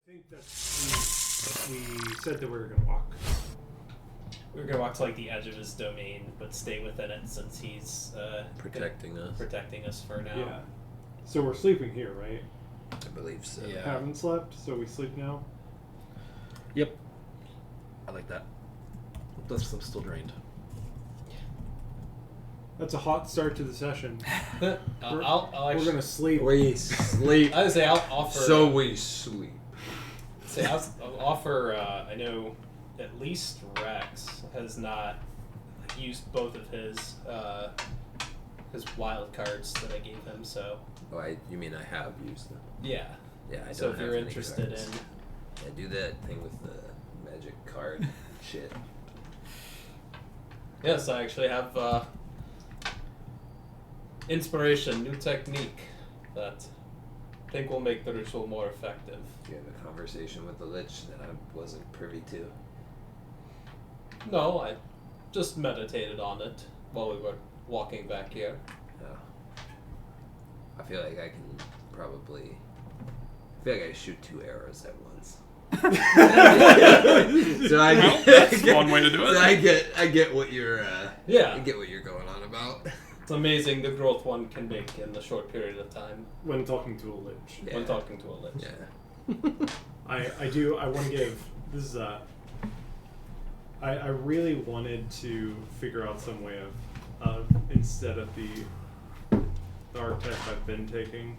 I think that we said that we were going to walk. We were going to walk to like the edge of his domain, but stay within it since he's protecting us for now. Yeah. So we're sleeping here, right? I believe so. Yeah. Haven't slept, so we sleep now? Yep. I like that. Plus, I'm still drained. That's a hot start to the session. I'll We're going to sleep. We sleep. I would say I'll offer. So we sleep. I'll offer. I know at least Rex has not used both of his wild cards that I gave him. So. Oh, you mean I have used them? Yeah. Yeah, I don't So if have you're any interested cards. in. Yeah, do that thing with the magic card shit. Yes, I actually have inspiration, new technique that I think will make the ritual more effective. You have a conversation with the Lich that I wasn't privy to. No, I just meditated on it while we were walking back here. Oh. I feel like I can probably... I feel like I shoot 2 arrows at once. So That's one way to do it. So I get what you're Yeah. I get what you're going on about. It's amazing the growth one can make in a short period of time When talking to a lich. Yeah. when talking to a lich. Yeah. I want to give... This is I really wanted to figure out some way of instead of the archetype I've been taking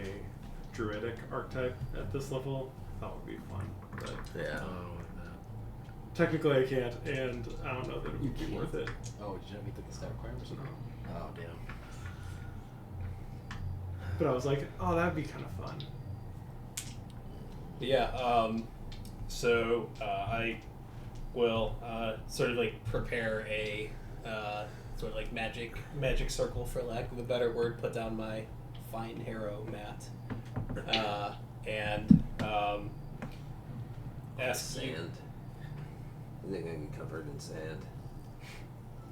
a druidic archetype at this level. That would be fun, but Yeah. technically I can't, and I don't know that it would be worth it. Oh, did you not meet the stat requirements? Oh, damn. But I was like, oh, that'd be kind of fun. But yeah, so I will sort of like prepare a sort of like magic circle, for lack of a better word, put down my fine harrow mat, and ask you, Sand. I think I get covered in sand.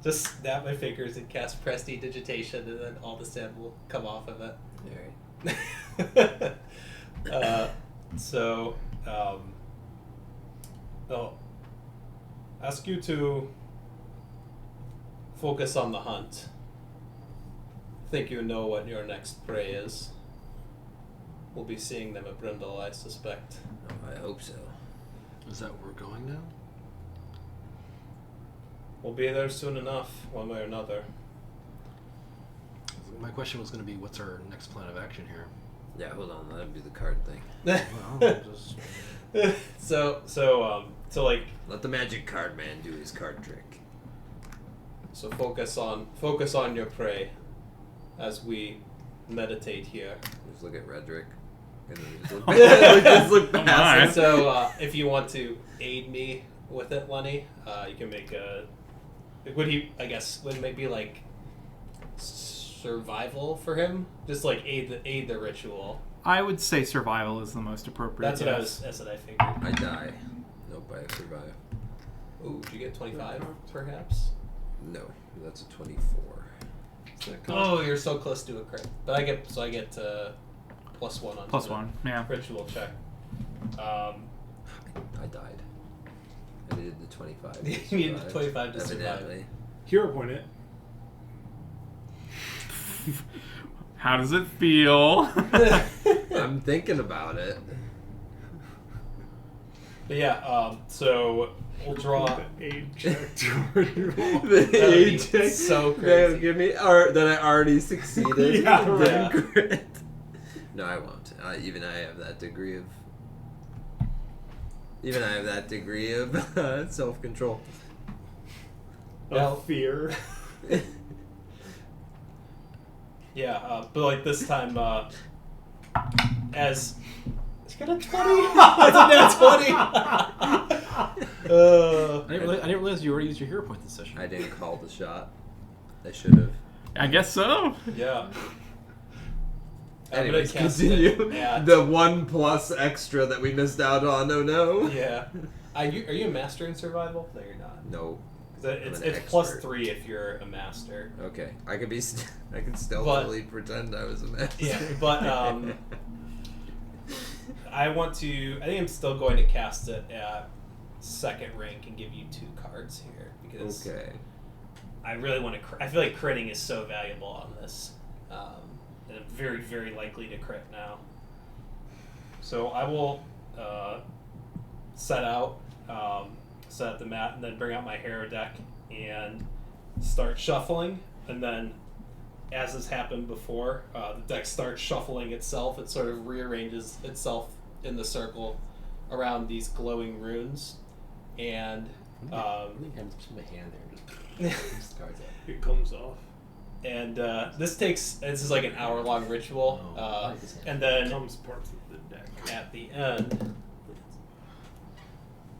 just snap my fingers and cast prestidigitation, and then all the sand will come off of it. Alright. I'll ask you to focus on the hunt. I think you know what your next prey is. We'll be seeing them at Brindle, I suspect. Oh, I hope so. Is that where we're going now? We'll be there soon enough, one way or another. My question was going to be, what's our next plan of action here? Yeah, hold on, let him do the card thing. Well, just... So like, Let the magic card man do his card trick. so focus on your prey as we meditate here. Just look at Redrick. And then just look my. past him. So if you want to aid me with it, Lenny, you can make a. Would it maybe like survival for him? Just like aid the ritual. I would say survival is the most appropriate. That's what I figured. I die. Nope, I survive. Ooh, did you get 25 perhaps? No, that's a 24. Oh, you're so close to a crit. But I get +1 on Plus 1, yeah. ritual check. I died. I needed the 25. to You needed the survive, 25 to survive. evidently. Hero point it. How does it feel? I'm thinking about it. But yeah, so we'll draw. The aid check to roll. The That would be aid check so that crazy. give me, or that I already succeeded. Yeah, right. Didn't crit. No, I won't. Even I have that degree of self-control. Well- Fear. Yeah, but like this time, as it's got a 20. It's a nat 20. I didn't realize you already used your hero point this session. I didn't call the shot. I should have. I guess so. Yeah. Anyways, I'm gonna cast it continue. at- The 1+ extra that we missed out on. Oh no. Yeah. Are you a master in survival? No, you're not. No. 'Cause I'm an it's expert. +3 if you're a master. Okay. I could be. I could still But- totally pretend I was a master. Yeah, but I want to. I think I'm still going to cast it at second rank and give you 2 cards here because Okay. I really want to. I feel like critting is so valuable on this, and I'm very, very likely to crit now. So I will set out the mat, and then bring out my hero deck and start shuffling, and then. As has happened before, the deck starts shuffling itself. It sort of rearranges itself in the circle around these glowing runes, and I think I'm just put my hand there and just cards out. It comes off. and this is like an hour-long ritual, I like this hand. and then Comes parts of the deck. at the end,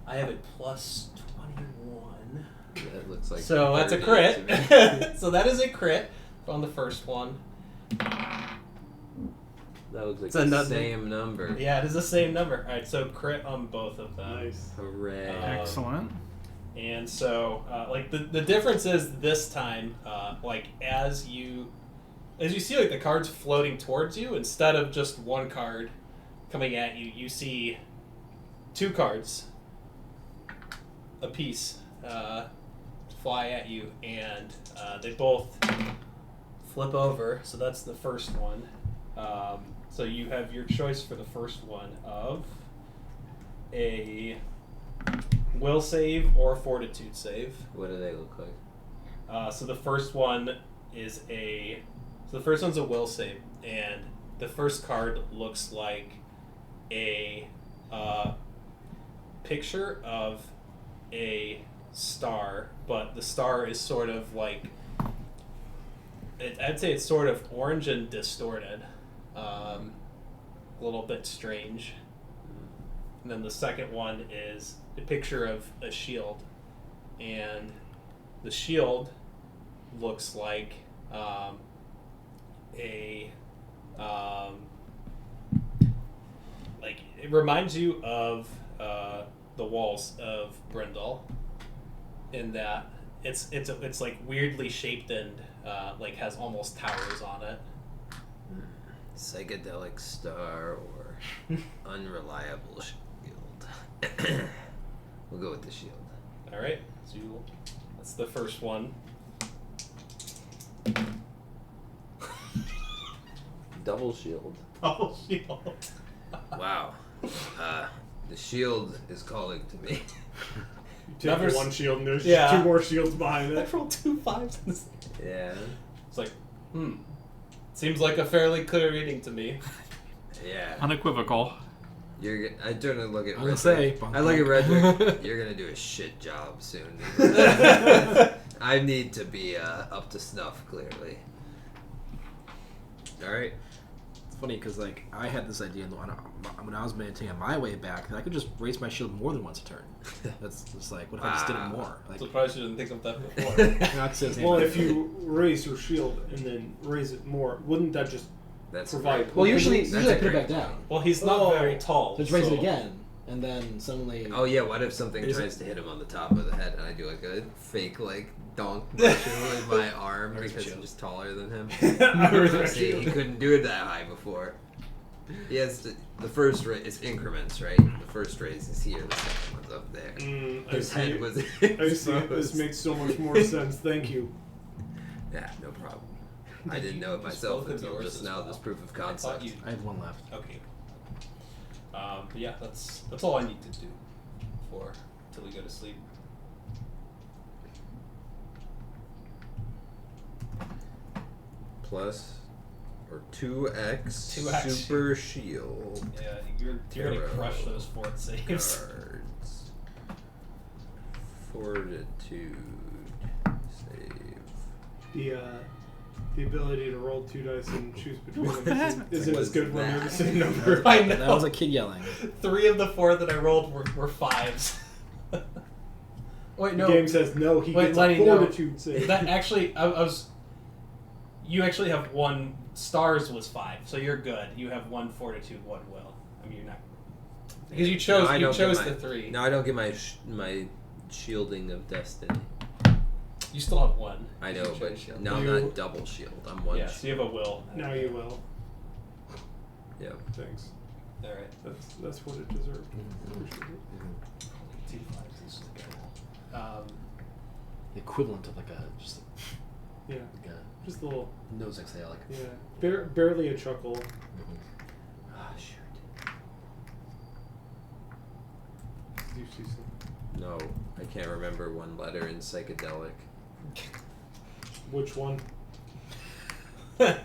I have a plus 21. That looks like. So that's a 30 crit. to me. So that is a crit on the first one. That looks like It's a the nothing. same number. Yeah, it is the same number. All right, so crit on both of them. Nice. Hooray. Excellent. And so, like the difference is this time, like as you see like the cards floating towards you, instead of just one card coming at you, you see 2 cards a piece fly at you, and they both flip over. So that's the first one. So you have your choice for the first one of a will save or fortitude save. What do they look like? So the first one is the first one's a will save, and the first card looks like a picture of a star, but the star is sort of like I'd say it's sort of orange and distorted, a little bit strange. And then the second one is a picture of a shield, and the shield looks like like it reminds you of the walls of Brindle, in that it's like weirdly shaped and like has almost towers on it. Psychedelic star or unreliable shield. We'll go with the shield. All right, so that's the first one. Double shield. Oh, shield. Wow. The shield is calling to me. You take Never one shield and there's Yeah. just 2 more shields behind I it. rolled 2 5s. In this. Yeah. It's like, seems like a fairly clear reading to me. Yeah. Unequivocal. I turn and look at I was Redrick. gonna say, I look at bunk. Redrick. You're gonna do a shit job soon. I need to be up to snuff, clearly. All right. It's funny because like I had this idea when I was meditating on my way back that I could just raise my shield more than once a turn. That's just like what if I just did it more? Like, Surprised you didn't think of that before. not to say the same Well, thing. if you raise your shield and then raise it more, wouldn't that just That's provide? great. well, usually That's I a put it great back down. Well, he's not Oh. very tall. So just raise so- it again, and then suddenly. Oh yeah, what if something Is tries to hit him on the top of the head and I do like a fake like donk motion with my arm Raise because my I'm shield. just taller than him? I raise my See, shield. he couldn't do it that high before. Yes, the first raise is increments, right? The first raise is here, the second one's up there. I His see. head was. I see. This exposed. makes so much more sense. Thank you. Yeah, no problem. I didn't know it Just myself both of until yours just as now. well. This proof of I thought concept. you. I have one left. Okay. But yeah, that's all I need to do till we go to sleep. Plus or 2x 2x. super shield Yeah, you're gonna crush Hero. those fort saves. cards. Fortitude save. The ability to roll 2 dice and choose between them isn't as What's good when they're the that? same number. I know. That was a kid yelling. 3 of the 4 that I rolled were 5s. Wait, The no. game says no. He Wait, gets Lenny, a no. fortitude save. That actually, I was. You actually have 1. Stars was 5, so you're good. You have 1 fortitude, 1 will. I mean, you're not. Because you chose. No, I you don't get chose my- the 3. No, I don't get my shielding of destiny. You still have 1. I You know, chose but shield. no, I'm You- not double shield. I'm one. Yeah, so you have a will. Now you will. Yeah. Thanks. All right. That's what it deserved. Mm-hmm. Appreciate it. T5 is good. The equivalent of like a just Yeah, like a just a little. nose exhale. Like, Yeah, barely a chuckle. Ah, shoot. Do you see some? No, I can't remember one letter in psychedelic. Which one? Well,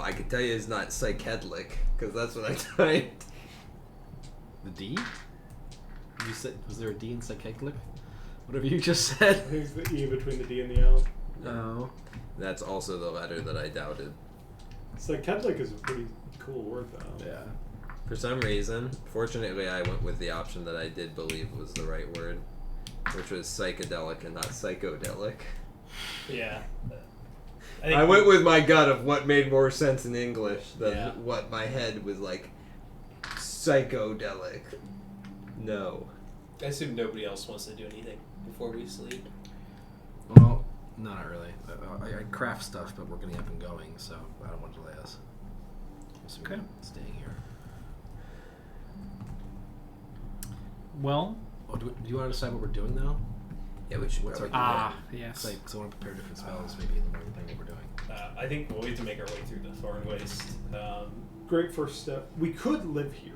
I can tell you it's not psychedelic, because that's what I typed. The D? You said, was there a D in psychedelic? Whatever you just I said. think it's the E between the D and the L. No. That's also the letter that I doubted. Psychedelic is a pretty cool word, though. Yeah. For some reason, fortunately, I went with the option that I did believe was the right word, which was psychedelic and not psychodelic. Yeah. I went with my gut of what made more sense in English than Yeah. what my head was like. Psychodelic. No. I assume nobody else wants to do anything before we sleep. Well, no, not really. I craft stuff, but we're getting up and going, so I don't want to delay us. So we're Okay. staying here. Well, Oh, do you want to decide what we're doing now? Yeah, we should What's probably our- do that. yes. Because I want to prepare different spells, maybe in the morning thing what we're doing. I think we'll need to make our way through the Thorn Waste. Great first step. We could live here.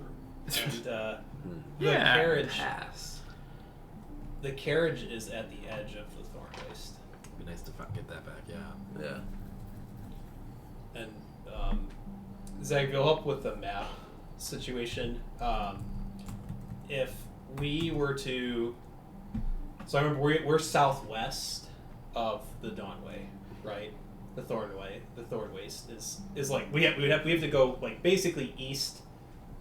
And the Yeah. carriage. Pass. The carriage is at the edge of the Thorn Waste. It'd be nice to get that back, yeah. Yeah. And as I go up with the map situation, if we were to, so I remember we're southwest of the Dawnway, right? The Thorn Waste is like we have to go like basically east,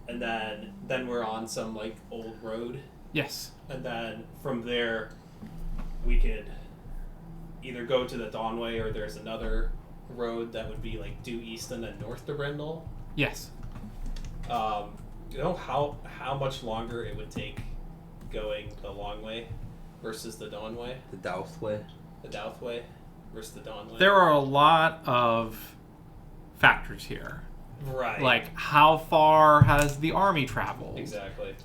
and then we're on some like old road, Yes. and then from there we could either go to the Dawnway or there's another road that would be like due east and then north to Brindle. Yes. Do you know how much longer it would take going the long way versus the Dawn way? The Douth way. The Douth way versus the Dawn way? There are a lot of factors here. Right. Like, how far has the army traveled? Exactly.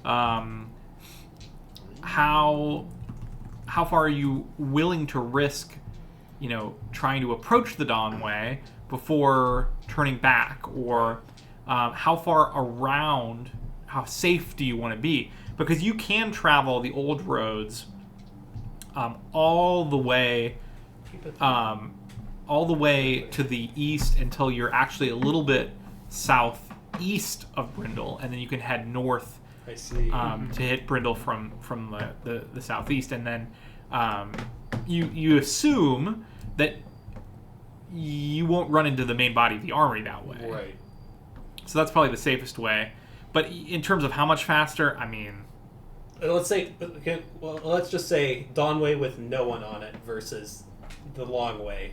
How far are you willing to risk, trying to approach the Dawn Way before turning back, or how far around, how safe do you want to be? Because you can travel the old roads all the way to the east until you're actually a little bit southeast of Brindle, and then you can head north I see. to hit Brindle from the southeast, and then you assume that you won't run into the main body of the army that way. Right. So that's probably the safest way. But in terms of how much faster, I mean, Let's say, okay, well, let's just say Dawn way with no one on it versus the long way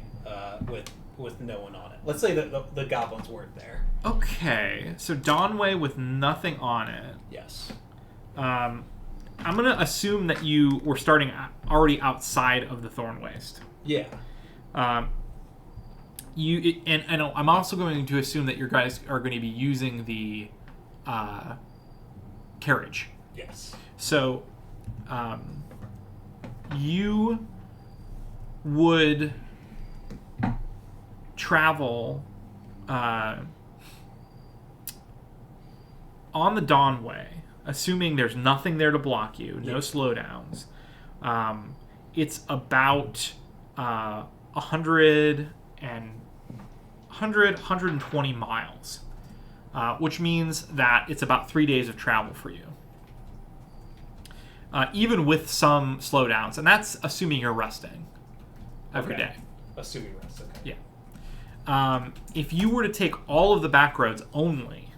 with no one on it. Let's say that the goblins weren't there. okay. So Dawn Way with nothing on it. Yes. I'm gonna assume that you were starting already outside of the Thorn Waste. Yeah. And I'm also going to assume that your guys are going to be using the carriage. Yes. So, you would travel on the Dawn Way, assuming there's nothing there to block you, no slowdowns. It's about 120 miles, which means that it's about 3 days of travel for you. Even with some slowdowns, and that's assuming you're resting every day. Assuming rest. Okay. Yeah. If you were to take all of the back roads only,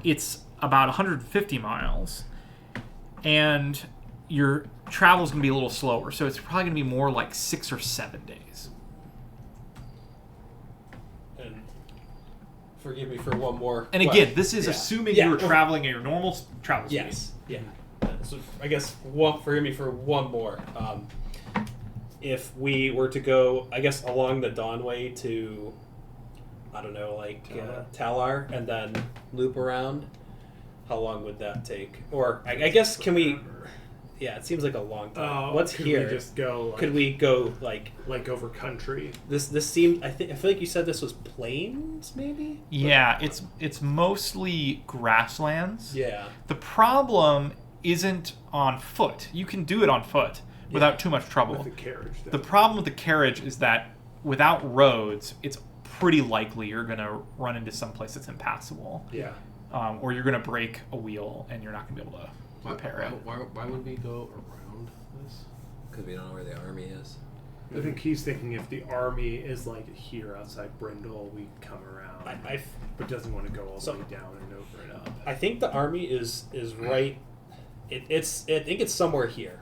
it's about 150 miles, and your travel is going to be a little slower, so it's probably going to be more like 6 or 7 days. And forgive me for one more. And again, this is assuming you were traveling at your normal travel speed. Yes. Yeah. So I guess forgive me for one more. If we were to go, I guess, along the Dawn way to I don't know, like Talar. Talar, and then loop around. How long would that take? Or I guess can we? Yeah, it seems like a long time. What's could here? We just go. Like, Could we go like over country? this? This seemed. I feel like you said this was plains, maybe. Yeah, it's mostly grasslands. Yeah. The problem isn't on foot. You can do it on foot without too much trouble. With the carriage. The problem with the carriage is that without roads, it's pretty likely you're going to run into some place that's impassable. Yeah. Or you're going to break a wheel and you're not going to be able to repair it. Why would we go around this? Because we don't know where the army is. I think he's thinking if the army is like here outside Brindle, we come around. But doesn't want to go all the way down and over and up. I think the army is right. It's I think it's somewhere here.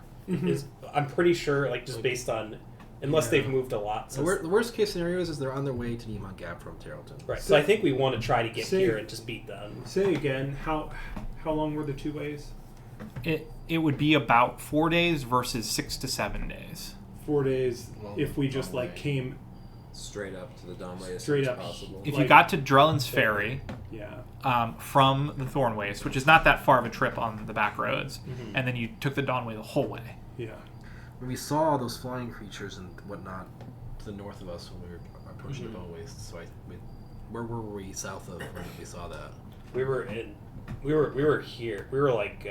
I'm pretty sure, like just based on, unless they've moved a lot. The worst case scenario is they're on their way to Neemon Gap from Tarleton. Right. So I think we want to try to get Say- here and just beat them. Say again, how long were the 2 ways? It would be about 4 days versus 6 to 7 days. 4 days. Well, If we just long like way. came, Straight up to the Domway as Straight soon as up. possible. If Like- you got to Drellin's Ferry yeah. from the Thorn Waste, which is not that far of a trip on the back roads, and then you took the Dawnway the whole way. Yeah. When we saw those flying creatures and whatnot to the north of us when we were approaching the Bone Waste, so where were we south of when we saw that? We were here. We were like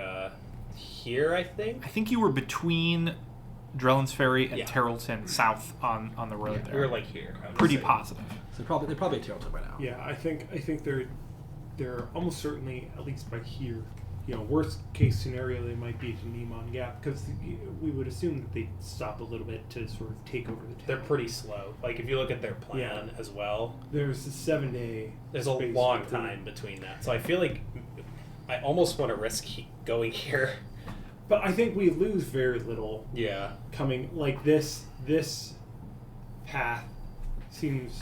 here, I think. I think you were between Drellin's Ferry and Yeah. Tarleton south on the road there. We were like here. I would pretty say. positive. So they're probably at Tarleton by now. Yeah, I think they're almost certainly, at least by here. You know, worst case scenario, they might be to Neemon Gap because we would assume that they stop a little bit to sort of take over the town. They're pretty slow. Like if you look at their plan as well, There's a 7-day. there's a space long between- time between that. So I feel like I almost want to risk going here. But I think we lose very little Yeah. coming like this. This path seems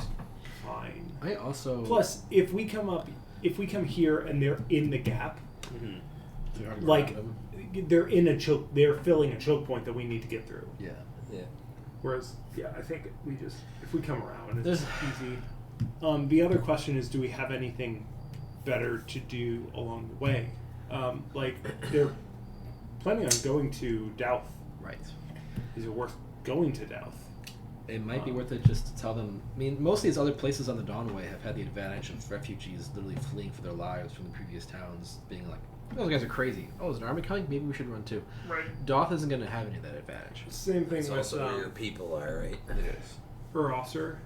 fine. I also Plus, if we come here and they're in the gap, like they're in a choke, they're filling a choke point that we need to get through. yeah. Yeah. Whereas, yeah, I think if we come around, it's There's- easy. The other question is, do we have anything better to do along the way? Like they're planning on going to Douth. Right. Is it worth going to Douth? It might be worth it just to tell them. I mean, most of these other places on the Dawnway have had the advantage of refugees literally fleeing for their lives from the previous towns, being like, "Those guys are crazy. Oh, is an army coming? Maybe we should run too." Right. Doth isn't going to have any of that advantage. Same thing It's with also where your people are, right? It is. Urosser.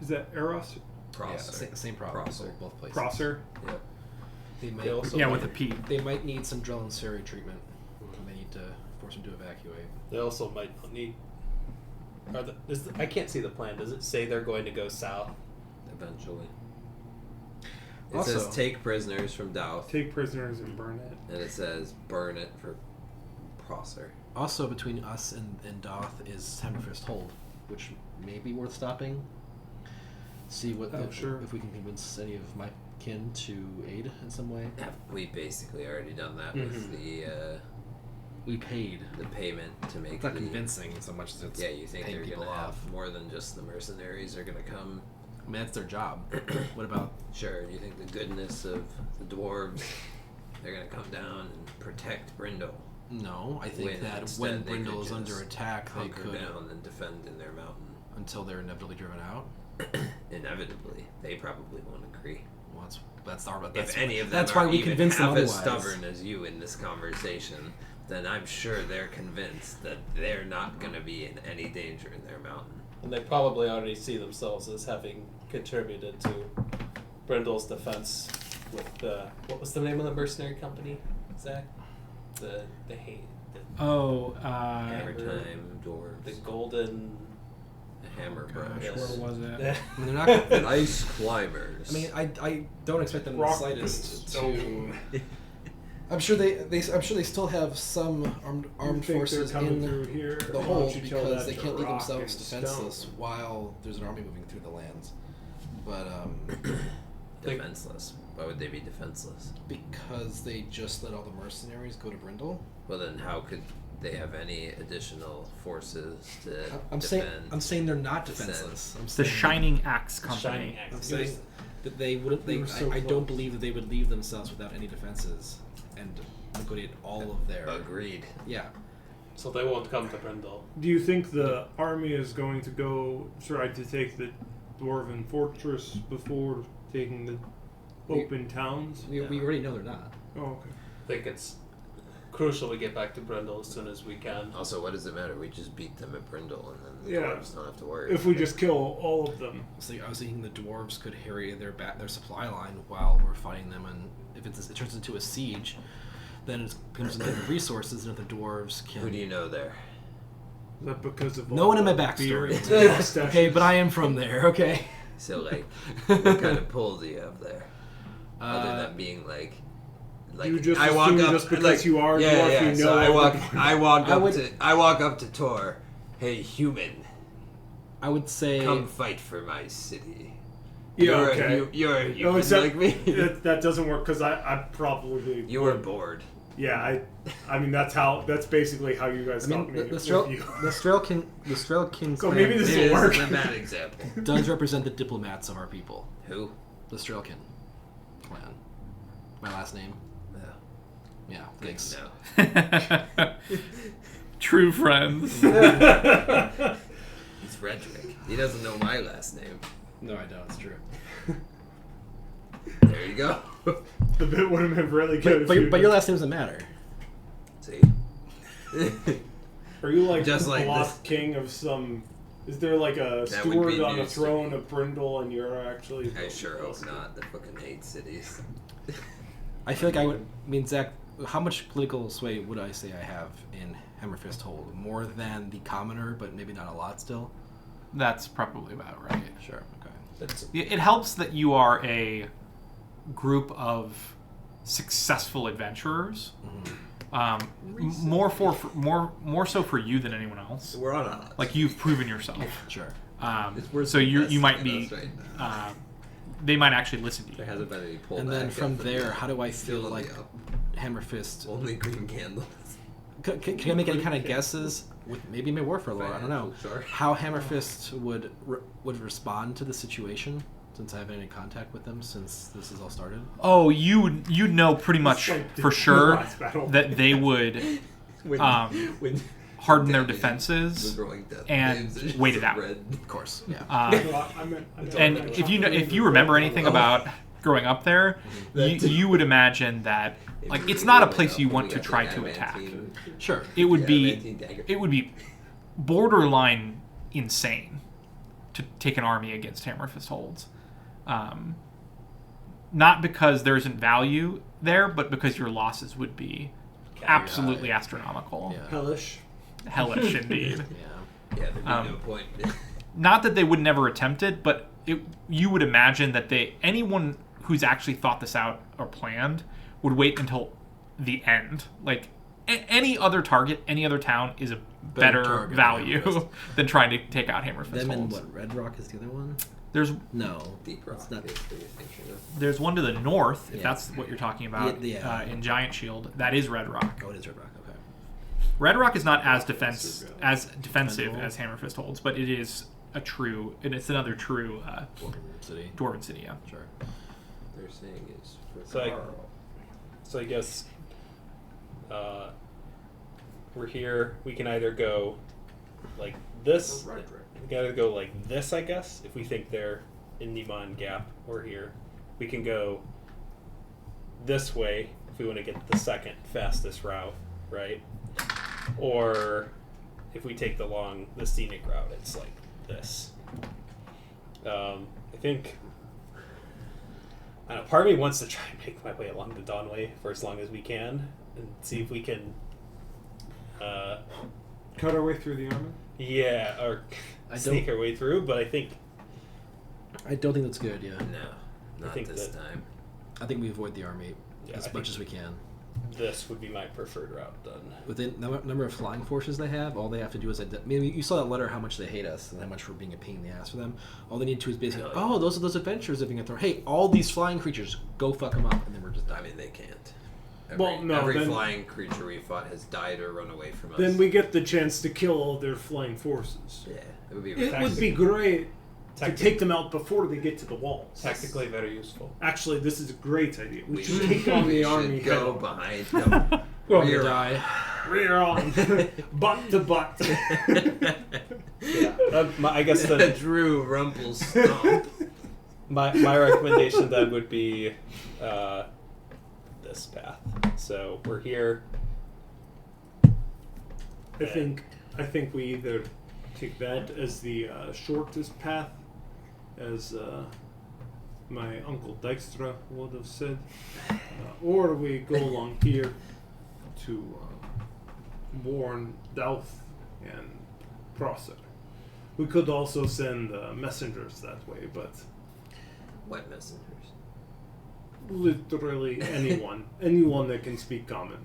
Is that Eros? Prosser. Yeah, same problem. Prosser. Both places. Prosser. Yep. They might, They also Yeah, might- with a P. they might need some drill and Suri treatment. And they need to force them to evacuate. They also might need. I can't see the plan. Does it say they're going to go south? Eventually. It Also- says take prisoners from Douth, Take prisoners and burn it. and it says burn it for Prosser. Also, between us and Doth is Hammerfist Hold, which may be worth stopping. See what Sure. if we can convince any of my kin to aid in some way. We basically already done that Mhm. with We paid. the payment to make It's not the. convincing so much as it's Yeah, you think paying they're people gonna off. have more than just the mercenaries are gonna come? I mean, that's their job. What about Sure. You think the goodness of the dwarves, they're gonna come down and protect Brindle, no? I think When that instead when they Brindle could is under just attack, they hunker could down and defend in their mountain. until they're inevitably driven out. Inevitably, they probably won't agree. Well, that's our. That's, If any of them that's are why we even convinced them half as otherwise. stubborn as you in this conversation, then I'm sure they're convinced that they're not going to be in any danger in their mountain. And they probably already see themselves as having contributed to Brindle's defense with the what was the name of the mercenary company, Zach? The Oh, Maritime the dwarves, golden. the hammer gosh, bros, Yes. where was it? I mean, they're not. Gonna, ice climbers. I mean, I don't expect them in the Rock slightest stone. to. I'm sure they still have some armed think forces they're coming in through here? the Why hold don't you tell because that they to can't leave rock themselves and defenseless stone? while there's an army moving through the lands. But defenseless. Why would they be defenseless? because they just let all the mercenaries go to Brindle. Well, then how could they have any additional forces to I'm saying they're not defenseless. I'm The saying Shining Axe The Company. Shining Axe. I'm saying that they wouldn't. We were so I don't close. believe that they would leave themselves without any defenses and liquidate all of their. Agreed. Yeah. So they won't come to Brindle. Do you think the army is going to go try to take the Dwarven fortress before taking the open towns? We already know they're not. Oh, okay. I think it's crucial we get back to Brindle as soon as we can. Also, what does it matter? We just beat them at Brindle, and then the Yeah. dwarves don't have to worry. If we just kill all of them. So I was thinking the dwarves could harry their supply line while we're fighting them, and if it turns into a siege, then it becomes a resources, and if the dwarves can. Who do you know there? Is that because of No all one in my the backstory. beer and mustaches? Okay, but I am from there. Okay. So, like, what kind of pull do you have there? Other than being like You just I walk assume up just because like, you are yeah, dwarf, yeah. you So know I walk everything. I walk up to Tor. Hey, human, I would say. come fight for my city. Yeah, you're okay. You're a No, human except like me. that doesn't work because I probably You were bored. Yeah, I mean that's basically how you guys I mean, talk to me the with Strel you. the Strelkin So clan maybe this Maybe will work. this is a bad example. does represent the diplomats of our people. Who? The Strelkin clan. My last name. No. Yeah, thanks. No. True friends. He's Frederick. He doesn't know my last name. No, I don't. It's true. There you go. The bit would have been really good. But your last name doesn't matter. See. Are you like Just the like lost king of some? Is there like a That would steward be on the news to throne me. of Brindle, and you're actually? I sure hope not. They fucking hate cities. I feel like I would. I mean, Zach, how much political sway would I say I have in Hammerfist Hold? More than the commoner, but maybe not a lot still. That's probably about right. Sure. Okay. It's, It helps that you are a group of successful adventurers. More so for you than anyone else. We're on a Like you've proven yourself. Sure. So you might be. They might actually listen to you. There hasn't been any pullback. And then from yet, but there, yeah, how do I feel still on like the up. Hammerfist? Only green candles. Can I make any kind of guesses? Maybe it may work for a lore. I don't know. Sure. How Hammerfist would respond to the situation, since I haven't any contact with them since this has all started. Oh, you know pretty much like for the sure last battle. that they would When, harden their Danny defenses was throwing death and names, it's wait it just out. red. Of course. Yeah. I meant And if you remember anything about growing up there, you would imagine that like it's not a place you want to try to attack. Sure. It would be 19 dagger. it would be borderline insane to take an army against Hammerfist Holds. Not because there isn't value there, but because your losses would be absolutely astronomical. Yeah. hellish. Hellish indeed. Yeah. Yeah, there'd be no point. Not that they would never attempt it, but you would imagine that anyone who's actually thought this out or planned would wait until the end. Like any other target, any other town is a better target than value Hammerfist. than trying to take out Hammerfist Them and Holds. what? Red Rock is the other one? There's No. Deep rock. It's not. is what you're thinking of. There's one to the north, if Yeah. that's what you're talking about, Yeah. in Giant Shield. That is Red Rock. Oh, it is Red Rock. Okay. Red Rock is not as defensive Defendable. as Hammerfist Holds, but it is it's another true City. Dwarven city. Yeah. Sure. They're saying is for So I- Carl. so I guess we're here. We can either go like this. We can either go like this, I guess, if we think they're in Niman Gap or here. We can go this way if we want to get the second fastest route, right? Or if we take the scenic route, it's like this. I think. I don't know, part of me wants to try and make my way along the Dawnway for as long as we can and see if we can. Cut our way through the army. Yeah, or I sneak our way through, but I think I don't think that's good. Yeah. No, not think this that- time. I think we avoid the army Yeah, as I much think- as we can. this would be my preferred route done. Within the number of flying forces they have, all they have to do is maybe you saw that letter how much they hate us and how much we're being a pain in the ass for them. All they need to is basically, oh, those are those adventurers living at their. Hey, all these flying creatures, go fuck them up, and then we're just I done. mean, they can't. Every then, flying creature we fought has died or run away from us. then we get the chance to kill all their flying forces. Yeah, it would be. It would be great to Tactic- take them out before they get to the walls. Tactically very useful. Actually, this is a great idea. We should should take on we the should army go head behind. We're all Rear gonna die. rear on, butt to butt. Yeah. I guess Drew Rumpelstomp. my recommendation then would be this path. So we're here. I think we either take that as the shortest path, as my uncle Dijkstra would have said, or we go along here to warn Douth and Prosser. We could also send messengers that way, but What messengers? literally anyone that can speak common.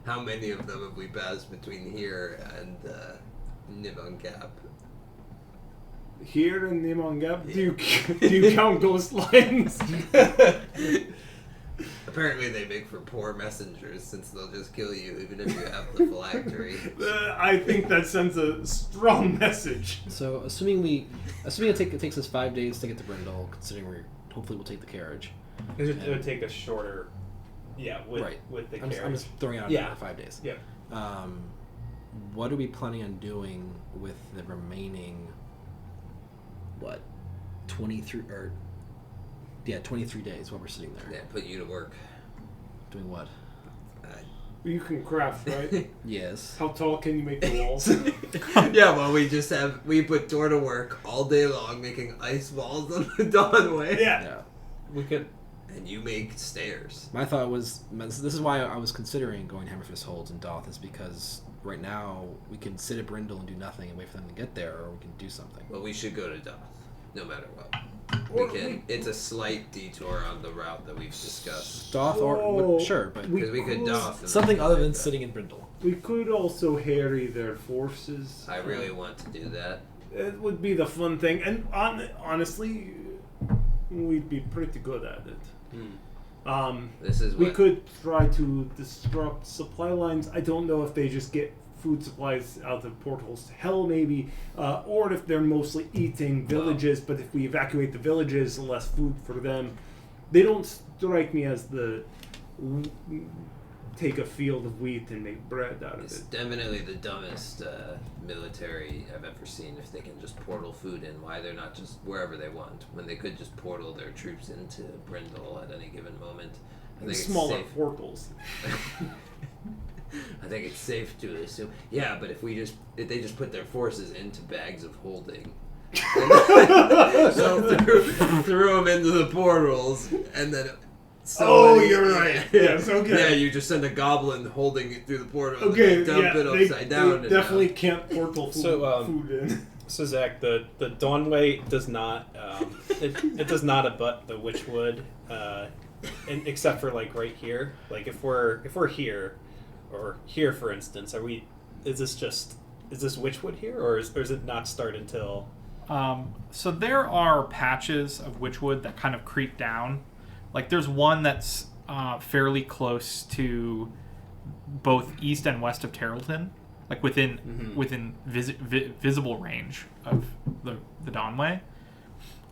How many of them have we passed between here and Nibon Gap? Here in Nimon Gap, do you count ghost lines? Apparently they make for poor messengers since they'll just kill you even if you have the phylactery. I think that sends a strong message. So assuming it takes us 5 days to get to Brindle, considering hopefully we'll take the carriage. It would take a shorter. Yeah, with the I'm carriage. just throwing out Yeah. 5 days. Yeah. What are we planning on doing with the remaining? 23 days while we're sitting there. Yeah, put you to work. Doing what? You can craft, right? Yes. How tall can you make the walls? Yeah, well, we put Tor to work all day long making ice walls on the Dawnway. Yeah. We could. And you make stairs. My thought was, this is why I was considering going Hammerfist Holds and Doth, is because right now we can sit at Brindle and do nothing and wait for them to get there, or we can do something. Well, we should go to Doth, no matter what. Or We can. It's a slight detour on the route that we've discussed. Doth So, sure, but Because we could Doth. and something then other like than that. sitting in Brindle. We could also harry their forces. I really want to do that. It would be the fun thing, and honestly, we'd be pretty good at it. This is We what could try to disrupt supply lines. I don't know if they just get food supplies out of portals to hell, maybe, or if they're mostly eating villages. But if we evacuate the villages, less food for them. They don't strike me as the take a field of wheat and make bread out of It's it. definitely the dumbest military I've ever seen. If they can just portal food in, why they're not just wherever they want when they could just portal their troops into Brindle at any given moment. I think it's Smaller safe. portals. I think it's safe to assume. Yeah, but if they just put their forces into bags of holding, so threw them into the portals, and then. You're right. Yes, okay. Yeah, you just send a goblin holding it through the portal. Okay, and dump it upside down. They definitely can't portal food, So, food in. So Zach, the Dawnway does not it does not abut the Witchwood, except for like right here. Like if we're here, or here for instance, is this Witchwood here, or does it not start until? So there are patches of Witchwood that kind of creep down. Like there's one that's fairly close to both east and west of Terrelton, like within visible range of the Dawnway.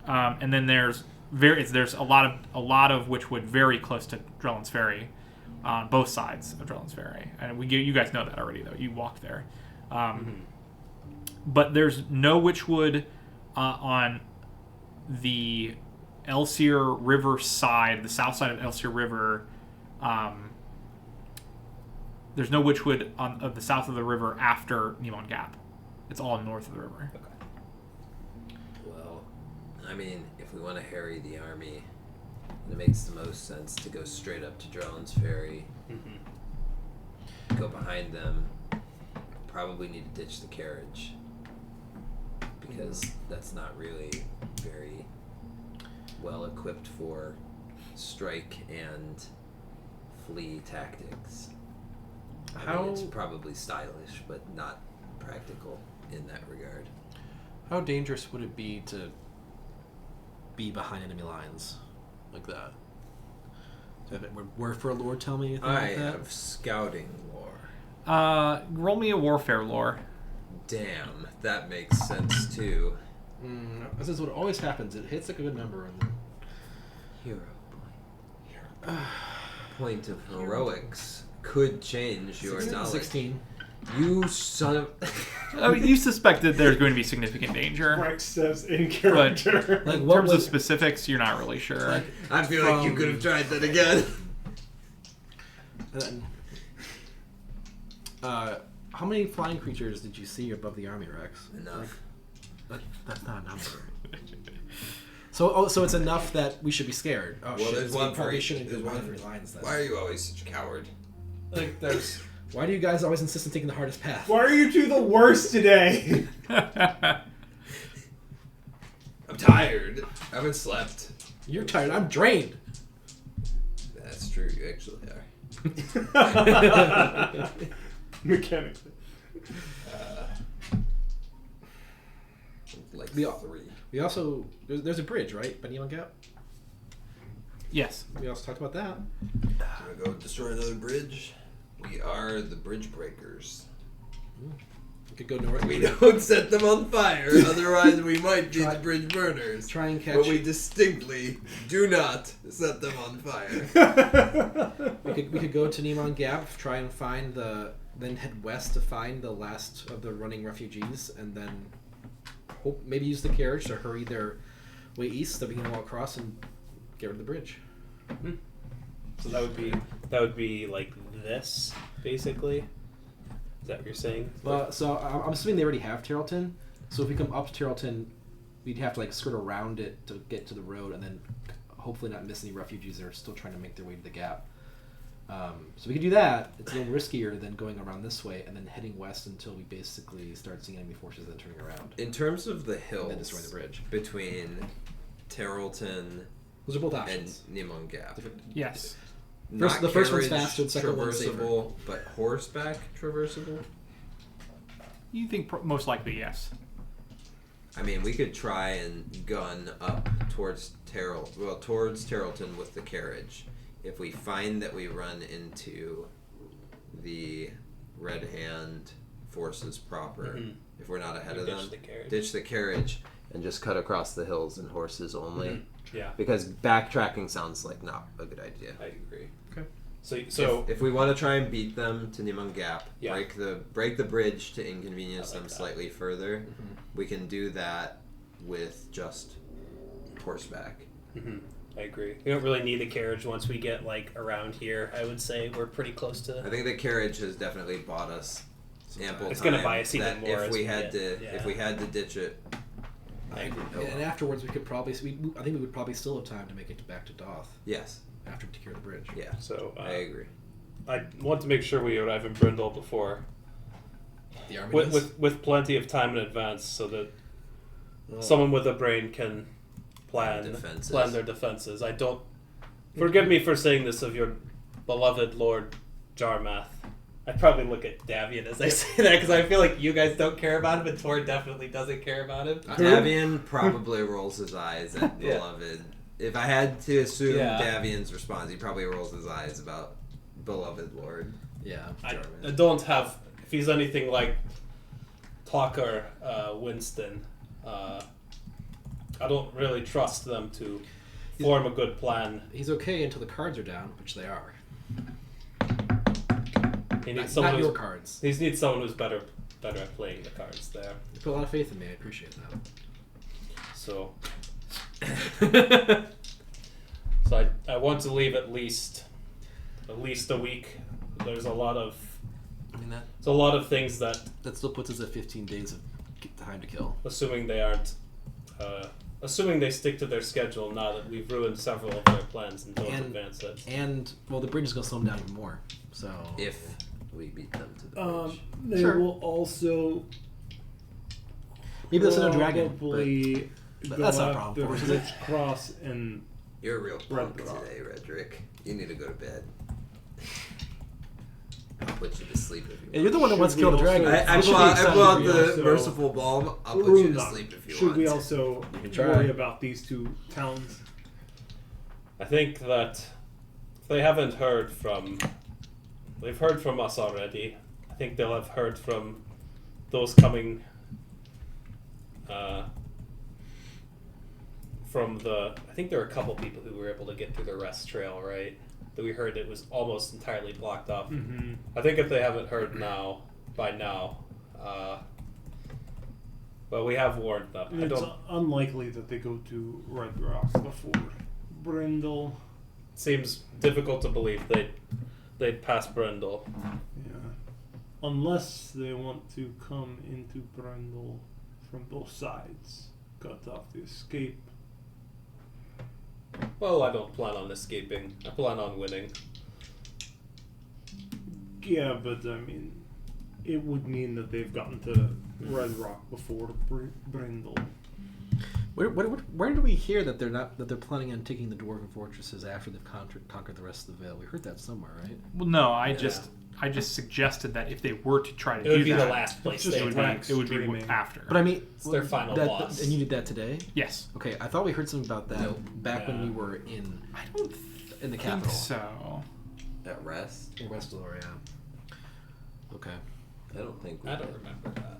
And then there's a lot of Witchwood very close to Drellin's Ferry, on both sides of Drellin's Ferry, and you guys know that already though. You walk there, but there's no Witchwood on the Elsier River side, the south side of Elsier River. There's no Witchwood of the south of the river after Nimon Gap. It's all north of the river. Okay. Well, I mean, if we want to harry the army, it makes the most sense to go straight up to Drellin's Ferry, go behind them, probably need to ditch the carriage, because that's not really very well equipped for strike and flee tactics. I mean, it's probably stylish, but not practical in that regard. How dangerous would it be to be behind enemy lines like that? Word for lore, tell me anything I like that? have scouting lore. Roll me a warfare lore. Damn, that makes sense too. This is what always happens. It hits like a good number and then... Hero point. Point of heroics could change your knowledge. 16. You son of... I mean, you suspected there's going to be significant danger. Rex says in character. Like In what terms of was... specifics, you're not really sure. Like, I feel like you could have tried that again. How many flying creatures did you see above the army, Rex? Enough. That's not a number. So it's enough that we should be scared. Oh Well, shit! there's So one we for probably each. shouldn't do There's one one. for your lines then. Why are you always such a coward? Like there's Why do you guys always insist on taking the hardest path? Why are you two the worst today? I'm tired. I haven't slept. You're tired. I'm drained. That's true. You actually are. Mechanically. Like We 3. We also there's a bridge, right? Benyon Gap. Yes. We also talked about that. Can we go destroy another bridge? We are the bridge breakers. We could go north. We don't set them on fire, otherwise we might be the bridge burners. Try and catch. But we distinctly do not set them on fire. We could go to Nemon Gap, try and find then head west to find the last of the running refugees, and then maybe use the carriage to hurry their way east so we can walk across and get rid of the bridge. so that would be like this basically. Is that what you're saying? So I'm assuming they already have Terrelton. So if we come up to Terrelton, we'd have to like skirt around it to get to the road, and then hopefully not miss any refugees that are still trying to make their way to the gap. So we could do that. It's a little riskier than going around this way and then heading west until we basically start seeing enemy forces and turning around. In terms of the hills, And then destroy the bridge. between Terrelton Those are both and options. Nemon Gap, Yes. The first one's carriage faster, the second one's safer. traversable, but horseback traversable. You think most likely yes. I mean, we could try and gun up towards Terrelton with the carriage. If we find that we run into the Red Hand forces proper, if we're not ahead of them, ditch the carriage and just cut across the hills and horses only. Yeah, Because backtracking sounds like not a good idea. I agree. Okay. So If we want to try and beat them to Nemon Gap, Yeah. break the bridge to inconvenience I like them that. slightly further, we can do that with just horseback. I agree. We don't really need the carriage once we get like around here. I would say we're pretty close to. I think the carriage has definitely bought us ample It's time. gonna buy us even that more if as we we had get- to yeah. if we had to ditch it. I agree. And afterwards, we could probably. I think we would probably still have time to make it back to Doth Yes. after we take care of the bridge. Yeah. So I agree. I want to make sure we arrive in Brindle before The army does? with plenty of time in advance, so that someone with a brain can plan their defenses. I don't. Forgive me for saying this of your beloved Lord Jarmath. I probably look at Davian as I say that because I feel like you guys don't care about him, and Tor definitely doesn't care about him. Davian probably rolls his eyes at Yeah. Beloved. If I had to assume Yeah. Davian's response, he probably rolls his eyes about Beloved Lord. Yeah. I don't have. If he's anything like Talker Winston, I don't really trust them to form a good plan. He's okay until the cards are down, which they are. He Not, needs someone not your who's, cards. he needs someone who's better at playing the cards there. You put a lot of faith in me. I appreciate that. So, I want to leave at least a week. There's a lot of things that, That still puts us at 15 days of time to kill. assuming they stick to their schedule now that we've ruined several of their plans and don't advance it. And well, the bridge is gonna slow them down even more. So If we beat them to the bridge. They Sure. will also maybe they'll send a dragon. probably but go that's not a up problem the for us, is Rich Cross and You're a real punk Red Rock. today, Redrick. You need to go to bed. I'll put you to sleep if you want. You're the one that wants to Should kill the we dragon. also- I You should be pull excited. out We the also- merciful balm. I'll put you to Urunok. sleep if you Should want. we also can try. worry about these two towns? I think that they haven't heard from... They've heard from us already. I think they'll have heard from those coming... from the... I think there were a couple people who were able to get through the rest trail, right? That we heard it was almost entirely blocked off. Mm-hmm. I think if they haven't heard by now... well, we have warned them. I It's don't... unlikely that they go to Red Rock before Brindle. Seems difficult to believe they'd pass Brindle. Yeah. Unless they want to come into Brindle from both sides. Cut off the escape. Well, I don't plan on escaping. I plan on winning. Yeah, but I mean, it would mean that they've gotten to Red Rock before Brindle. Where did we hear that they're planning on taking the dwarven fortresses after they've conquered the rest of the Vale? We heard that somewhere, right? Well, no, I just suggested that if they were to try to It do would be that, the last place Just they it would would be Dreaming. after. But I mean, It's their final boss. And you did that today? Yes. Okay, I thought we heard something about that Nope. back when Yeah. we were in I don't the think capital. so. At rest? In West Delaware, yeah. Okay. I don't think we I don't remember that.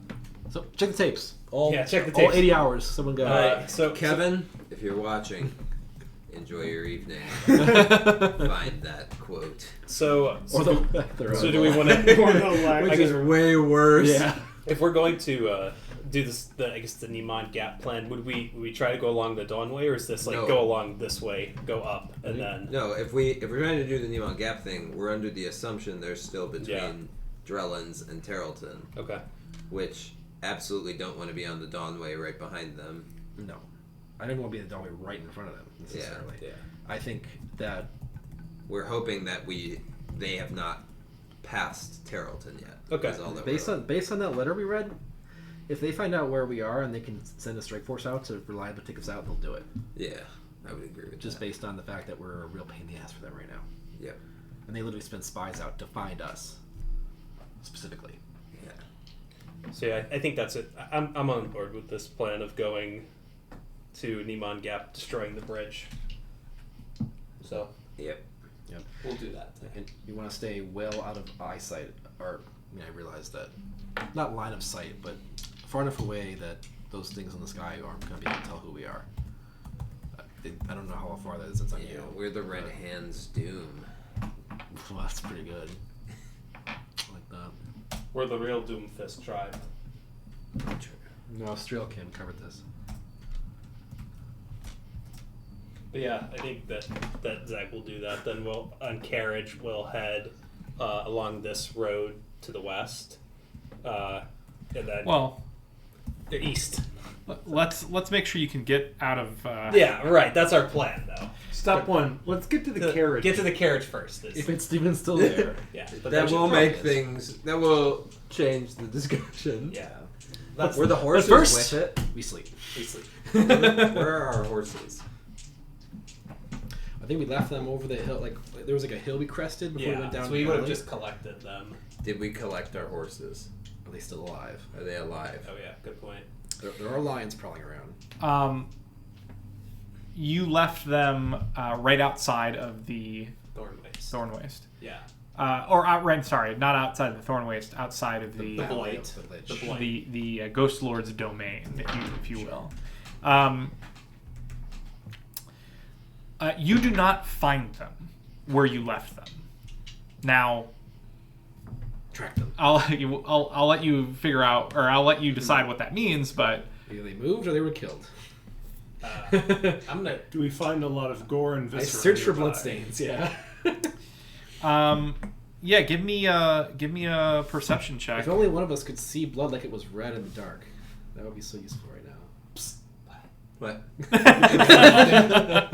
So check the tapes. All Yeah, check the all tapes. 80 hours. Someone go. So Kevin, if you're watching, enjoy your evening. Find that quote. So or do we want to? Which is way worse. Yeah. If we're going to do this, I guess the Niman Gap plan, would we try to go along the Dawn Way, or is this like No. go along this way, go up, and then? No, if we're trying to do the Neon Gap thing, we're under the assumption there's still between Yeah. Drellans and Tarleton, Okay. which absolutely don't want to be on the Dawn Way right behind them. No, I didn't want to be the Dawnway right in front of them necessarily. Yeah. I think that We're hoping that they have not passed Tarleton yet. Okay. is all that based we're on that letter we read, if they find out where we are and they can send a strike force out to reliably take us out, they'll do it. Yeah, I would agree with Just that. based on the fact that we're a real pain in the ass for them right now. Yep. And they literally send spies out to find us specifically. Yeah. So yeah, I think that's it. I'm on board with this plan of going to Niman Gap, destroying the bridge. So Yep. we'll do that. And you want to stay well out of eyesight, or I realize that not line of sight, but far enough away that those things in the sky aren't going to be able to tell who we are. I don't know how far that is. It's on Yeah, you. we're the Red Hands Doom. Well, that's pretty good. I like that. We're the real Doomfist tribe. No, Streelkin covered this. But yeah, I think that Zach will do that. Then we'll on carriage we'll head along this road to the west, and then Well, the east. let's make sure you can get out of. Yeah, right. That's our plan, though. Step one. Let's get to the carriage. Get to the carriage first. If it's even still there. Yeah, but That then- will make things. That will change the discussion. Yeah, that's Were the horses first- with it? We sleep. basically. Where are our horses? I think we left them over the hill. Like there was like a hill we crested before we Yeah, went down. so the we would have valley. just collected them. Did we collect our horses? Are they still alive? Are they alive? Oh yeah, good point. There are lions prowling around. You left them right outside of the Thorn Waste. Thornwaste. Yeah. Sorry, not outside the Thornwaste, outside of the The Valley Blight. of the Lich. The Blight. the Ghost Lord's domain, if you will. You do not find them where you left them. Now, Track them. I'll let you figure out, or I'll let you decide what that means. But Either they moved or they were killed. I'm gonna. Do we find a lot of gore and I viscera? searched for nearby? bloodstains. Yeah. yeah, give me a perception check. If only one of us could see blood like it was red in the dark, that would be so useful right now. What? That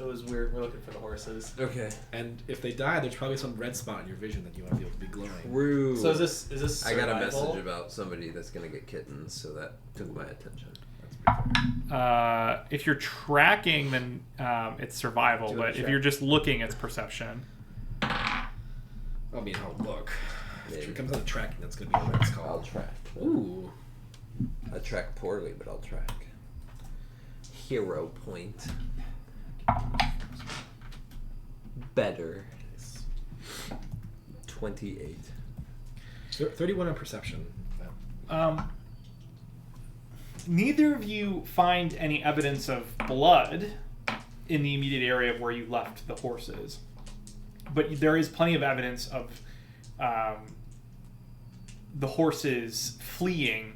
was weird. We're looking for the horses. Okay. And if they die, there's probably some red spot in your vision that you want to be able to be glowing. True. So is this? I got a survival? message about somebody that's gonna get kittens, so that took my attention. That's pretty fair. If you're tracking, then it's survival. Do a But if check. you're just looking, it's perception. I mean, how look. If Maybe. it comes out of tracking, that's going to be what it's I'll called. track. Ooh. I track poorly, but I'll track. Hero point. better. 28. 31 on perception. Neither of you find any evidence of blood in the immediate area of where you left the horses, but there is plenty of evidence of the horses fleeing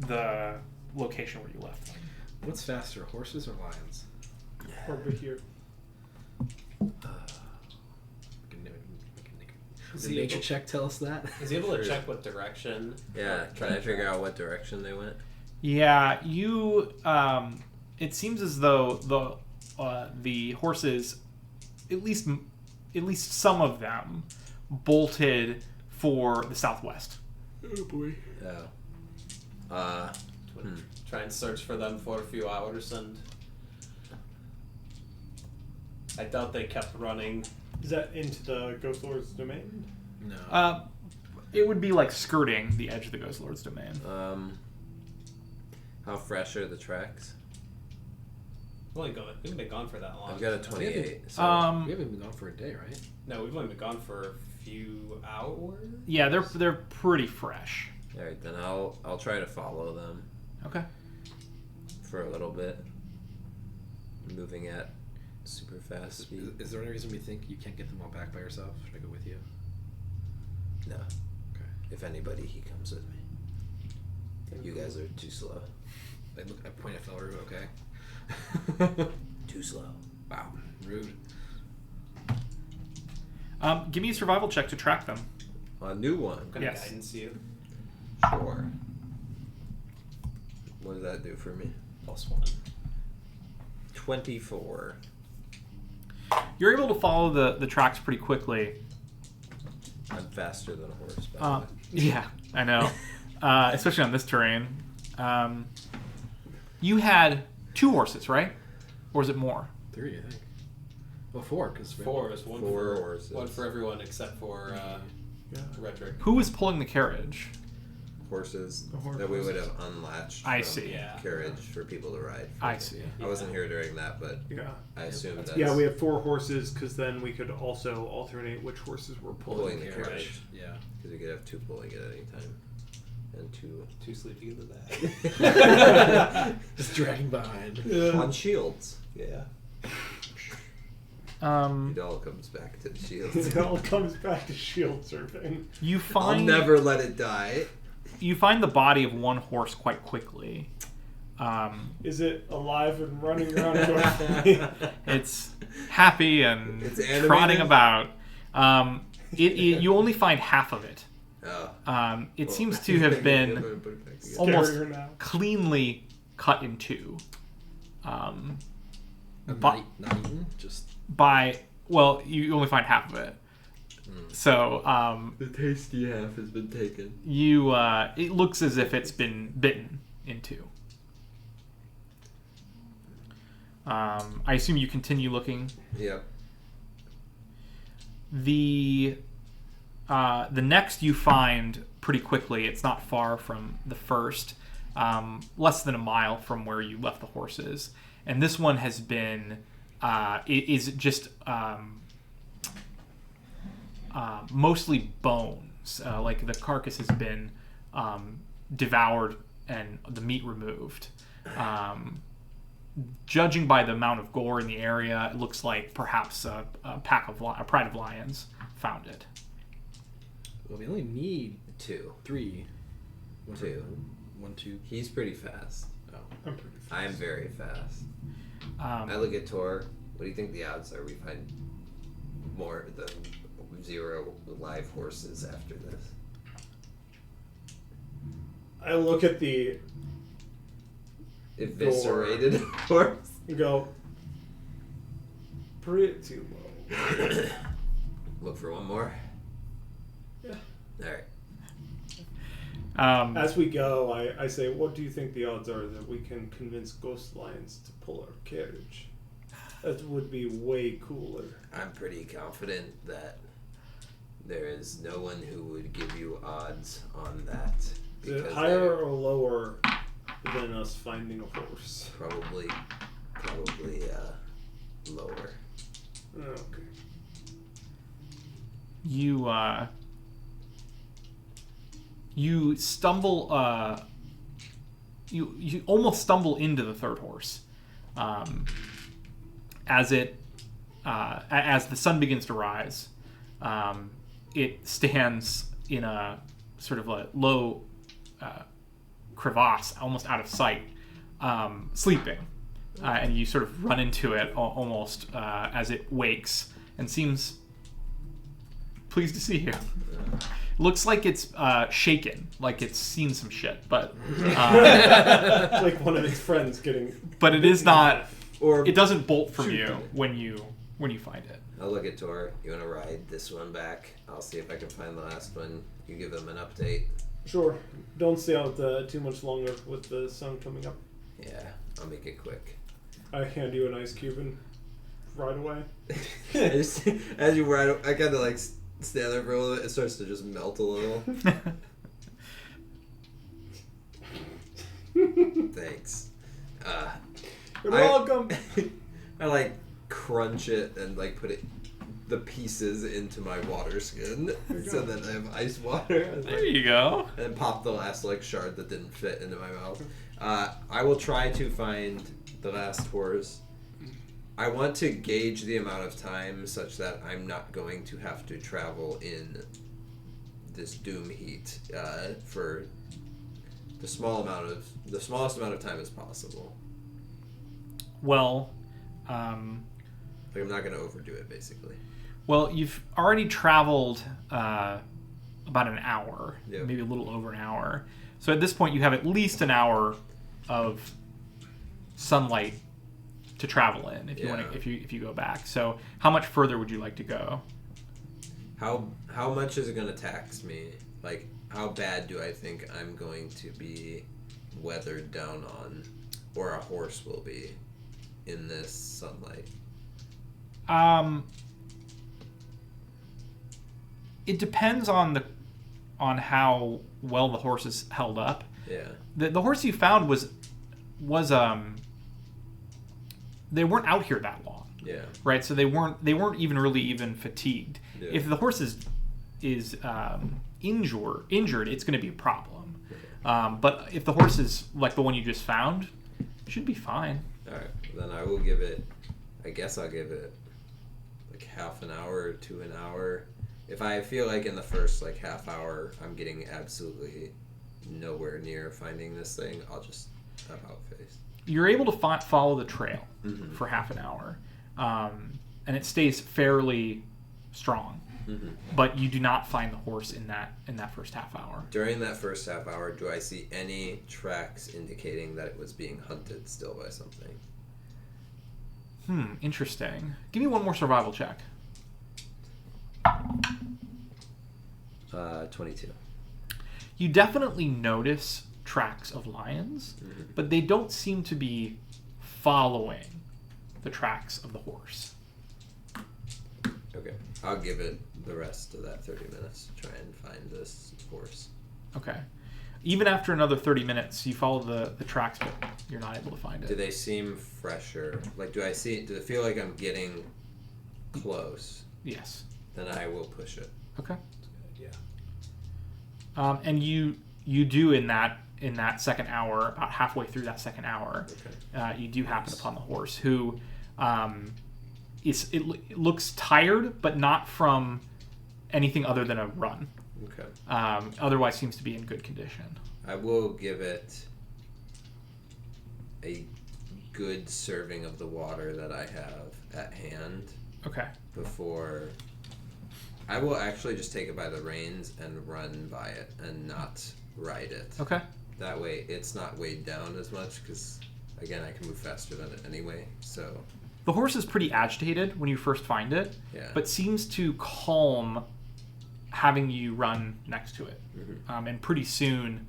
the location where you left them. What's faster, horses or lions? Over here. Does the nature check tell us that? Is he able to check what direction? Yeah, can I figure out what direction they went? Yeah, you. It seems as though the horses, at least some of them, bolted for the southwest. Oh boy. Oh. Try and search for them for a few hours, and I doubt they kept running. Is that into the Ghost Lord's domain? No. It would be like skirting the edge of the Ghost Lord's domain. How fresh are the tracks? We haven't been gone for that long. I've got a 28. So We haven't been gone for a day, right? No, we've only been gone for a few hours. Yeah, they're pretty fresh. all right, then I'll try to follow them Okay. for a little bit. Moving at super fast speed. Is there any reason we think you can't get them all back by yourself? Should I go with you? No. Okay. If anybody, he comes with me. You guys are too slow. I point at Felru, okay? Too slow. Wow, rude. Give me a survival check to track them. A new one. What kind Yes. of guidance you? Sure. What does that do for me? +1. 24. You're able to follow the tracks pretty quickly. I'm faster than a horse, by the way. Yeah, I know. Especially on this terrain. You had 2 horses, right? Or is it more? 3, I think. Well, 4, because 4 is one. Four for horses. One for everyone except for Redrick. Who was pulling the carriage? Horses The horse that we would horses. have unlatched I from see. Yeah. carriage for people to ride. I see. I wasn't here during that, but Yeah. I assume that's Yeah, we have 4 horses because then we could also alternate which horses were pulling pulling. the Right. carriage. Yeah. Because we could have 2 pulling at any time. And 2 2 sleeping in the back. Just dragging behind. on shields. Yeah. It all comes back to the shields. It all comes back to shield surfing. You I'll find never let it die. you find the body of one horse quite quickly. Is it alive and running around? joyfully? It's happy and It's animated? trotting about. You only find half of it. Oh. It seems to have been almost Scarier now. cleanly cut in 2. Not eaten, just... Well, you only find half of it. So The tasty half has been taken. it looks as if it's been bitten in 2. I assume you continue looking. Yep. The next you find pretty quickly. It's not far from the first, less than a mile from where you left the horses. And this one has been, is just mostly bones. Like the carcass has been devoured and the meat removed. Judging by the amount of gore in the area, it looks like perhaps a pride of lions found it. Well, we only need 2. 3. 2. 1, 2. He's pretty fast. Oh. I'm pretty fast. I am very fast. I look at Tor. What do you think the odds are we find more than 0 live horses after this? I look at the Eviscerated horse? and go, pretty low. Look for one more? Yeah. Alright. As we go, I say, what do you think the odds are that we can convince Ghost Lions to pull our carriage? That would be way cooler. I'm pretty confident that there is no one who would give you odds on that. Is it because higher they're or lower than us finding a horse? Probably lower. Okay. you stumble. You almost stumble into the third horse, as the sun begins to rise. It stands in a sort of a low crevasse, almost out of sight, sleeping, and you sort of run into it almost as it wakes and seems pleased to see you. Looks like it's shaken, like it's seen some shit, but Like one of its friends getting. but it is not. Or It doesn't bolt from you when you find it. I'll look at Tor. You want to ride this one back? I'll see if I can find the last one. You give them an update. Sure. Don't stay out too much longer with the sun coming up. Yeah, I'll make it quick. I hand you an ice cube and ride away. As you ride, I kind of like stand there for a little bit. It starts to just melt a little. Thanks. You're welcome. I like crunch it and like put the pieces into my water skin so that I have ice water. There you go. And pop the last like shard that didn't fit into my mouth. I will try to find the last horse. I want to gauge the amount of time such that I'm not going to have to travel in this doom heat for the smallest amount of time as possible. Well, Like I'm not going to overdo it, basically. well, you've already traveled about an hour, Yep. maybe a little over an hour. So at this point, you have at least an hour of sunlight to travel in if you want to, if you go back. So how much further would you like to go? How much is it going to tax me? Like, how bad do I think I'm going to be weathered down on, or a horse will be, in this sunlight? It depends on how well the horse is held up. Yeah. The horse you found was they weren't out here that long. Yeah. Right, so they weren't even really fatigued. Yeah. If the horse is injured, it's going to be a problem. But if the horse is like the one you just found, it should be fine. All right. Then I will give it. I guess I'll give it like half an hour to an hour. If I feel like in the first like half hour I'm getting absolutely nowhere near finding this thing, I'll just about face. You're able to follow the trail Mm-hmm. for half an hour, and it stays fairly strong. Mm-hmm. But you do not find the horse in that first half hour. During that first half hour, do I see any tracks indicating that it was being hunted still by something? Interesting. Give me one more survival check. 22. You definitely notice tracks of lions, but they don't seem to be following the tracks of the horse. Okay. I'll give it the rest of that 30 minutes to try and find this horse. Okay. Even after another 30 minutes, you follow the tracks, but you're not able to find Do it. they seem fresher? Like, do it feel like I'm getting close? Yes. Then I will push it. Okay. Yeah. And you do in that second hour, about halfway through that second hour, Okay. you do happen upon the horse who it looks tired, but not from anything other than a run. Okay. Otherwise seems to be in good condition. I will give it a good serving of the water that I have at hand Okay. before. I will actually just take it by the reins and run by it and not ride it. Okay. That way it's not weighed down as much because, again, I can move faster than it anyway. So, The horse is pretty agitated when you first find it, yeah. but seems to calm having you run next to it. Mhm. And pretty soon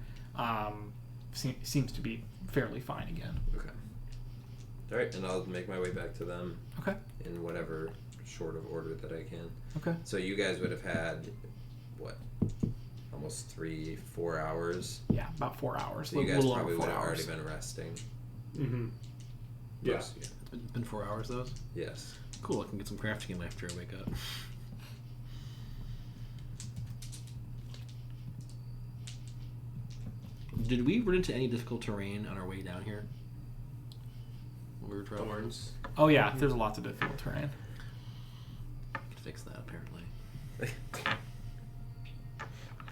seems to be fairly fine again. Okay. All right, and I'll make my way back to them Okay. in whatever sort of order that I can. Okay. So you guys would have had, what, almost 3-4 hours? Yeah, about 4 hours. So you guys little probably over would 4 have hours. already been resting. Mm-hmm. Yeah. Most- It's been 4 hours, those? Yes. Cool, I can get some crafting in after I wake up. Did we run into any difficult terrain on our way down here? When we were traveling? Thorns. Oh yeah, there's lots of difficult terrain. We can fix that apparently.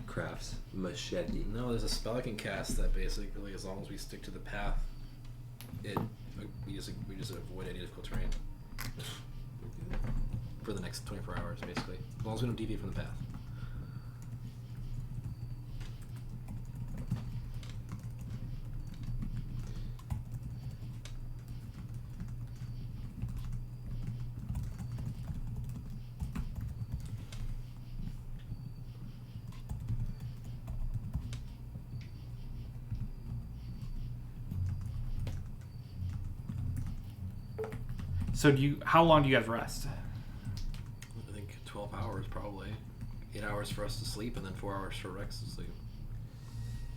Crafts machete. No, there's a spell I can cast that basically, as long as we stick to the path, we just avoid any difficult terrain for the next 24 hours, basically, as long as we don't deviate from the path. So how long do you guys rest? I think 12 hours probably. 8 hours for us to sleep, and then 4 hours for Rex to sleep.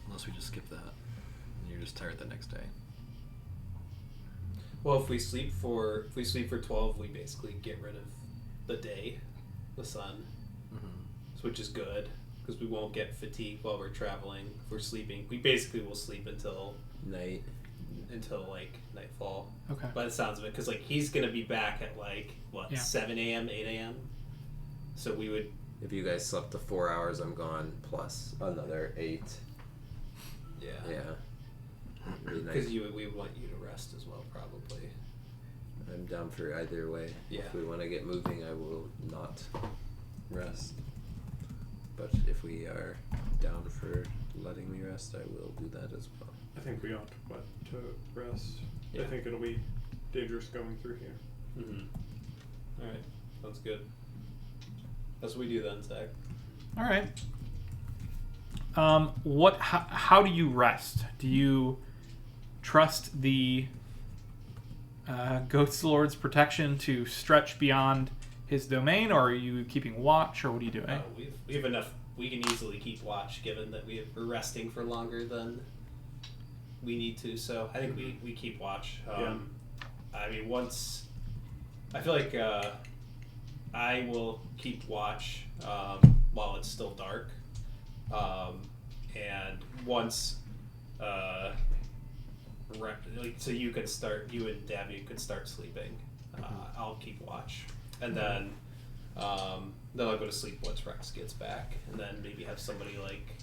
Unless we just skip that, and you're just tired the next day. Well, if we sleep for 12, we basically get rid of the day, the sun, which is good because we won't get fatigued while we're traveling. If we're sleeping, we basically will sleep until Night. like nightfall. Okay. By the sounds of it, because like he's gonna be back at like Yeah. 7 a.m., 8 a.m. So we would. If you guys slept the 4 hours, I'm gone plus another 8. Yeah. Really nice. Because we want you to rest as well, probably. I'm down for either way. Yeah. If we want to get moving, I will not rest. But if we are down for letting me rest, I will do that as well. I think we ought to rest. Yeah. I think it'll be dangerous going through here. Mm-hmm. All right, sounds good. That's what we do then, Zach. All right. How do you rest? Do you trust the Ghost Lord's protection to stretch beyond his domain, or are you keeping watch, or what are you doing? We have enough. We can easily keep watch, given that we're resting for longer than we need to. So I think we keep watch. Yeah. I mean, once I feel like I will keep watch while it's still dark, and once so you and Dabby could start sleeping. I'll keep watch, and then I'll go to sleep once Rex gets back, and then maybe have somebody like.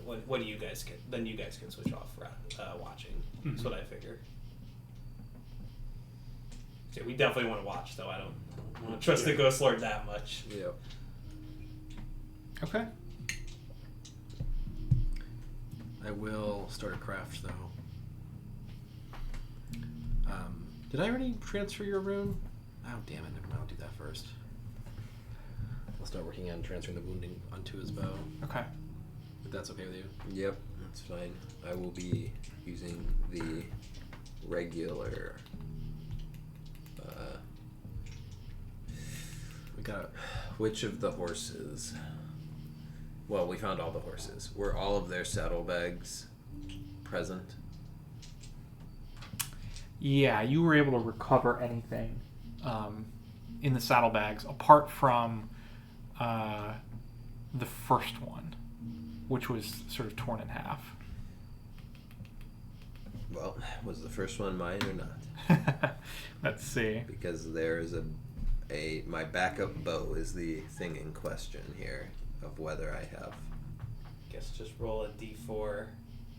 What do you guys get? Then you guys can switch off watching. That's what I figure. So we definitely want to watch, though. I don't want to trust the Ghost Lord that much. Yep. Okay. I will start a craft though. Did I already transfer your rune? Oh damn it! Never mind. I'll do that first. I'll start working on transferring the wounding onto his bow. Okay. If that's okay with you. Yep, that's fine. I will be using the regular. We got. Which of the horses? Well, we found all the horses. Were all of their saddlebags present? Yeah, you were able to recover anything in the saddlebags apart from the first one, which was sort of torn in half. Well, was the first one mine or not? Let's see. Because there is my backup bow is the thing in question here of whether I have. Guess just roll a d4.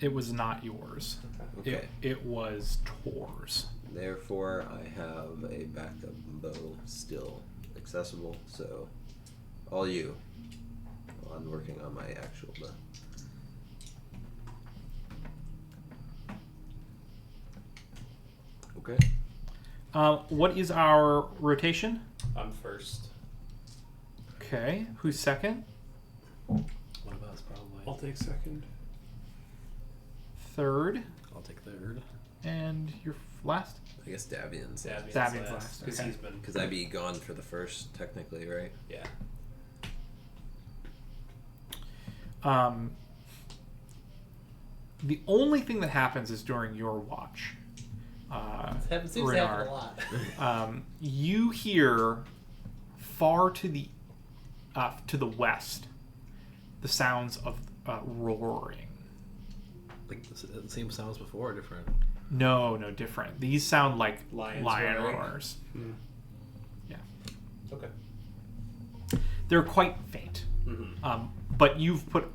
It was not yours. Okay. It was Tor's. Therefore, I have a backup bow still accessible. So, all you. While I'm working on my actual bow. Okay. What is our rotation? I'm first. Okay. Who's second? One of us probably. I'll take second. Third. I'll take third. And you're last? I guess Davian's. Davian's last, Because okay. he's been. Because I'd be gone for the first, technically, right? Yeah. The only thing that happens is during your watch. It seems to happen a lot. You hear far to the west the sounds of roaring Like the same sound as before, or different? No, different. These sound like Lions lion roaring. roars. Yeah. Okay. They're quite faint. Mm-hmm. But you've put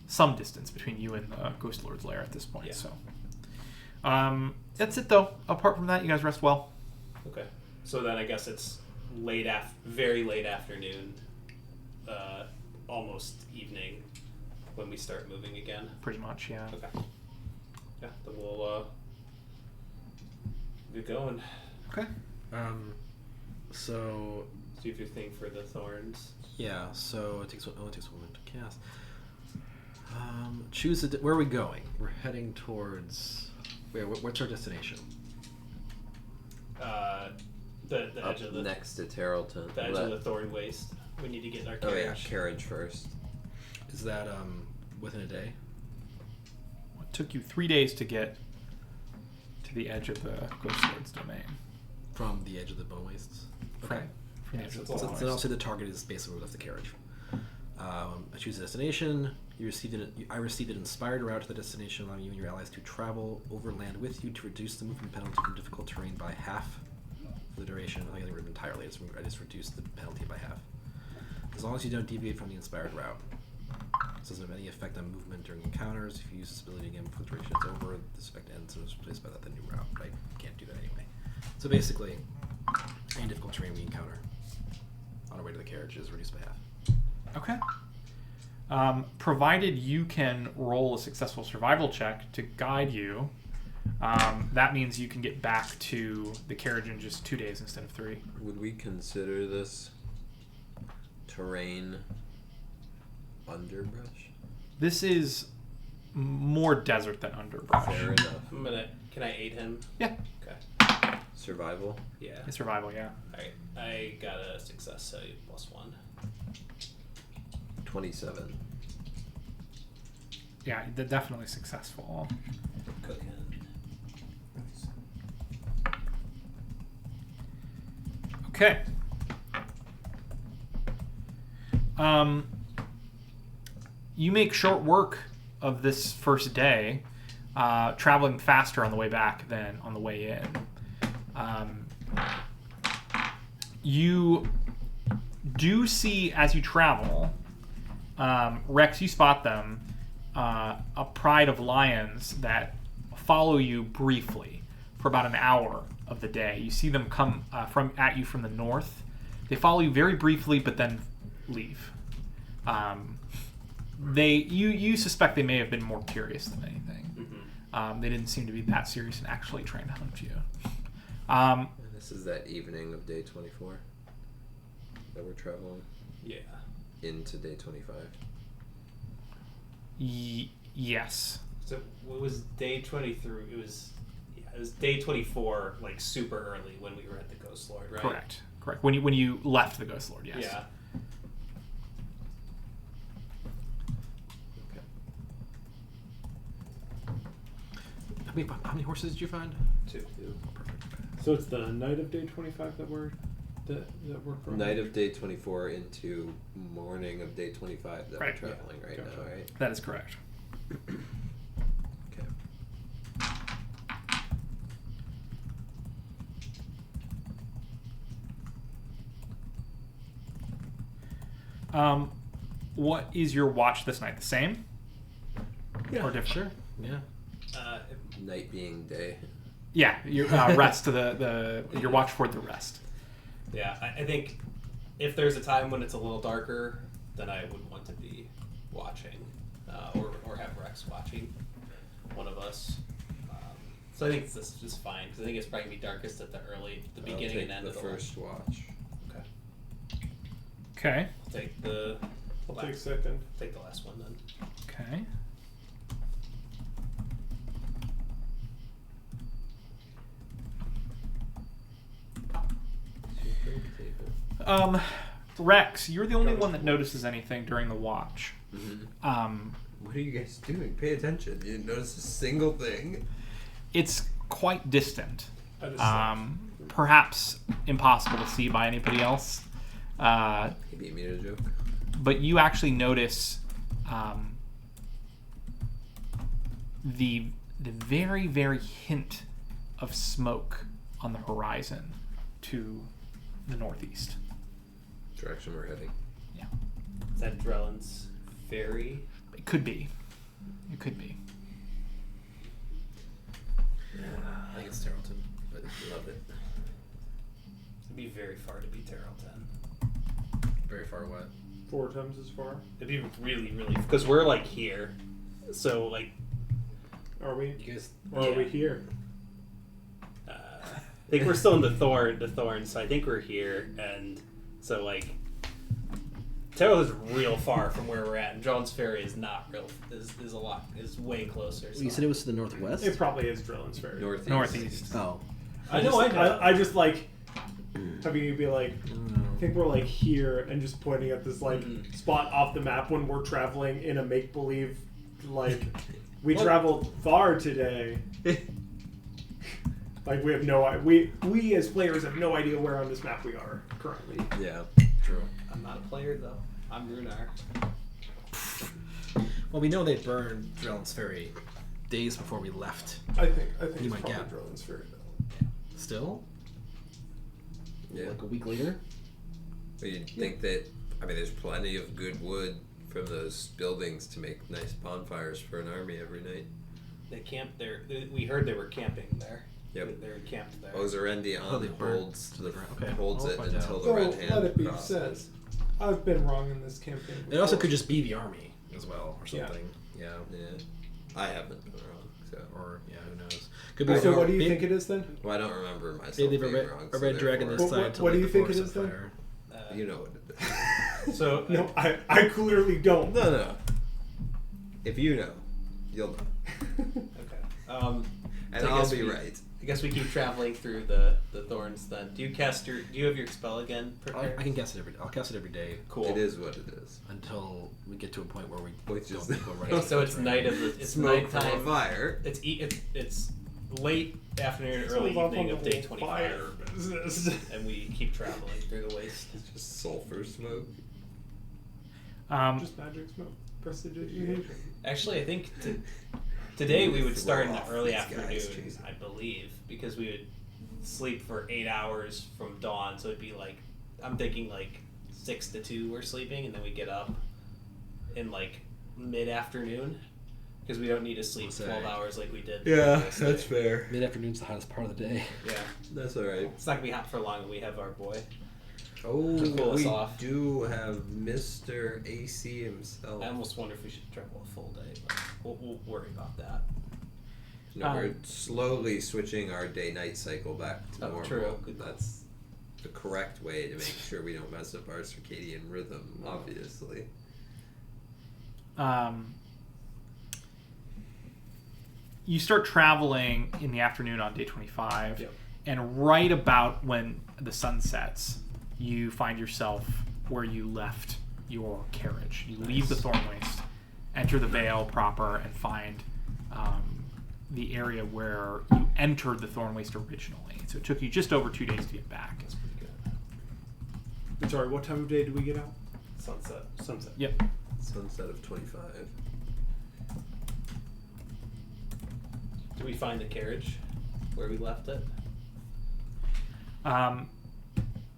some distance between you and the Ghost Lord's lair at this point. Yeah. So, that's it though. Apart from that, you guys rest well. Okay. So then I guess it's very late afternoon, almost evening, when we start moving again. Pretty much, yeah. Okay. Yeah, then we'll get going. Okay. So See if you think for the thorns. yeah, so it only takes 1 minute to cast. Choose where are we going? We're heading towards what's our destination? The Up edge of the next to Tarleton. the edge of the thorn waste. We need to get our Oh carriage. yeah, carriage first. Is that within a day? It took you 3 days to get to the edge of the Ghost Lord's domain. From the edge of the bone wastes? From the Yeah, edge so of it's the a So long Bone I'll Waste. say the target is basically where we left the carriage. I choose a destination. I received an inspired route to the destination, allowing you and your allies to travel overland with you to reduce the movement penalty from difficult terrain by half for the duration. I think entirely. I just reduced the penalty by half. As long as you don't deviate from the inspired route. This doesn't have any effect on movement during encounters. If you use this ability again before the duration is over, this effect ends and is replaced by the new route. But I can't do that anyway. So basically, any difficult terrain we encounter on our way to the carriage is reduced by half. Okay. Provided you can roll a successful survival check to guide you, that means you can get back to the carriage in just 2 days instead of 3. Would we consider this terrain underbrush? This is more desert than underbrush. Fair enough. Can I aid him? Yeah, Okay. Survival? Yeah. it's survival, yeah. Alright. I got a success, so you +1. 27. Yeah, definitely successful. Cooking. Okay. You make short work of this first day, traveling faster on the way back than on the way in. You do see, as you travel, Rex, you spot them, a pride of lions that follow you briefly for about an hour of the day. You see them come at you from the north. They follow you very briefly, but then leave. You suspect they may have been more curious than anything. Mm-hmm. They didn't seem to be that serious and actually trying to hunt you. And this is that evening of day 24 that we're traveling Yeah. into day 25. Yes. So what was day 23? It was day 24, like super early when we were at the Ghost Lord, right? Correct. When you left the Ghost Lord, yes. Yeah. How many horses did you find? 2. Perfect. So it's the night of day 25 that we're from? Night of day 24 into morning of day 25 that Right. we're traveling right Gotcha. now, right? That is correct. Okay. What is your watch this night? The same? Yeah, Or different? Sure. Yeah. Night being day. Yeah, your rest to your watch for the rest. Yeah, I think if there's a time when it's a little darker, then I would want to be watching, or have Rex watching, one of us. So I think this is just fine because I think it's probably gonna be darkest at the beginning I'll take and end the of the first watch. Okay, Okay. I'll take the I'll take second. take the last one then. Okay. Rex, you're the only one that notices anything during the watch. Mm-hmm. What are you guys doing? Pay attention. You didn't notice a single thing. It's quite distant. That is Perhaps impossible to see by anybody else. He beat me to a joke. But you actually notice the very, very hint of smoke on the horizon to the northeast. Direction we're heading. Yeah. Is that Drellin's ferry? It could be. It could be. I think it's Tarleton, but Love it. It'd be very far to be Tarleton. very far away. 4 times as far. It'd be really, really because we're like here, so like Are we? You guys, Or are we here? I think we're still in the thorn. So I think we're here, and so like Terrell is real far from where we're at, and Jones Ferry is not real. Is way closer. So. you said it was to the northwest. It probably is Drillin's Ferry. Northeast. Oh, I know. I just like having you be like, I think we're like here, and just pointing at this like spot off the map when we're traveling in a make believe like we traveled far today. Like we have we as players have no idea where on this map we are currently. Yeah. true. I'm not a player though. I'm Runar. Well, we know they burned Drellin's Ferry days before we left. I think You it's might probably get. Drillin's Ferry though. Still, Yeah. like a week later. But you'd think that, I mean, there's plenty of good wood from those buildings to make nice bonfires for an army every night. They camped there. We heard they were camping there. Yep. They were camped there. Ozerendion Oh, they burnt holds to the ground. Okay. holds I'll it find until out. the red So, hand let it be crosses. said. I've been wrong in this campaign. It also before. could just be the army as well, or Yeah. something. Yeah. Yeah, I haven't been wrong. So, Or yeah, who knows? Could be. So what do you maybe- think it is then? well, I don't remember myself Maybe being they've wrong. a red dragon this What- side. what- to what do light you the think it forest is on then? fire. You know what it is. So No, I clearly don't. No. If you know, you'll know. okay. And So I I'll guess be we- right. I guess we keep traveling through the thorns. Then do you have your spell again prepared? I can cast it every. I'll cast it every day Cool. It is what it is. until we get to a point where we Which don't is go right. Okay, so into it's it. night of the. It's Smoke from a nighttime. fire. It's late afternoon, It's early all up evening on of the day whole 25, fire business. and we keep traveling through the waste. It's just sulfur smoke. Just magic smoke. Prestidigitation. Actually, I think today we would start in the Throw early off these guys, afternoon, jeez. I believe, because we would sleep for 8 hours from dawn. So it'd be like, I'm thinking like 6 to 2 we're sleeping, and then we get up in like mid-afternoon, because we don't need to sleep Say. 12 hours like we did. Yeah, the that's next day. fair. Mid afternoon's the hottest part of the day. Yeah, That's alright. it's not gonna be hot for long. We have our boy. Oh, To cool us we off. do have Mr. AC himself. I almost wonder if we should travel a full day, but we'll worry about that. No, we're slowly switching our day-night cycle back to Oh, normal. true. Good. That's the correct way to make sure we don't mess up our circadian rhythm, obviously. You start traveling in the afternoon on day 25, Yep. and right about when the sun sets, you find yourself where you left your carriage. You leave the Thorn Waste, enter the Vale proper, and find the area where you entered the Thorn Waste originally. So it took you just over 2 days to get back. That's pretty good. I'm sorry, what time of day do we get out? Sunset. Sunset. Yep. Sunset of 25. Do we find the carriage where we left it?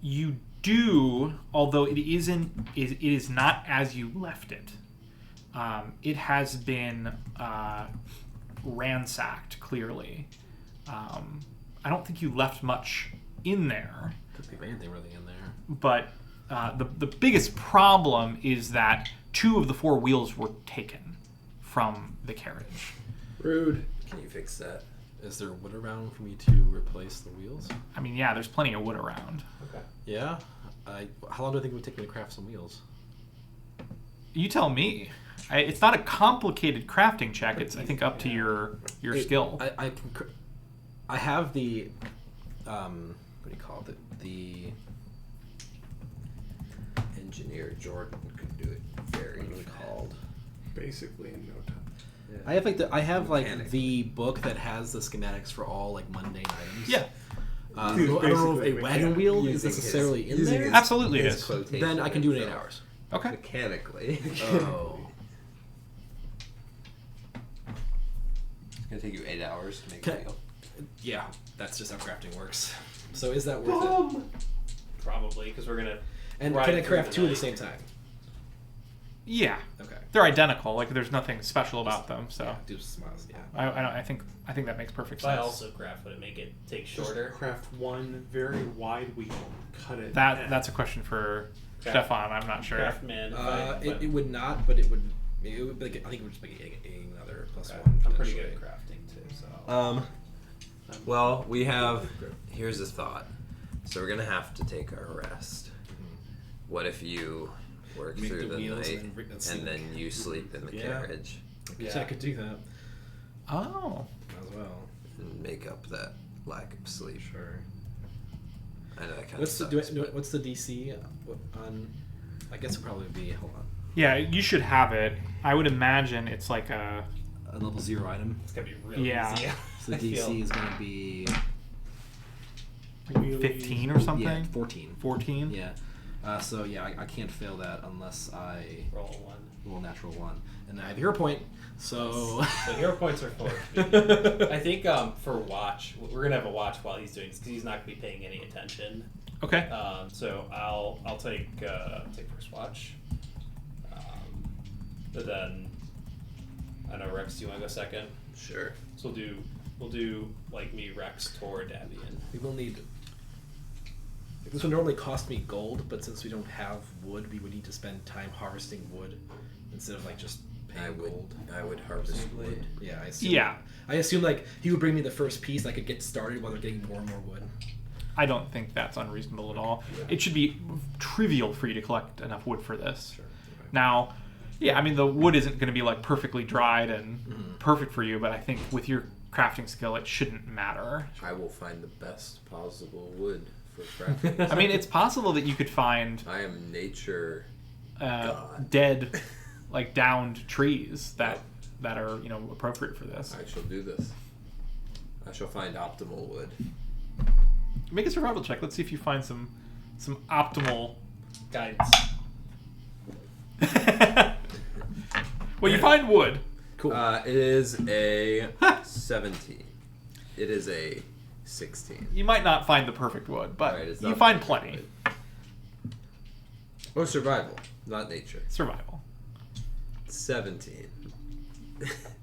You do, although it is not as you left it. It has been ransacked, clearly. I don't think you left much in there, Could be anything really in there. but the biggest problem is that 2 of the 4 wheels were taken from the carriage. Rude. Can you fix that? Is there wood around for me to replace the wheels? I mean, yeah, there's plenty of wood around. Okay. Yeah. How long do I think it would take me to craft some wheels? You tell me. It's not a complicated crafting check. It's, I think, up to your skill. I have the what do you call it? The Engineer Jordan could do it very what is it called? Basically in no time. Yeah. I have like Mechanic. the book that has the schematics for all like mundane items. Yeah, I Dude, don't know if basically a wagon wheel is Using necessarily his- in using there. his- Absolutely it his is. quotation Then I can do it in 8 itself. hours. okay. Mechanically. Oh. It's gonna take you 8 hours to make Can- a wheel. Yeah, that's just how crafting works. So is that worth it? Probably, because we're gonna. And ride can I through craft the two at the night. same time? Yeah, Okay. they're identical. Like there's nothing special about them. So Yeah, do smiles. Yeah. I think that makes perfect If I sense. also craft, would it make it take Just shorter? craft one very wide wheel. Cut it. That's a question for Craft- Stefan. I'm not sure. Craft man. if I- It would not, but it would be like, I think it would just make it another +1. I'm pretty good at potentially. crafting too, so. Well, we have. Here's a thought. So we're gonna have to take our rest. What if you work Make through the the wheels night and and sleep. then you sleep in the Yeah. carriage Yeah, I could do that Oh, as well. and make up that lack of sleep? Sure. I know that kind What's of the sucks. but- what's the DC on? I guess it'll probably be, hold on, yeah. You should have it. I would imagine it's like a a level 0 item. It's gonna be really Yeah. easy. So the I feel. DC is going to be 15 or something. yeah 14. 14. Yeah. So yeah, I can't fail that unless I Roll one. roll a natural 1, and I have a hero point. So So hero points are 4. I think for watch, we're gonna have a watch while he's doing this because he's not gonna be paying any attention. Okay. So I'll take first watch. But then I know Rex, do you want to go second? Sure. So we'll do like me, Rex, Tor, Davian. we will need. This would normally cost me gold, but since we don't have wood, we would need to spend time harvesting wood instead of like just paying gold. I would harvest wood. Yeah, I assume. Yeah. I assume like he would bring me the first piece. I could get started while they're getting more and more wood. I don't think that's unreasonable at all. It should be trivial for you to collect enough wood for this. Sure. Okay. Now, yeah, I mean the wood isn't going to be like perfectly dried and Mhm. perfect for you, but I think with your crafting skill, it shouldn't matter. I will find the best possible wood for crafting. I mean, it's possible that you could find I am nature. God. dead, like downed trees that are appropriate for this. I shall do this. I shall find optimal wood. Make a survival check. Let's see if you find some optimal. Guidance. Well, you find wood. Cool. It is a 17. It is a 16. You might not find the perfect wood, but Alright, it's you not find perfect plenty. wood. Oh, survival, not nature. Survival. 17.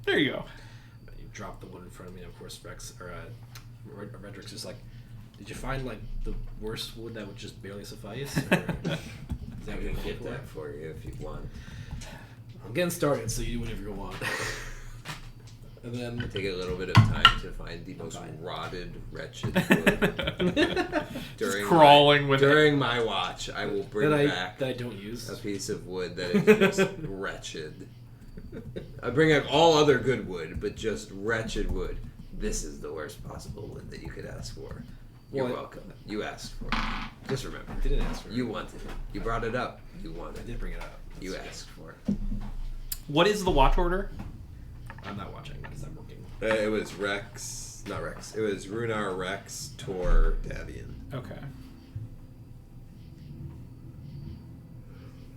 There you go. You drop the wood in front of me, and of course Rex or Redrick's just like, did you find like the worst wood that would just barely suffice? Or is I that what can you're going get for? that for you if you want. I'm getting started, so you do whatever you want. And then Take a little bit of time to find the most fine. rotted, wretched wood. Just crawling with it. during my watch, I will bring back that I don't use. a piece of wood that is just wretched. I bring up all other good wood, but just wretched wood. This is the worst possible wood that you could ask for. You're Well, welcome. You asked for it. Just remember. I didn't ask for it. You wanted it. You brought it up. You I wanted did it. bring it up. You That's- asked for it. What is the watch order? I'm not watching because I'm working. It was Rex. Not Rex. It was Runar, Rex, Tor, Davian. Okay.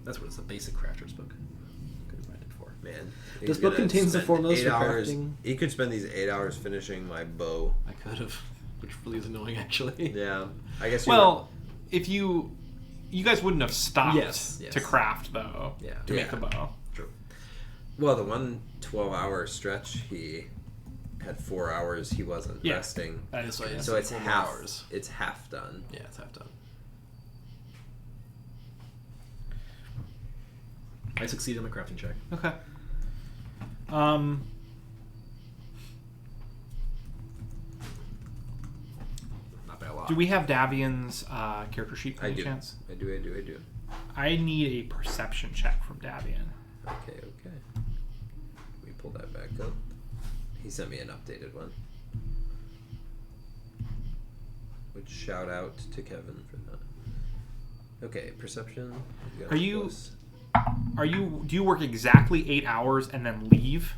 That's what it's a basic crafter's book. Could find it for. Man. This he's book gonna contains the spend formulas 8 for hours. crafting. He could spend these 8 hours finishing my bow. I could have, which really is annoying actually. Yeah. I guess you Well, if you guys wouldn't have stopped Yes, yes. to craft though Yeah. to make Yeah. the bow. True. Well, the one 12-hour stretch, he had 4 hours he wasn't Yeah. resting. That is true. So it's 4 more half. hours. It's half done. Yeah, it's half done. I succeeded in my crafting check. Okay. Not by a lot. Do we have Davian's character sheet by I any do. chance? I do. I need a perception check from Davian. Okay. We pull that back up. He sent me an updated one. Which shout out to Kevin for that. Okay, perception. We got Are you- close. Do you work exactly 8 hours and then leave?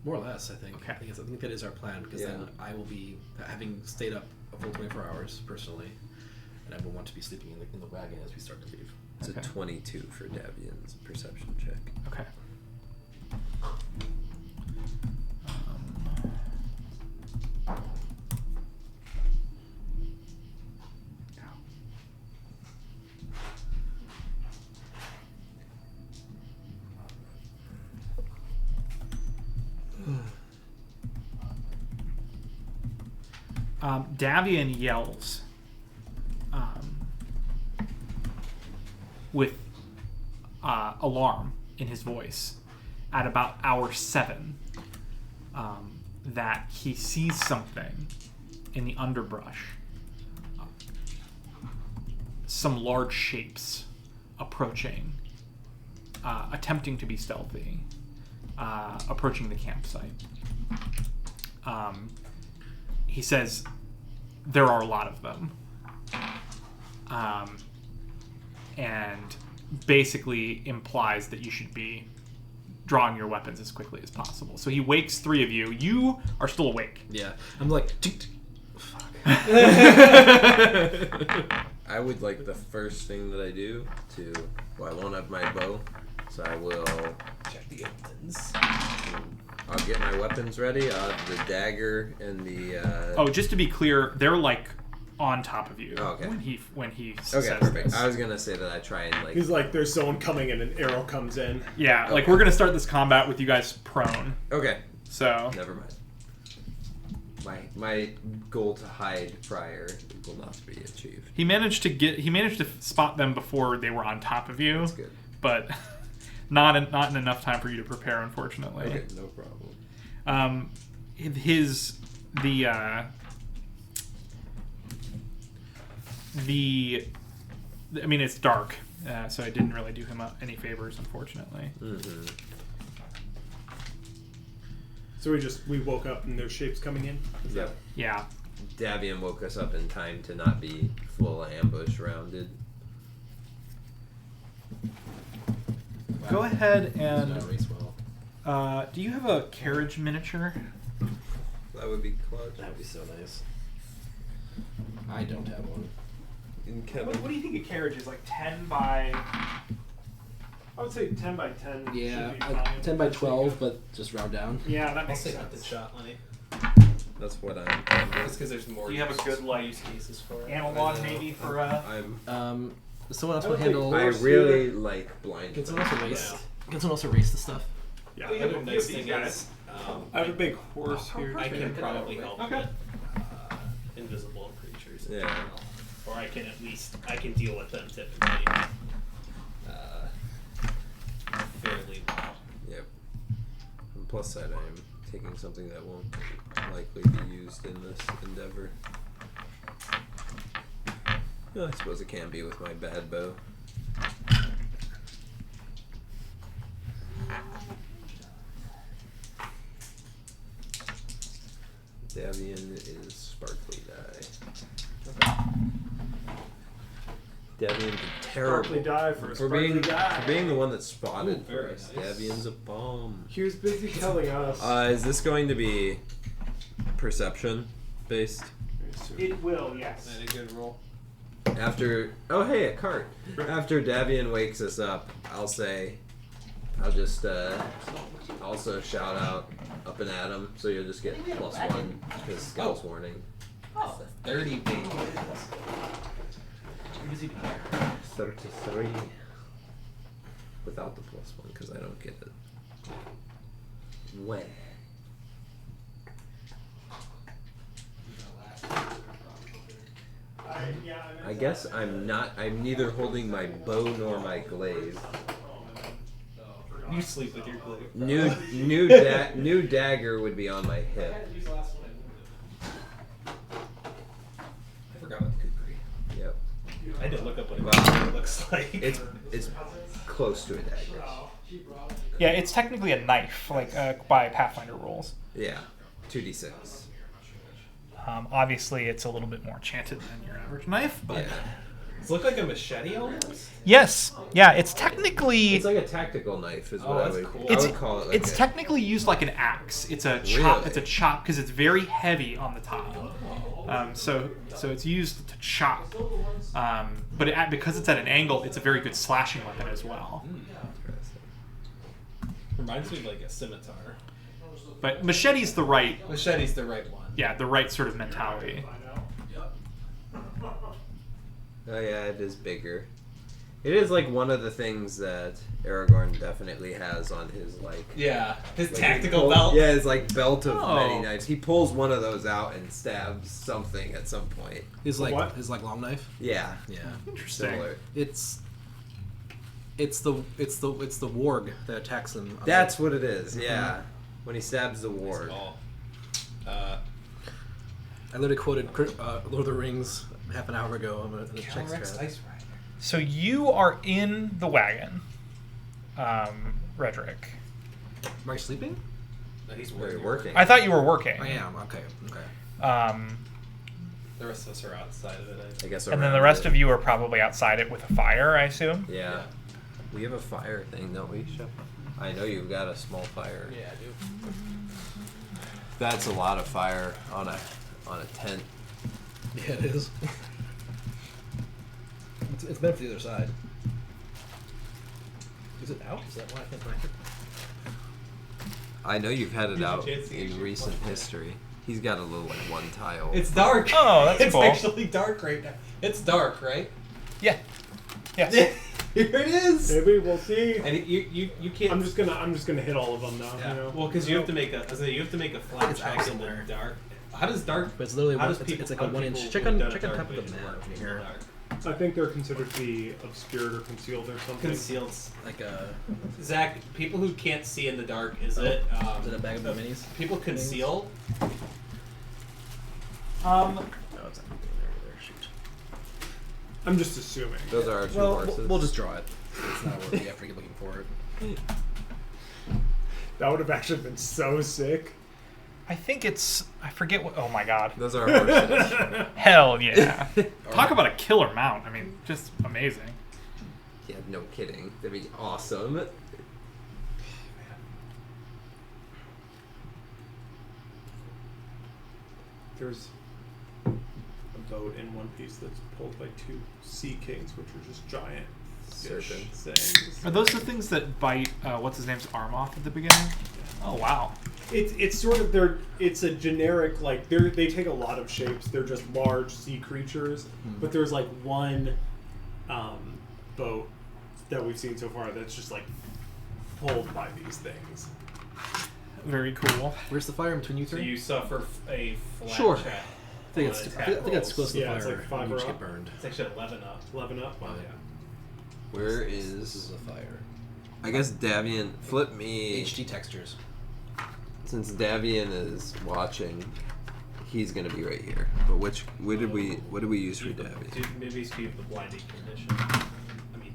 More or less, I think. Okay. I think that is our plan because Yeah. then I will be having stayed up a full 24 hours personally, and I will want to be sleeping in the wagon as we start to leave. It's Okay. a 22 for Davian's perception check. Okay. Davian yells with alarm in his voice at about hour 7 that he sees something in the underbrush. Some large shapes approaching, attempting to be stealthy, approaching the campsite. He says there are a lot of them. And basically implies that you should be drawing your weapons as quickly as possible. So he wakes 3 of you. You are still awake. Yeah. I'm like, fuck. I would like the first thing that I do to... Well, I won't have my bow, so I will... Check the weapons. I'll get my weapons ready. I'll have the dagger and the... Oh, just to be clear, they're like on top of you Okay. when he Okay, says perfect. this. I was gonna say that I try and like... He's like, there's someone coming and an arrow comes in. Yeah, like Okay. we're gonna start this combat with you guys prone. Okay, So never mind. My goal to hide prior will not be achieved. he managed to spot them before they were on top of you. That's good. But not in enough time for you to prepare, unfortunately. Okay, no problem. I mean, it's dark, so I didn't really do him any favors, unfortunately. Mm-hmm. So we woke up and there's shapes coming in? Is Yep. Yeah. Davian woke us up in time to not be full ambush rounded. Go ahead Does and not race well. do you have a carriage miniature? That would be clutch. That would be so nice. I don't have one. And Kevin. What do you think a carriage is? Like 10 by... I would say 10 by 10 Yeah, should be fine. 10 by 12, but just round down. Yeah, that I'll makes say sense. with the shot money. That's what I'm. Just because there's more Do you have a good, like, use cases for it. analog maybe for I'm. Someone else I would don't think handle. I really like blind. Can someone else Fight. erase? Can someone else erase the stuff? Yeah. Well, I, you The have nice these thing guys. is, I have a big horse here. I too. can probably help Okay. with invisible creatures. Yeah. Or I can deal with them typically fairly well. Yep. On the plus side, I am taking something that won't likely be used in this endeavor. Well, I suppose it can be with my bad bow. Davian is sparkly die. Davian's a terrible. Sparkly die for a for sparkly being die. for being the one that spotted Ooh, very first. nice. Davian's a bomb. He was busy telling us. Is this going to be perception based? It will, yes. Is that a good roll? After hey, a cart. After Davian wakes us up, I'll just also shout out up and at him, so you'll just get +1 because Scouts warning. Oh, 30 pages. 33 without the +1 because I don't get it. When? I guess I'm neither holding my bow nor my glaive. You sleep with your glue. New dagger would be on my hip. I forgot what kukri. Yep. I didn't look up what Wow. it looks like. It's close to a dagger. Yeah, it's technically a knife, like by Pathfinder rules. Yeah. 2d6. Obviously, it's a little bit more enchanted than your average knife, but Yeah. Does it look like a machete almost? yes, yeah, it's technically It's like a tactical knife, is what I that's would. cool. I it's would call it. Like it's technically used like an axe. It's a chop. Really? It's a chop because it's very heavy on the top. So it's used to chop. But because it's at an angle, it's a very good slashing weapon as well. Reminds me of like a scimitar. But machete's the right, Machete's the right one. yeah, the right sort of mentality. Oh yeah, it is bigger. It is like one of the things that Aragorn definitely has on his Yeah, his like, tactical belt. Yeah, his belt of Oh. many knives. He pulls one of those out and stabs something at some point. His What? his long knife. Yeah, Yeah. Interesting. similar. It's the warg that attacks him. on That's what it is. Yeah, when he stabs the ward. I literally quoted Lord of the Rings half an hour ago in the check Calrex strat. Ice Rider. So you are in the wagon, Redrick. Am I sleeping? No, he's Very working. working. I thought you were working. I am. Okay. The rest of us are outside of it. I guess. And then the around rest it. of you are probably outside it with a fire, I assume. Yeah. We have a fire thing, don't we, Shep? I know you've got a small fire. Yeah, I do. That's a lot of fire on a tent. Yeah, it is. It's meant for the other side. Is it out? Is that why I can't find it? I know you've had it You out can't see it. in recent history. He's got a little one tile. It's dark. Oh, that's it's cool. actually dark right now. It's dark, right? Yeah. Yes. Here it is. Maybe we'll see. And you can't. I'm just gonna hit all of them now. Yeah. You know? Well, because you have to make a flat it's check out in the somewhere. dark. How does dark? But it's literally How one, does it's, people, it's like how a do 1 inch. people Check with on dark top of the vision map work when in you're the here. dark? I think they're considered to be obscured or concealed or something. Concealed. Like a Zach, people who can't see in the dark, is Oh. it? is it a bag of minis? People conceal. No, it's not there. Shoot. I'm just assuming. Those are our two Well, horses. we'll just draw it. It's not worth the effort you're looking for it. That would have actually been so sick. I think it's. I forget what. Oh my god. Those are our horses. Hell yeah. Talk about a killer mount. I mean, just amazing. Yeah, no kidding. That'd be awesome. There's a boat in One Piece that's pulled by two sea kings, which are just giant fish Serpents. things. Are those the things that bite? What's his name's arm off at the beginning? Oh wow. It's sort of it's a generic they take a lot of shapes. They're just large sea creatures, but there's one boat that we've seen so far that's just pulled by these things. Very cool. Where's the fire in between you So three? you suffer a flat Sure. check. I think it's on I attack think that's close rolls. to the Yeah, it's fire. like 5 and you or just up. get burned. It's actually 11 up. 11 up. Wow, yeah. Where This is is? a fire. I guess Davian. Flip me. HD textures. Since Davian is watching, he's gonna be right here. But what did we use for Davian? Maybe speed the blinding condition. I mean,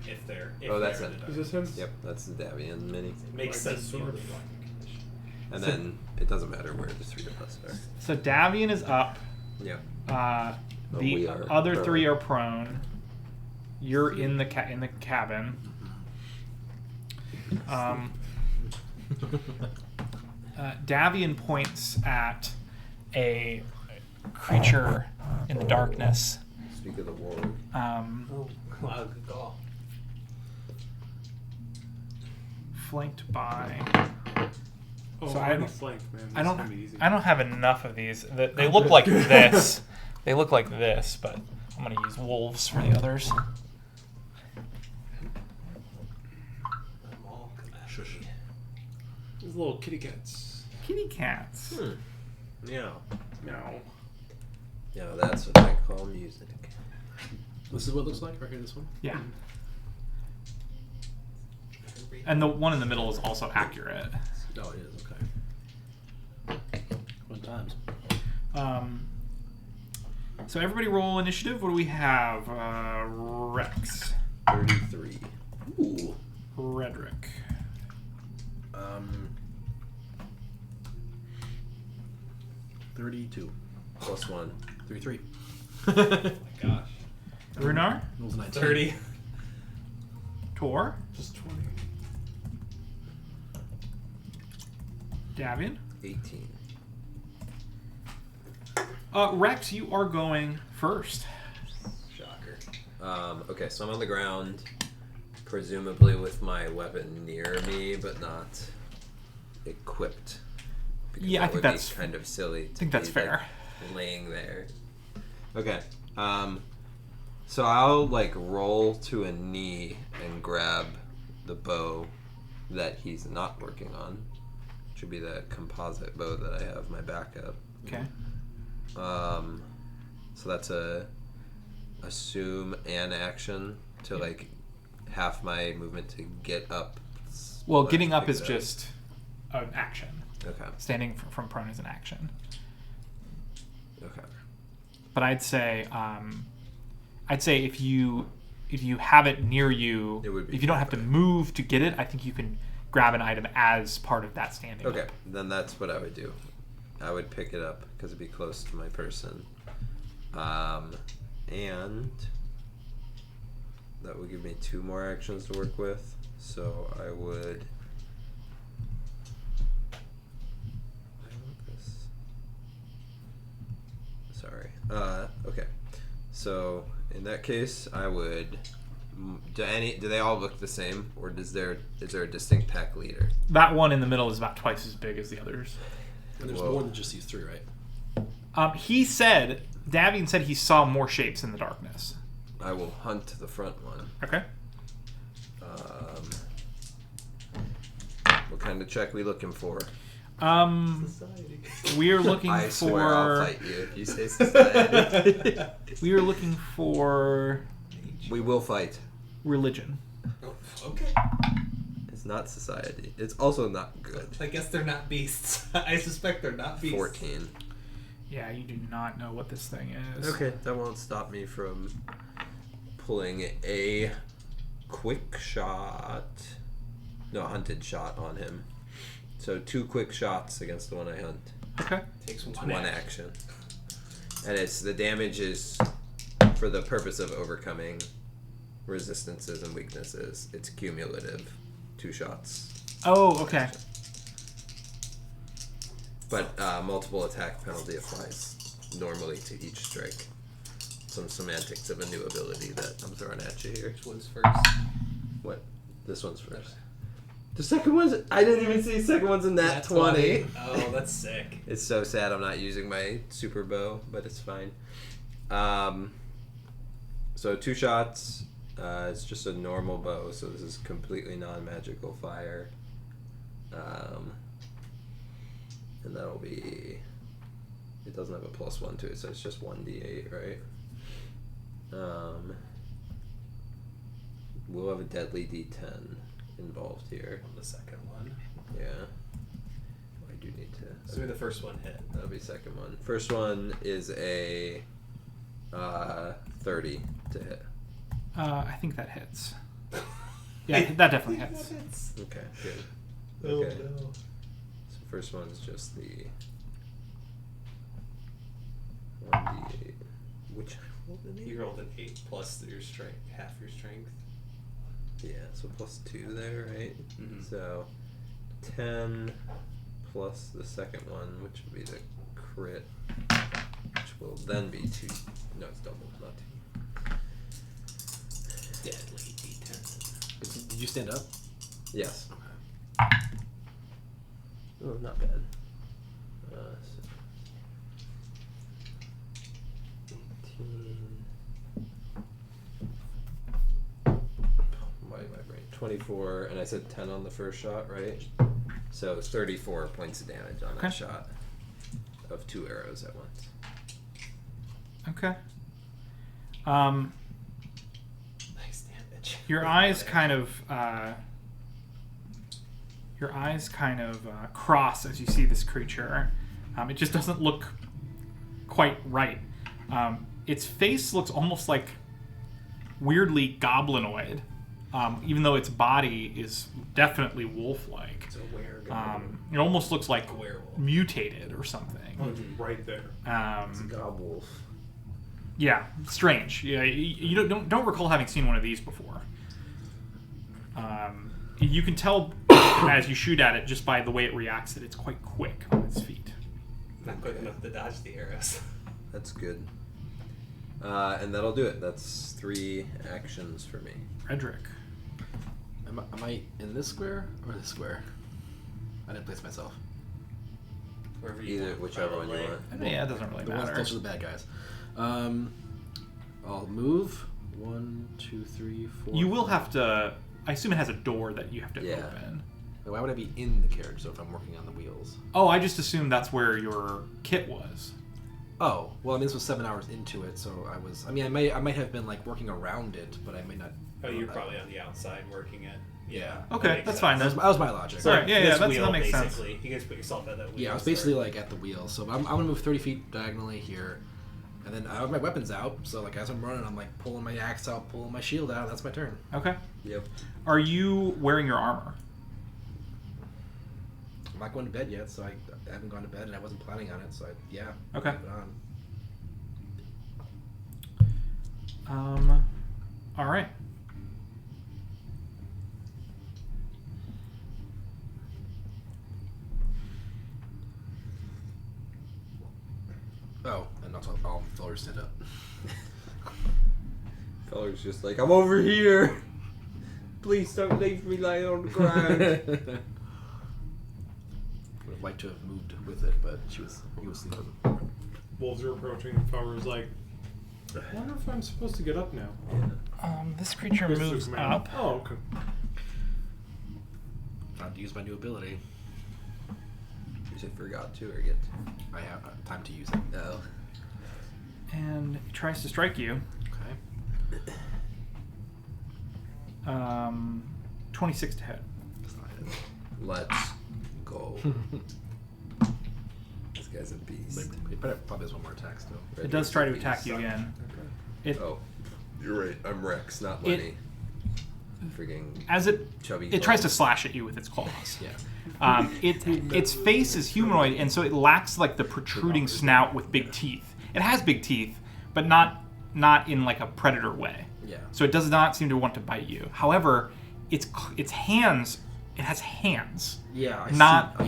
if they're. If Oh, that's they're it. in the Is dark. this him? Yep, that's the Davian mini. It makes Like sense. sort to of- be the blinding condition. And then it doesn't matter where the three of us are. So Davian is up. Yep. The we are other prone. three are prone. You're in the cabin. Davian points at a creature in the darkness, Speak of the war. Oh, wow, good call. flanked by. Oh, So I already don't- flanked, man. This I is gonna be don't. easy. I don't have enough of these. They look like this. They look like this, but I'm gonna use wolves for the others. I'm all Shush. These little kitty cats. Kitty cats. Yeah. No. Yeah, that's what I call music. This is what it looks like right here. This one. Yeah. And the one in the middle is also accurate. Oh, it is okay. Fun times. So everybody roll initiative. What do we have? Rex. 33. Ooh. Redrick. 32. Plus 1. 33. Oh my gosh. Runar. Rolls a 19. 30. Tor. Just 20. Davian. 18. Rex, you are going first. Shocker. Okay, so I'm on the ground, presumably with my weapon near me, but not equipped. Because Yeah, I that think would that's- be kind of silly. To think that's be, fair. Laying there. Okay. So I'll like roll to a knee and grab the bow that he's not working on. Which would be the composite bow that I have my backup. Okay. So that's a assume an action to like half my movement to get up. Well, getting up is just an action. Okay. Standing from prone is an action. Okay. But I'd say if you have it near you, It would be if you don't have to move to get it, I think you can grab an item as part of that standing. Okay, then that's what I would do. I would pick it up because it'd be close to my person. And that would give me 2 more actions to work with. So I would... I want this. Sorry. Okay. So in that case, I would... Do they all look the same, or is there a distinct pack leader? That one in the middle is about twice as big as the others. And there's Whoa. more than just these 3, right? Davian said he saw more shapes in the darkness. I will hunt the front one. Okay. What kind of check we looking for? Society. We are looking I for. swear I'll fight you if you say society. We are looking for We will fight. religion. Oh, okay. It's not society. It's also not good. I guess they're not beasts. I suspect they're not beasts. 14. Yeah, you do not know what this thing is. Okay, that won't stop me from pulling a quick shot. No, hunted shot on him. So 2 quick shots against the one I hunt. Okay. Takes It's one one action. action. And it's the damage is for the purpose of overcoming resistances and weaknesses. It's cumulative. 2 shots. Oh, okay. But multiple attack penalty applies normally to each strike. Some semantics of a new ability that I'm throwing at you here. Which one's first? What? This one's first. The second one's... I didn't even see the second one's in that 20. Oh, that's sick. It's so sad I'm not using my super bow, but it's fine. So 2 shots. It's just a normal bow, so this is completely non-magical fire. And that'll be... It doesn't have a +1 to it, so it's just 1d8, right? We'll have a deadly d10 involved here. On the second one. Yeah. I do need to... So the first one hit. That'll be second one. First one is a 30 to hit. I think that hits. Yeah, that definitely hits. Okay, good. Oh Okay. no. So first one is just the 1d8. Which I rolled an 8. You rolled an 8 plus your strength, half your strength. Yeah, so +2 there, right? Mhm. So 10 plus the second one, which will be the crit, which will then be 2. No, it's double, not 2. Deadly D10. Did you stand up? Yes. Okay. Oh, not bad. So 18. My brain. 24, and I said 10 on the first shot, right? So 34 points of damage on Okay. that shot of 2 arrows at once. Okay. Nice damage. Your eyes kind of cross as you see this creature. It just doesn't look quite right. Its face looks almost like weirdly goblinoid, even though its body is definitely wolf-like. It's a werewolf. It almost looks like A werewolf. mutated or something. Oh, it's right there. It's a gobwolf. Yeah, strange. Yeah, you don't recall having seen one of these before. You can tell as you shoot at it just by the way it reacts that it's quite quick on its feet. Not quick enough to dodge the arrows. That's good. And that'll do it. That's 3 actions for me. Frederick. Am I in this square or this square? I didn't place myself. Wherever you Either, want, whichever one you probably. want. Yeah, it doesn't really The ones matter. closer to the bad guys. I'll move 2, 3, 4. You will have to. I assume it has a door that you have to Yeah. open. Why would I be in the carriage? So if I'm working on the wheels. Oh, I just assumed that's where your kit was. Oh, well, I mean, this was 7 hours into it, so I was. I mean, I might have been like working around it, but I may not. Oh, you're probably on the outside working it. Yeah. Okay, makes that's sense. fine That then. was my logic. Sorry, yeah, This that wheel, makes sense. basically. You guys put yourself at that wheel. Yeah, I was basically like at the wheel, so I'm gonna move 30 feet diagonally here, and then I have my weapons out. So like as I'm running, I'm like pulling my axe out, pulling my shield out. That's my turn. Okay. Yep. Are you wearing your armor? I'm not going to bed yet, so I haven't gone to bed, and I wasn't planning on it. So yeah. Okay. Keep it All on. right. Oh, and also I'll Feller stand up. Feller's just like, I'm over here. Please don't leave me lying on the ground. Would have liked to have moved with it, but he was sleeping. Wolves are approaching, and Farmer's like, I wonder if I'm supposed to get up now. This creature Mr. moves Command. up. Oh, okay. Time to use my new ability. You just forgot to or get to. I have time to use it. No. And he tries to strike you. Okay. 26 to hit. That's not it. Let's go. This guy's a beast. It probably has one more attack still. It does try to attack you again. It Oh, you're right. I'm Rex, not Lenny. Frigging as it chubby. it tries to slash at you with its claws. Yeah. Its face is humanoid, and so it lacks like the protruding snout with big teeth. It has big teeth, but not in like a predator way. Yeah. So it does not seem to want to bite you. However, its hands. It has hands, Yeah. Not-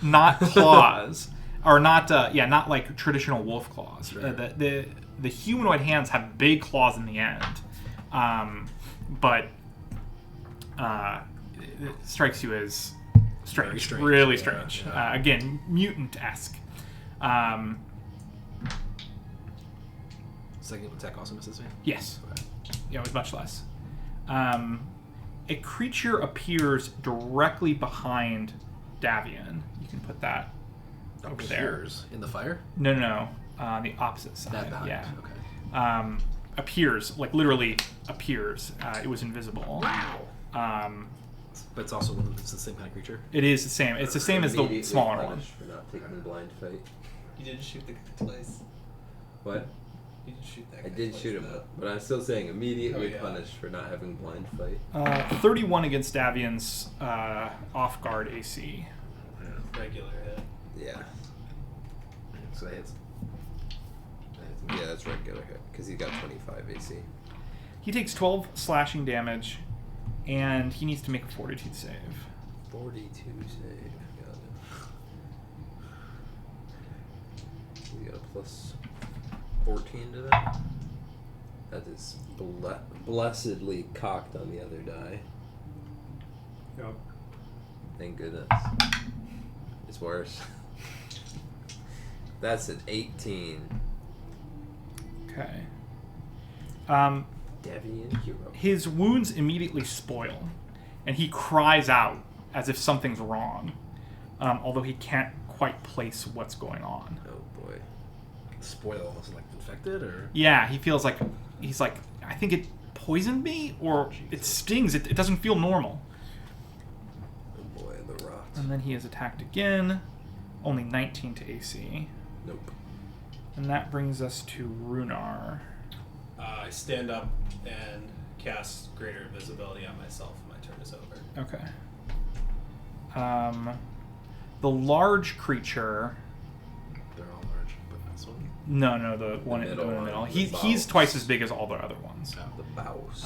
not claws, or not not like traditional wolf claws. Sure. The humanoid hands have big claws in the end, but it strikes you as strange, Very strange, really yeah, strange. yeah. Again, mutant-esque. Second attack also misses me. Yes. Okay. Yeah, it was much less. A creature appears directly behind Davian. You can put that over there. Appears in the fire. No. The opposite side. That behind. Yeah. Okay. Appears, like literally appears. It was invisible. But it's also it's the same kind of creature. It is the same. It's the same as the Immediately smaller one. punished for not taking blind fight. You didn't shoot the guy twice. What? You didn't shoot that guy I did twice, shoot him, though. but I'm still saying immediately Oh, yeah. punished for not having blind fight. 31 against Davian's off guard AC. Regular hit. Yeah. So that hits. Yeah, that's regular hit because he got 25 AC. He takes 12 slashing damage, and he needs to make a fortitude save. 42 save. Got it. We got a plus 14 to that. That is blessedly cocked on the other die. Yep. Thank goodness. It's worse. That's an 18. Okay. Deviant hero. His wounds immediately spoil, and he cries out as if something's wrong, although he can't quite place what's going on. Oh boy. Spoil is it like infected or? Yeah, he feels like he's like, I think it poisoned me, or it stings. It doesn't feel normal. Oh boy, the rot. And then he is attacked again. Only 19 to AC. Nope. And that brings us to Runar. I stand up and cast greater visibility on myself, and my turn is over. Okay. The large creature. They're all large, but this one. No, the one in the middle middle. one, the He's bows. twice as big as all the other ones. The bouse.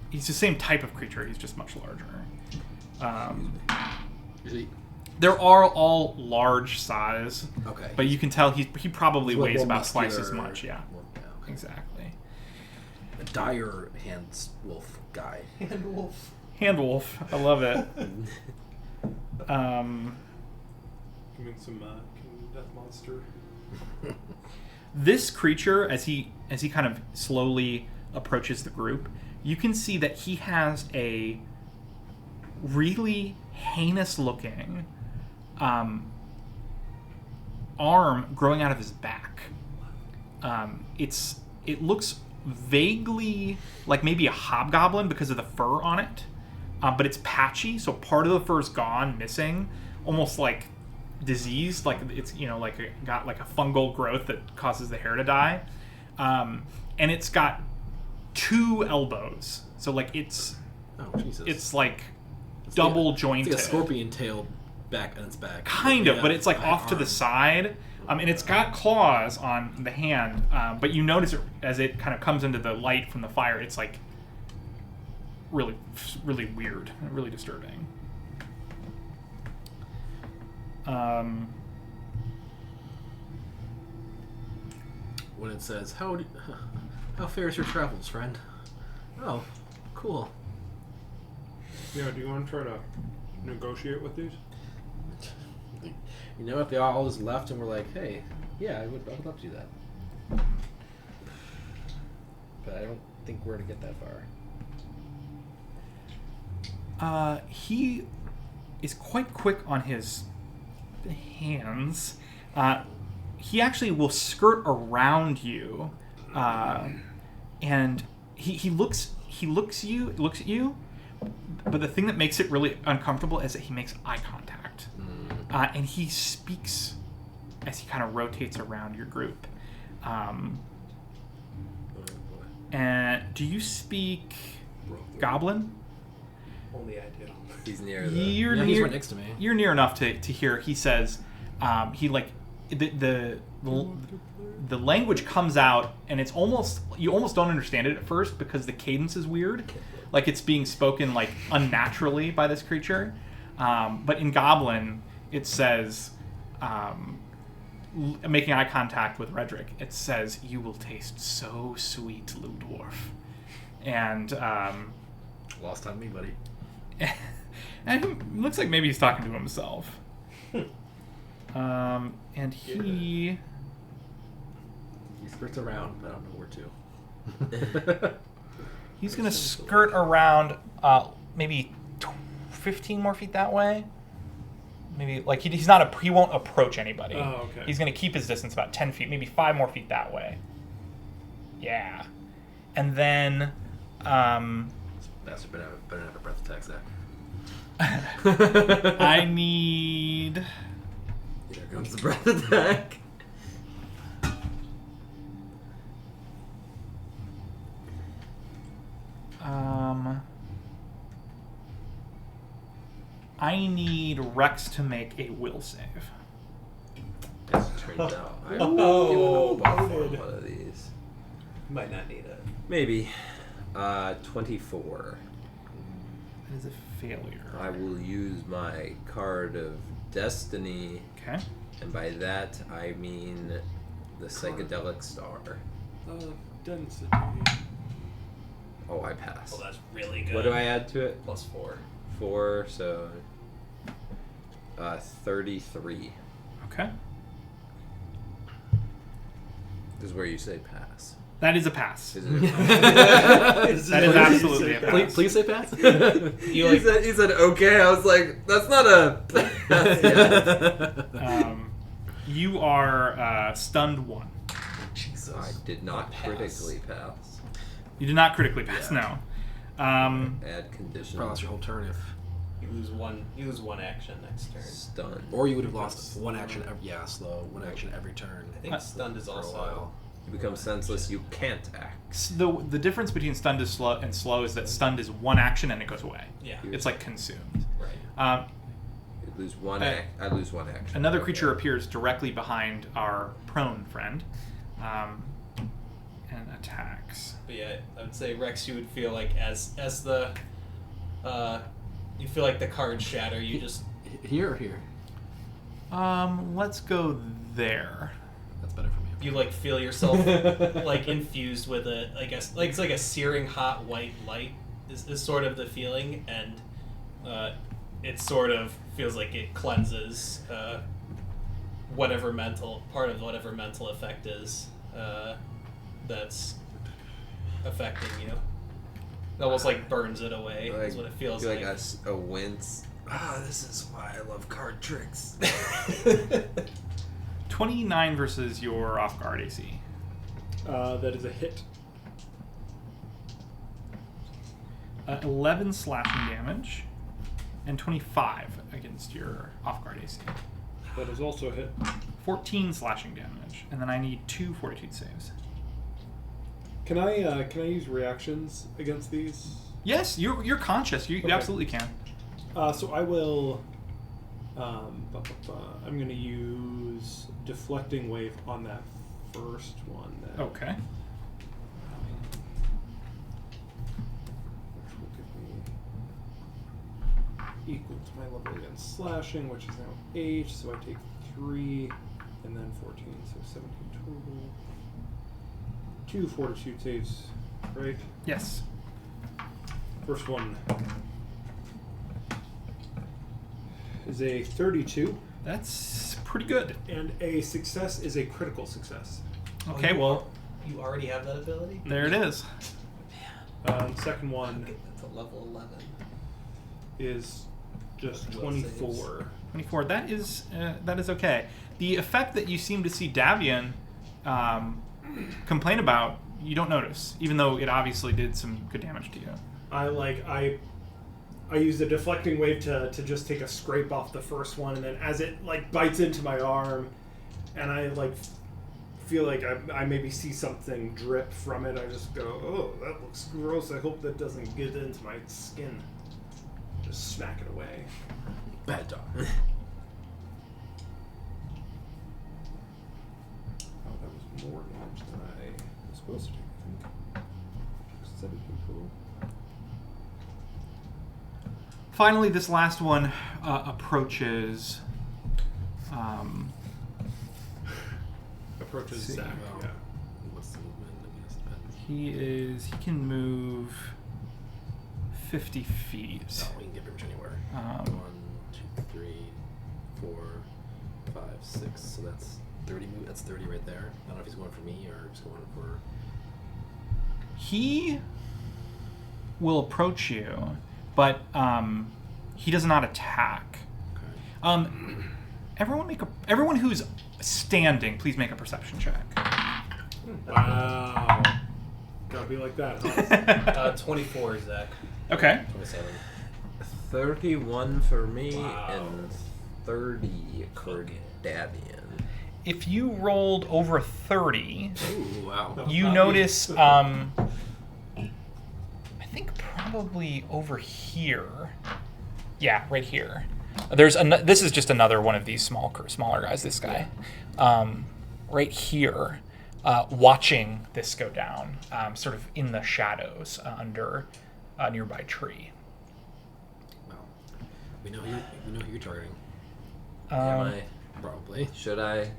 He's the same type of creature. He's just much larger. Usually. They're all large size, Okay. but you can tell he probably He's a little weighs more about twice as muscular. much. Yeah, Okay. exactly. A dire hands wolf guy. And wolf. Hand wolf, I love it. Give me some Death Monster. This creature, as he kind of slowly approaches the group, you can see that he has a really heinous-looking arm growing out of his back. It looks vaguely like maybe a hobgoblin because of the fur on it, but it's patchy, so part of the fur's gone, missing, almost like diseased, like it's got like a fungal growth that causes the hair to die, and it's got 2 elbows, so like it's like double jointed. It's like a scorpion tail back on its back. Kind of, but it's like off to the side. And it's got claws on the hand, but you notice it as it kind of comes into the light from the fire. It's like really, really weird, really disturbing. When it says, "How fares your travels, friend?" Oh, cool. Yeah, do you want to try to negotiate with these? You know, if they all just left and were like, "Hey, yeah, I would love to do that," but I don't think we're gonna get that far. He is quite quick on his hands. He actually will skirt around you, and he looks at you. But the thing that makes it really uncomfortable is that he makes eye contact, and he speaks as he kind of rotates around your group. And do you speak Goblin? Only I do. He's near the... He's right next to me. You're near enough to hear. He says, he like the language comes out, and it's almost, you almost don't understand it at first because the cadence is weird, like it's being spoken like unnaturally by this creature. But in Goblin, it says, making eye contact with Redrick, it says, "You will taste so sweet, little dwarf." And Lost on me, buddy. and it looks like maybe he's talking to himself. And he skirts around, but I don't know where to. he's gonna skirt around maybe 15 more feet that way. Maybe like he won't approach anybody. Oh, okay. He's gonna keep his distance about 10 feet, maybe 5 more feet that way. Yeah, and then Bastard better have a breath attack, Zach. I need. Here comes the breath attack. I need Rex to make a will save. As it turns out, I Oh, will give him a buff loaded. on one of these. Might not need it. Maybe. 24. That is a failure. I will use my card of destiny, Okay. and by that I mean the psychedelic star. Density. Oh, I pass. Well, that's really good. What do I add to it? +4. 4, so 33. Okay. This is where you say pass. That is a pass. Is it? That is absolutely a pass. Please say pass. You like he said okay. I was like, that's not a pass yet. You are stunned 1. Jesus. I did not Pass. critically pass. You did not critically pass. Yeah. No. Add condition. Probably lost your whole turn if, you lose one action next turn. Stun. or you would have lost one action. Slow. One action every turn. I think stunned is For a also. while. You become senseless. You can't act. The difference between stunned is slow is that stunned is 1 action and it goes away. Yeah. It's like consumed. Right. You lose one. Uh, I lose one action. Another Okay. creature appears directly behind our prone friend, and attacks. But yeah, I would say Rex, you would feel like as the you feel like the cards shatter. You just Here or here? Let's go there. That's better for me. you like feel yourself like infused with a, I guess like it's like a searing hot white light is sort of the feeling, and it sort of feels like it cleanses whatever mental effect is that's affecting you. It almost like burns it away. Like, Is what it feels feel like. a wince. This is why I love card tricks. 29 versus your off guard AC. That is a hit. 11 slashing damage, and 25 against your off guard AC. That is also a hit. 14 slashing damage, and then I need 2 fortitude saves. Can I use reactions against these? Yes, you're conscious. You Okay. absolutely can. So I will. I'm going to use deflecting wave on that first one. Then. Okay. Which will give me equal to my level against slashing, which is now 8. So I take 3, and then 14, so 17 total. 2 fortitude saves, right? Yes. First one is a 32, That's pretty good. and a success is a critical success. Okay, well, You already have that ability? there it is. Second one Get that to level 11. is just Will 24. 24. That is okay. The effect that you seem to see Davian complain about, you don't notice, even though it obviously did some good damage to you. I use the deflecting wave to just take a scrape off the first one, and then as it like bites into my arm, and I like feel like I maybe see something drip from it, I just go, oh, that looks gross. I hope that doesn't get into my skin. Just smack it away. Bad dog. Oh, that was more damage than I was supposed to take, I think. 17 total. Finally, this last one approaches. Approaches See. Zach, yeah. What's the movement? I guess He can move 50 feet. Oh, we can get pretty much anywhere. 1, 2, 3, 4, 5, 6. So that's 30. That's 30 right there. I don't know if he's going for me or just going for. He will approach you, but he does not attack. Okay. Everyone who's standing, please make a perception check. Wow. Gotta be like that, huh? 24, Zach. Okay. 27. 31 for me Wow. and 30 for Davian. If you rolled over 30, Ooh, wow. you notice, I think probably over here. Yeah, right here. This is just another one of these smaller guys. This guy, right here, watching this go down, sort of in the shadows under a nearby tree. Well, we know who you're targeting. Am I? Probably. Should I?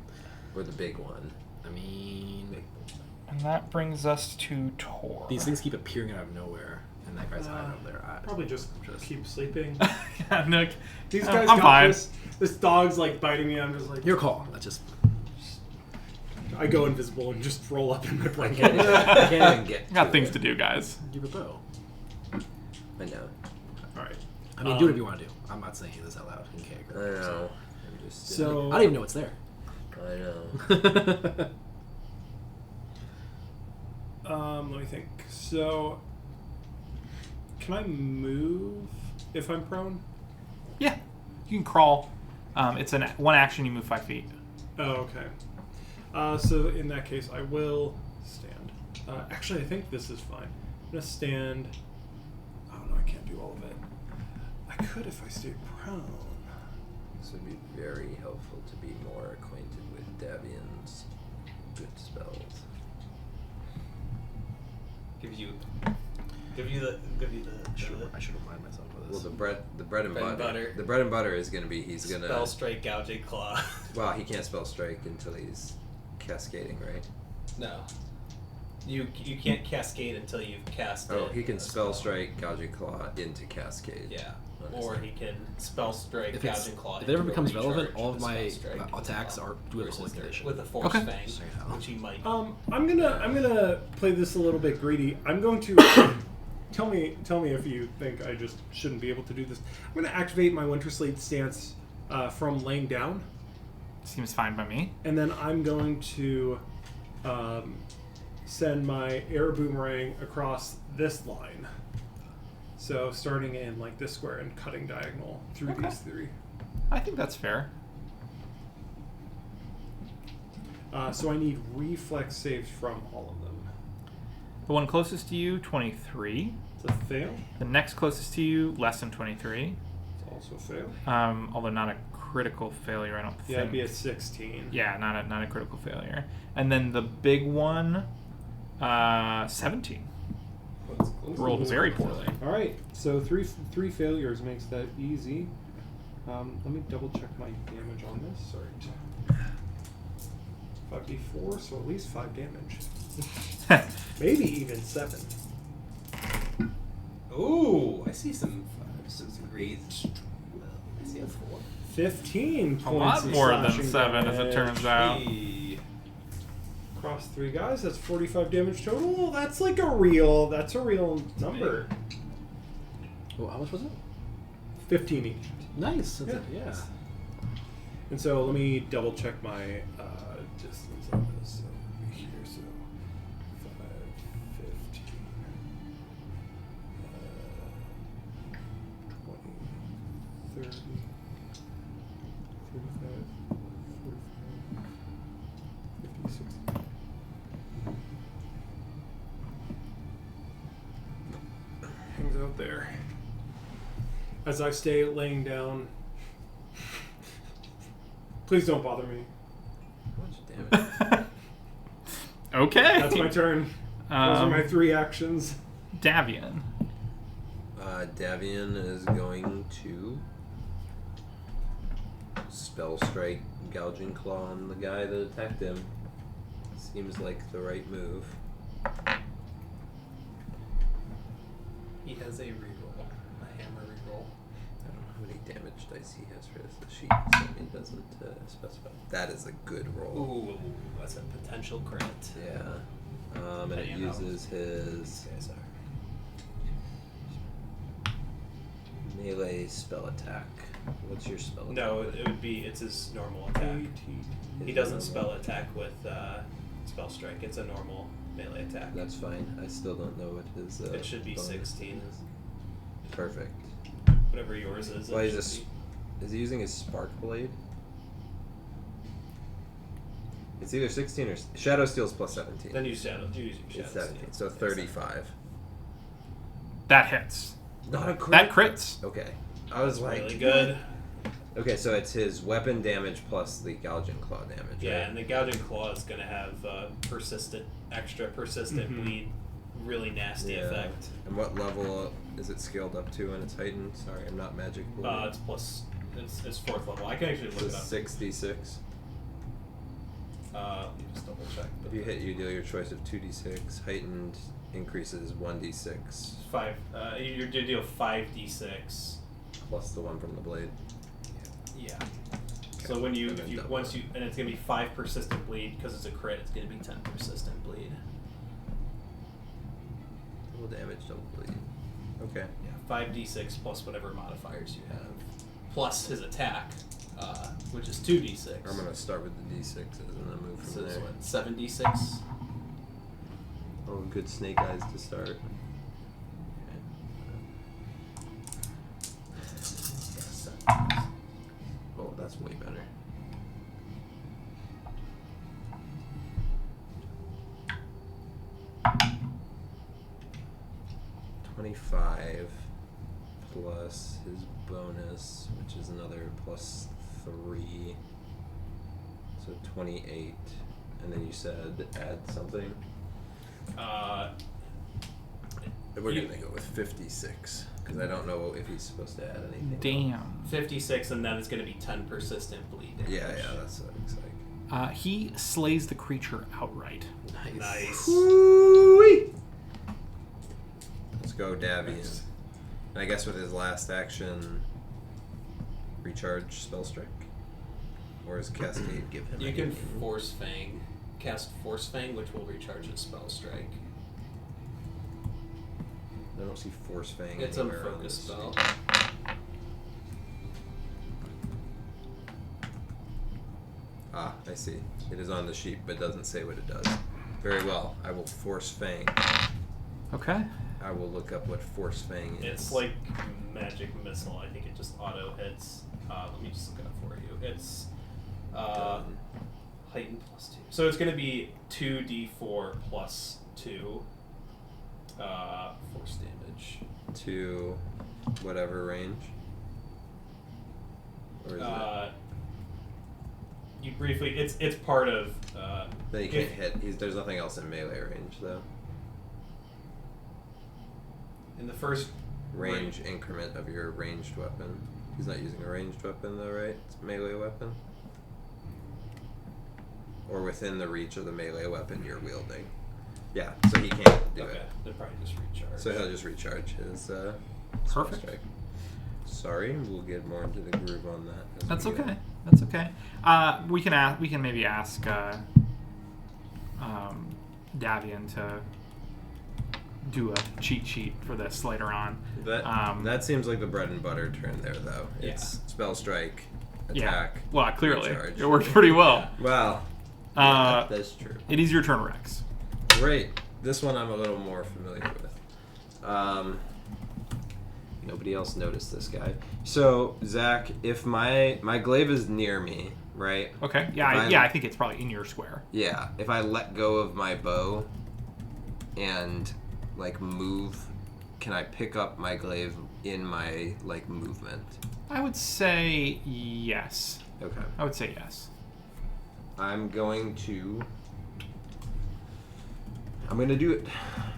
Or the big one? I mean, And that brings us to Tor. these things keep appearing out of nowhere, and that guy's hiding over there. Probably just keep sleeping. Yeah, Nick, These guys I'm got fine. this dog's like biting me. I'm just like, Your call. That's just. I go invisible and just roll up in my I blanket. can't even get Got to things it. to do, guys. Give a bow. I know. All right. I mean, do whatever you want to do. I'm not saying this out loud. Okay. I know. I'm just So I don't even know what's there. I know. let me think. So, can I move if I'm prone? Yeah, you can crawl. It's one action. You move 5 feet. Oh, okay. So in that case, I will stand. Actually, I think this is fine. I'm gonna stand. Oh no, I can't do all of it. I could if I stayed prone. This would be very helpful to be more acquainted with Davian's good spells. Give you the I should remind myself of Well, this. the bread and Bread and butter. butter. The bread and butter is gonna be he's gonna. spell strike gouging claw. Well, he can't spell strike until he's cascading, right? No. You can't cascade until you've cast Oh, it. he can spell strike Gouging Claw into Cascade. Yeah. Understand. Or he can spell strike If it's- Gouging Claw. if it ever into a becomes relevant, recharge all of with my spell strike, attacks are do have versus holy their- condition. with a force Okay. fang, So, yeah. which he might. I'm gonna play this a little bit greedy. I'm going to tell me if you think I just shouldn't be able to do this. I'm gonna activate my Winter Slate stance from laying down, Seems fine by me. and then I'm going to send my air boomerang across this line. So starting in like this square and cutting diagonal through Okay. these three. I think that's fair. So I need reflex saves from all of them. The one closest to you, 23. It's a fail. The next closest to you, less than 23. It's also a fail. Although not a critical failure, I don't Yeah, it'd think. be a 16. Yeah, not a critical failure. And then the big one, 17. Rolled very poorly. All right, so three failures makes that easy. Let me double check my damage on this. Sorry. 5d4, so at least 5 damage. Maybe even 7. Ooh, I see some greens. I see a 4. 15 A points lot of more than slashing 7, as it damage. turns out. Hey. Across 3 guys, that's 45 damage total. That's a real number. Oh, how much was it? 15 each. Nice. Yeah. Yeah. And so let me double check my distance on this. So over here, so 5, 15, 20, 30, 35, 45, 50, 60. Hangs out there. As I stay laying down. Please don't bother me. How much damage? Okay. That's my turn. Those are my 3 actions. Davian. Davian is going to spell strike Gouging Claw on the guy that attacked him. Seems like the right move. He has a reroll, a hammer reroll. I don't know how many damage dice he has for this sheet, so he doesn't specify. That is a good roll. Ooh, that's a potential crit. Yeah. And it Dang, that uses his Okay, sorry. melee spell attack. What's your spell attack? No, it would be, it's his normal attack. He doesn't spell attack with spell strike. It's a normal melee attack. That's fine. I still don't know what his. It should be bonus 16. is. Perfect. Whatever yours is. Well, it he's should is he using his spark blade? It's either 16 or Shadow Steel's plus 17. be. Then use shadow. You use your It's shadow 17, steel. so 35. That hits. Not a crit. That crits. Okay, I was like, Really good. Okay, so it's his weapon damage plus the Gouging Claw damage. Yeah, right? and the gouging claw is going to have extra persistent Mhm. bleed, really nasty Yeah. effect. And what level is it scaled up to when it's heightened? Sorry, I'm not magic. It's plus. It's 4th level. I can actually look So it up. 6d6. Let me just double check. If you hit, you deal your choice of 2d6. Heightened increases 1d6 5. You deal 5d6. plus the one from the blade. Yeah. So when you, And if then you double. once you, and it's gonna be 5 persistent bleed because it's a crit. It's gonna be 10 persistent bleed. Double damage, double bleed. Okay. Yeah, 5d6 plus whatever modifiers you have, plus his attack, which is 2d6. I'm gonna start with the d6s and then move So from this there. one, 7d6. Oh, good snake eyes to start. Okay. Oh, that's way better. $25 plus his bonus, which is another plus 3. So 28. And then you said add something. We're You- gonna go with 56 because I don't know if he's supposed to add anything. Damn. 56, and then it's gonna be 10 persistent bleed damage. Yeah, that's what it looks like. He slays the creature outright. Nice. Woo-wee. Let's go, Davian. And I guess with his last action, recharge spell strike, or is Cascade give him? You anything? can Force Fang. Cast Force Fang, which will recharge his spell strike. I don't see Force Fang. It's a anywhere on focus this spell. sheet. Ah, I see. It is on the sheet, but doesn't say what it does. Very well. I will Force Fang. Okay. I will look up what Force Fang is. It's like Magic Missile. I think it just auto hits. Let me just look it up for you. It's heightened +2. So it's going to be 2d4 plus 2 force damage. To whatever range? Or is it? You briefly. It's part of. Then he can't hit. There's nothing else in melee range, though. In the first Range increment of your ranged weapon. He's not using a ranged weapon, though, right? It's a melee weapon. Or within the reach of the melee weapon you're wielding. Yeah, so he can't do Okay, it. they'll probably just recharge. So he'll just recharge his spell Perfect. strike. Sorry, we'll get more into the groove on that. as That's we go. okay. That's okay. We can maybe ask Davian to do a cheat sheet for this later on. That seems like the bread and butter turn there, though. Yeah. It's spell strike, Yeah. attack. Well, clearly recharge. it worked pretty well. Well, that's true. It is your turn, Rex. Great. This one I'm a little more familiar with. Nobody else noticed this guy. So, Zach, if my glaive is near me, right? Okay. If Yeah. I'm- I think it's probably in your square. Yeah. If I let go of my bow and like move, can I pick up my glaive in my like movement? I would say yes. Okay. I would say yes. I'm gonna do it.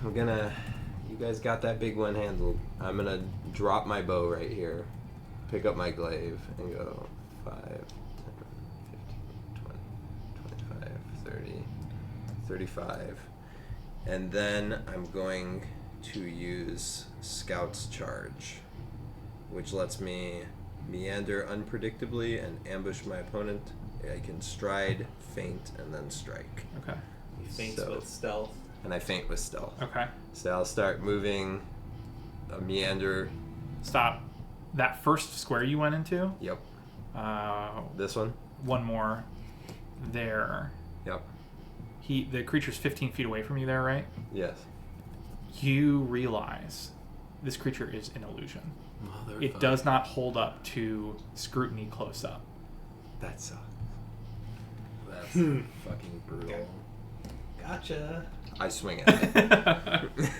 You guys got that big one handled. I'm gonna drop my bow right here, pick up my glaive, and go 5, 10, 15, 20, 25, 30, 35. And then I'm going to use Scout's Charge, which lets me meander unpredictably and ambush my opponent. I can stride, feint, and then strike. Okay. He feints So- with stealth. And I feint with stealth. Okay. So I'll start moving, meander. Stop. That first square you went into. Yep. This one. One more. There. Yep. The creature's 15 feet away from you there, right? Yes. You realize this creature is an illusion. It does not hold up to scrutiny close up. That sucks. That's fucking brutal. Gotcha. I swing at it.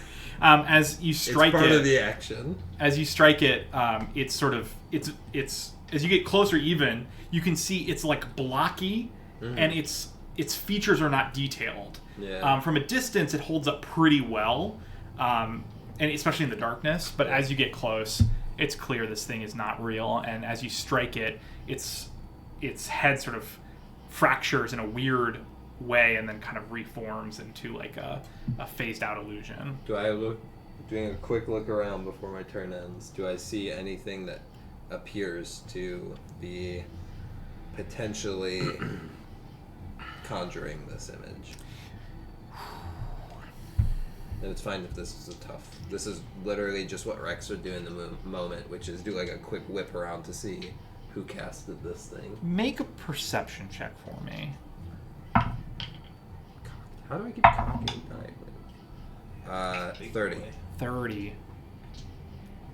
As you strike it's part it, of the action. as you strike it, it's sort of it's as you get closer, even you can see it's like blocky, and its features are not detailed. Yeah. From a distance, it holds up pretty well, and especially in the darkness. But as you get close, it's clear this thing is not real. And as you strike it, its head sort of fractures in a weird way and then kind of reforms into like a phased out illusion. Doing a quick look around before my turn ends, do I see anything that appears to be potentially conjuring this image? And it's fine if this is this is literally just what Rex would do in the moment, which is do like a quick whip around to see who casted this thing. Make a perception check for me. How do I keep cocking? 30. 30.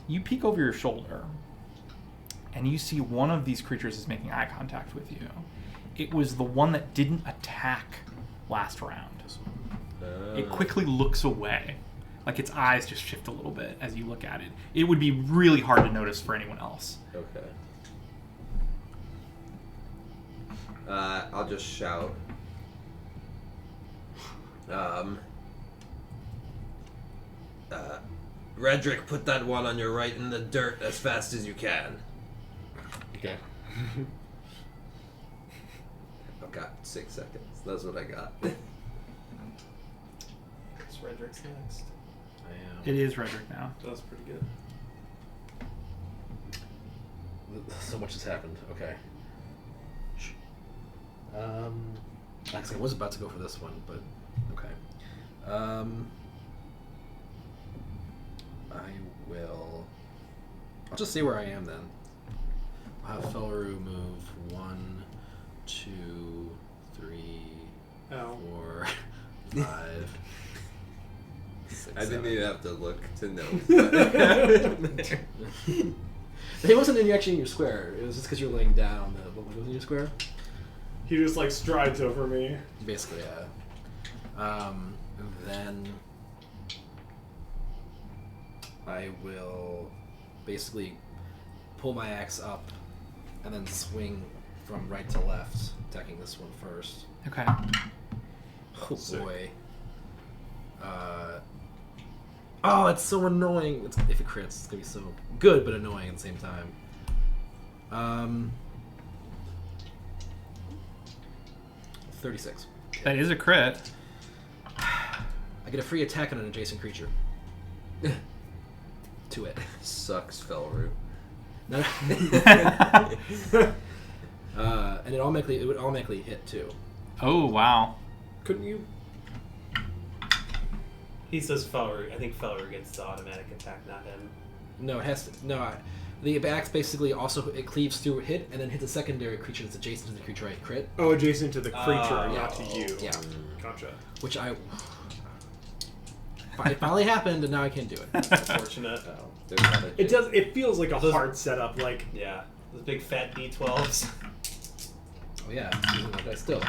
You peek over your shoulder, and you see one of these creatures is making eye contact with you. It was the one that didn't attack last round. It quickly looks away, like its eyes just shift a little bit as you look at it. It would be really hard to notice for anyone else. Okay. I'll just shout. Redrick, put that one on your right in the dirt as fast as you can. Okay. got 6 seconds. That's what I got. It's Redrick's next. I am. It is Redrick now. That was pretty good. So much has happened. Okay. Actually, I was about to go for this one, but okay. I will. I'll just see where I am then. I'll have Felru move 1, 2, 3, Ow. 4, 5. 6, I didn't 7. even have to look to know. It wasn't actually in your square. It was just because you're laying down. What was in your square? He just like strides over me. Basically, yeah. And then I will basically pull my axe up and then swing from right to left, attacking this one first. Okay. Oh Sick. boy. Oh, it's so annoying. If it crits, it's gonna be so good but annoying at the same time. 36. That is a crit. I get a free attack on an adjacent creature. To it. Sucks, Felru. No. And it would automatically hit too. Oh, wow. Couldn't you? He says Felru. I think Felru gets the automatic attack, not him. No, it has to. No, the axe basically also it cleaves through hit and then hits a secondary creature that's adjacent to the creature I crit. Oh, adjacent to the creature, yeah. not to you. Yeah. Gotcha. Which it finally happened and now I can't do it. Unfortunate. There's not a It does. It feels like a hard setup. Like Yeah. Those big fat D12s. Oh yeah, using that die still.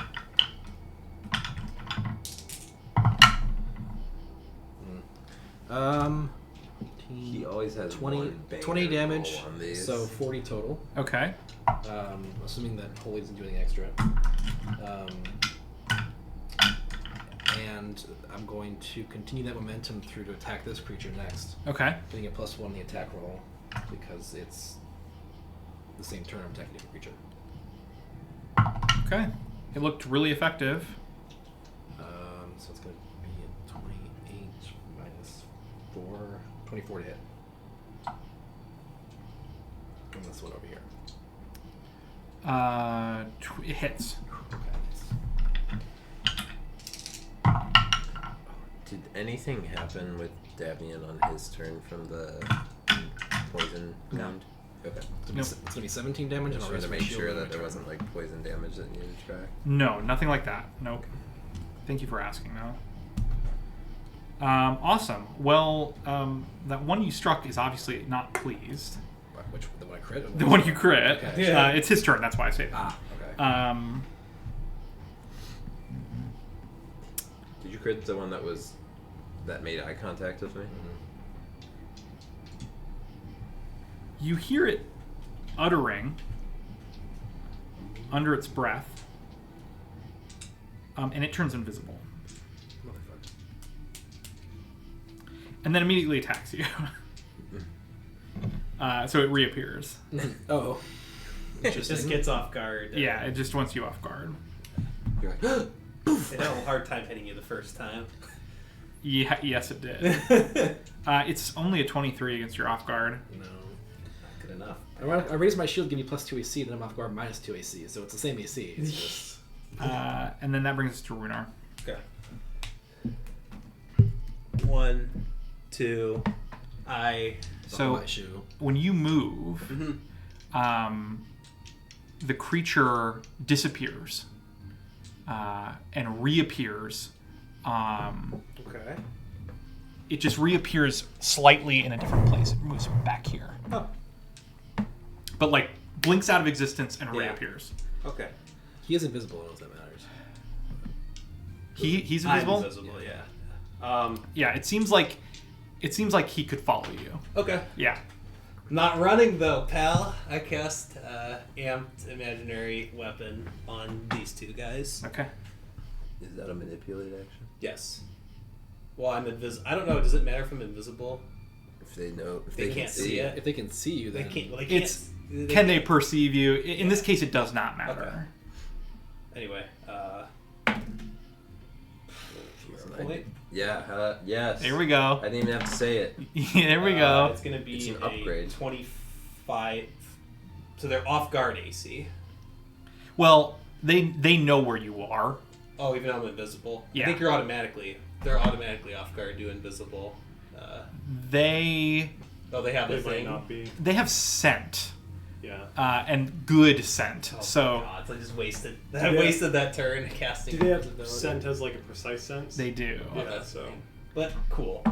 He always has 20 one banger 20 damage, roll on these. so 40 total. Okay. Assuming that Holy doesn't do anything extra. And I'm going to continue that momentum through to attack this creature next. Okay. Getting a +1 on the attack roll because it's the same turn I'm attacking a different creature. Okay. It looked really effective. So it's going to be a 28 minus 4, 24 to hit. And this one over here. It hits. Did anything happen with Davian on his turn from the poison wound? Okay. It's going to be 17 damage. Just and I'll wanted to raise my make shield sure on my that there turn. wasn't like poison damage that needed to track. No, nothing like that. Nope. Thank you for asking, though. Awesome. Well, that one you struck is obviously not pleased. Which the one I crit? Or The one you crit. Okay. Yeah. It's his turn. That's why I say that. Ah, okay. Did you crit the one that made eye contact with me? You hear it uttering under its breath, and it turns invisible, Motherfucker. and then immediately attacks you. So it reappears. Oh. It just gets off guard. Yeah, it just wants you off guard. You're like, It had a hard time hitting you the first time. Yeah, yes, it did. It's only a 23 against your off guard. No. Good enough. I raise my shield, give me +2 AC, then I'm off guard -2 AC, so it's the same AC. It's just... And then that brings us to Runar. Okay. 1, 2. I. So my shoe. when you move, the creature disappears and reappears. Okay. It just reappears slightly in a different place. It moves back here. Oh. But like blinks out of existence and Yeah. reappears. Okay. He is invisible, I don't know if that matters. He's I'm invisible? invisible, yeah. Yeah, it seems like he could follow you. Okay. Yeah. Not running though, pal. I cast amped imaginary weapon on these two guys. Okay. is that a manipulate action? Yes. Well, I'm invisible. I don't know. Does it matter if I'm invisible? If they know, if They can't see it. If they can see you, They then... can't. Well, they can't. Can they perceive you? In this case, it does not matter. Okay. Anyway, Yes. There we go. I didn't even have to say it. There we go. It's going to be It's an upgrade. 25. So they're off guard AC. Well, they know where you are. Oh, even though I'm invisible. Yeah. I think they're automatically off guard, do invisible. They They have They a might thing. not be. they have scent. Yeah. And good scent. Oh So my God, I just wasted. Do I they- wasted that turn casting. Do they have invisibility. scent as like a precise sense? they do. Oh, Yeah, that's so- lame. But cool.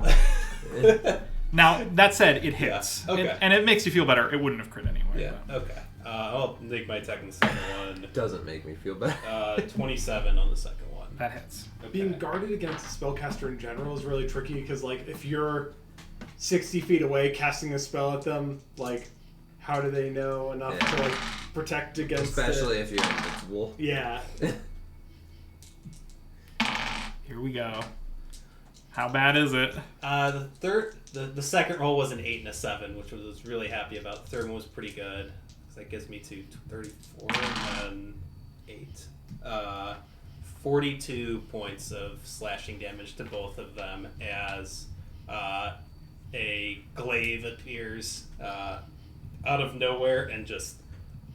Now that said, it hits. Yeah, okay. And it makes you feel better. It wouldn't have crit anyway. Yeah. Okay. I'll make my attack on the second one. Doesn't make me feel better. 27 on the second one. That hits. Okay. Being guarded against a spellcaster in general is really tricky because, like, if you're 60 feet away casting a spell at them, like, how do they know enough Yeah. to like protect against Especially it? if you're invincible. Yeah. Here we go. How bad is it? The second roll was an 8 and a 7, which I was really happy about. The third one was pretty good. So that gives me to 34 and then 8. 42 points of slashing damage to both of them as a glaive appears out of nowhere and just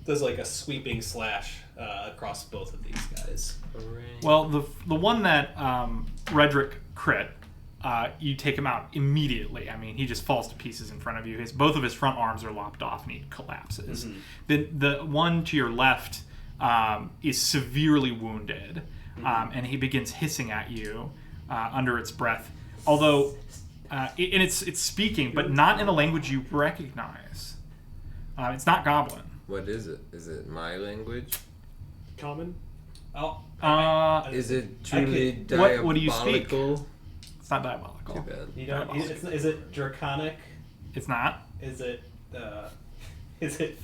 does like a sweeping slash across both of these guys. Well, the one that Redrick crit, you take him out immediately. I mean, he just falls to pieces in front of you. Both of his front arms are lopped off and he collapses. The one to your left is severely wounded, and he begins hissing at you under its breath. Although, and it's speaking, but not in a language you recognize. It's not Goblin. What is it? Is it my language? Common? Oh, Is it truly What- what do you speak? diabolical? It's not diabolical. Too bad. you don't. Is it draconic? It's not. Is it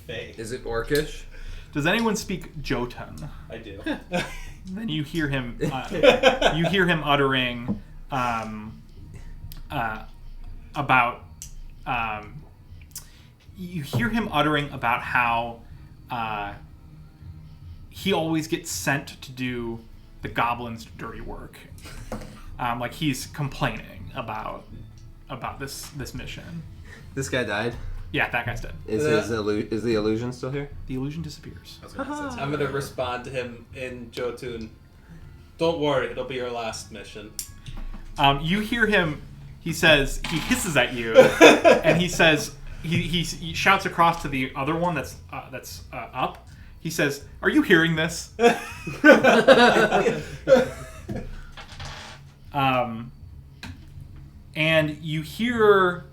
fey? Is it orcish? Does anyone speak Jotun? I do. Then you hear him. You hear him uttering about. You hear him uttering about how he always gets sent to do the goblins' dirty work. Like he's complaining about this mission. This guy died. Yeah, that guy's dead. Is is the illusion still here? The illusion disappears. I was gonna say I'm gonna respond to him in Jotun. Don't worry, it'll be your last mission. You hear him. He says he hisses at you, and he says he shouts across to the other one that's up. He says, "Are you hearing this?" And you hear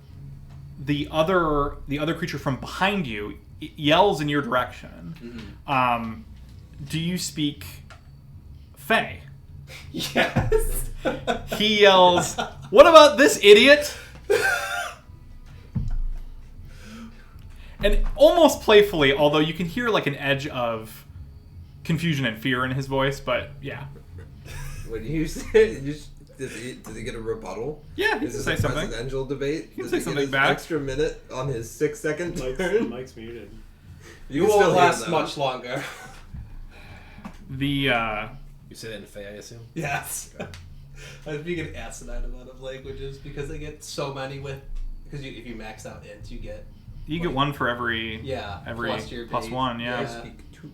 the other creature from behind you yells in your direction. Do you speak Fey? Yes. He yells, "What about this idiot?" And almost playfully, although you can hear like an edge of confusion and fear in his voice, but yeah. What do you say? Does he get a rebuttal? Yeah, he Is can this say a something. presidential debate? He can Does say he something get his back. extra minute on his 6-second turn? Mike's muted. You can won't still hear last them. much longer. The You say that in Fey, I assume? Yes. I speak an asinine amount of languages because I get so many because if you max out int, you get one for every plus your plus base. one, yeah. I Yeah. speak two.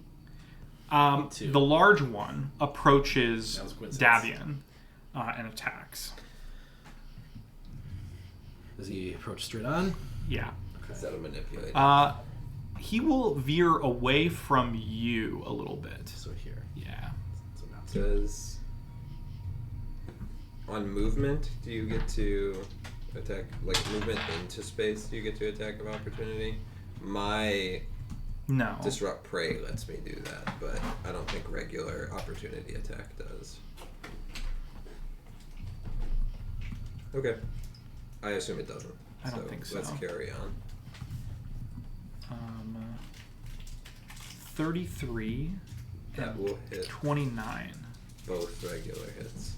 Two. The large one approaches That was a coincidence. Davian and attacks. Does he approach straight on? Yeah. Is that a manipulate? He will veer away from you a little bit. So here. Yeah. So now. Does on movement do you get to attack like movement into space? Do you get to attack of opportunity? My No. disrupt prey lets me do that, but I don't think regular opportunity attack does. Okay, I assume it doesn't. I don't think so. Let's carry on. 33 That and will hit 29. both regular hits.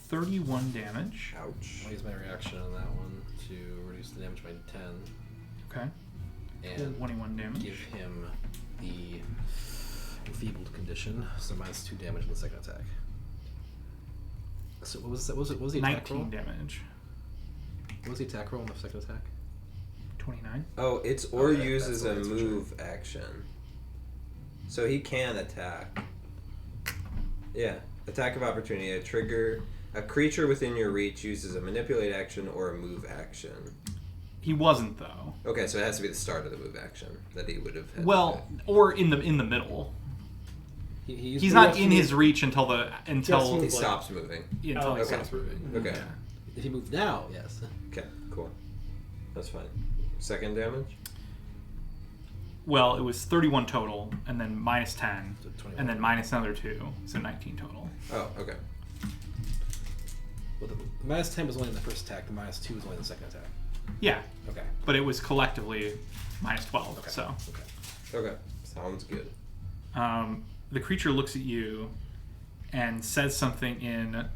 31 damage. Ouch. I'll use my reaction on that one to reduce the damage by 10 Okay. and 21 damage. give him the enfeebled condition, so -2 damage in the second attack. So what was the attack roll? 19 damage. What was the attack roll on the second attack? 29. Oh, it's Oh, or yeah, uses a that's what move action. So he can attack. Yeah, attack of opportunity. A creature within your reach uses a manipulate action or a move action. He wasn't though. Okay, so it has to be the start of the move action that he would have had. Well, or in the middle. He's not not in his reach until Yes, he stops moving. yeah, until he okay. stops moving. Okay. Yeah. If he moved now, yes. Okay, cool. That's fine. Second damage? Well, it was 31 total, and then -10, So 21. and then minus another 2, so 19 total. Oh, okay. Well, the -10 was only in the first attack. The -2 was only in the second attack. Yeah, Okay. but it was collectively -12. Okay. So Okay. Sounds good. the creature looks at you and says something in,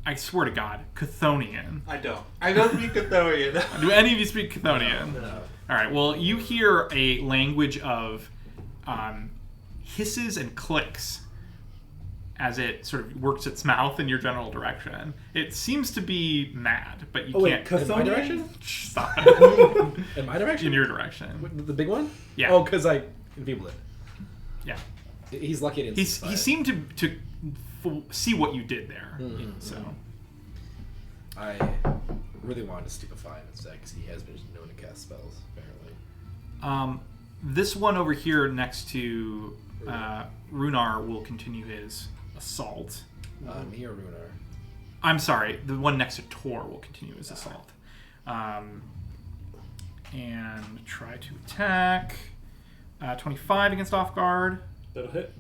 I swear to God, Chthonian. I don't speak Chthonian. Do any of you speak Chthonian? No. All right. Well, you hear a language of hisses and clicks as it sort of works its mouth in your general direction. It seems to be mad, but you can't. In my direction? Stop. In my direction? In your direction. What, the big one? Yeah. Oh, because I enfeebled it. Yeah. He's lucky I didn't He stupefy it. seemed to see what you did there. So. I really wanted to stupefy him instead because he has been known to cast spells, apparently. This one over here next to Runar will continue his assault. Me or Runar? I'm sorry, the one next to Tor will continue his assault. And try to attack. 25 against off guard. That'll hit.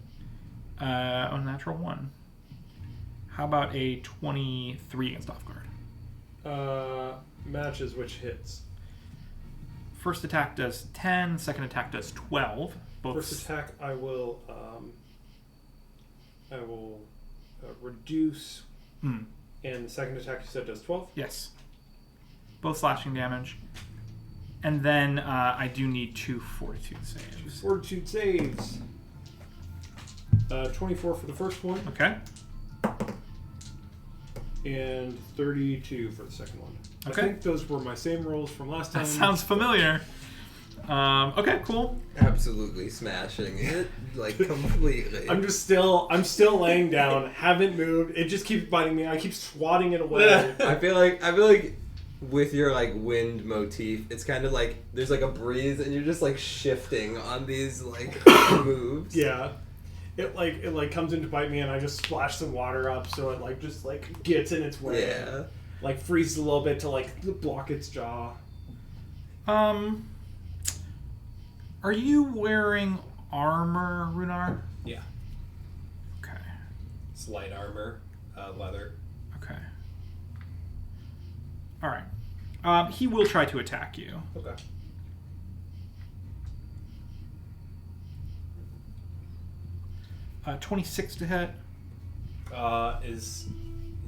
Unnatural 1. How about a 23 against off guard? Matches which hits. First attack does 10, second attack does 12. Both First attack, I will reduce, and the second attack you said does 12. Yes. Both slashing damage. And then I do need 2 fortitude saves. Fortitude saves. 24 for the first one, Okay. and 32 for the second one. Okay. I think those were my same rolls from last time. That sounds familiar. Okay, cool. Absolutely smashing it, like, completely. I'm still laying down, haven't moved. It just keeps biting me. I keep swatting it away. I feel like with your like wind motif, it's kind of like there's like a breeze and you're just like shifting on these like moves. Yeah. It comes in to bite me, and I just splash some water up so it just gets in its way. Yeah. Like freezes a little bit to block its jaw. Are you wearing armor, Runar? Yeah. Okay. It's light armor, leather. Okay. All right. He will try to attack you. Okay. Uh, 26 to hit. Is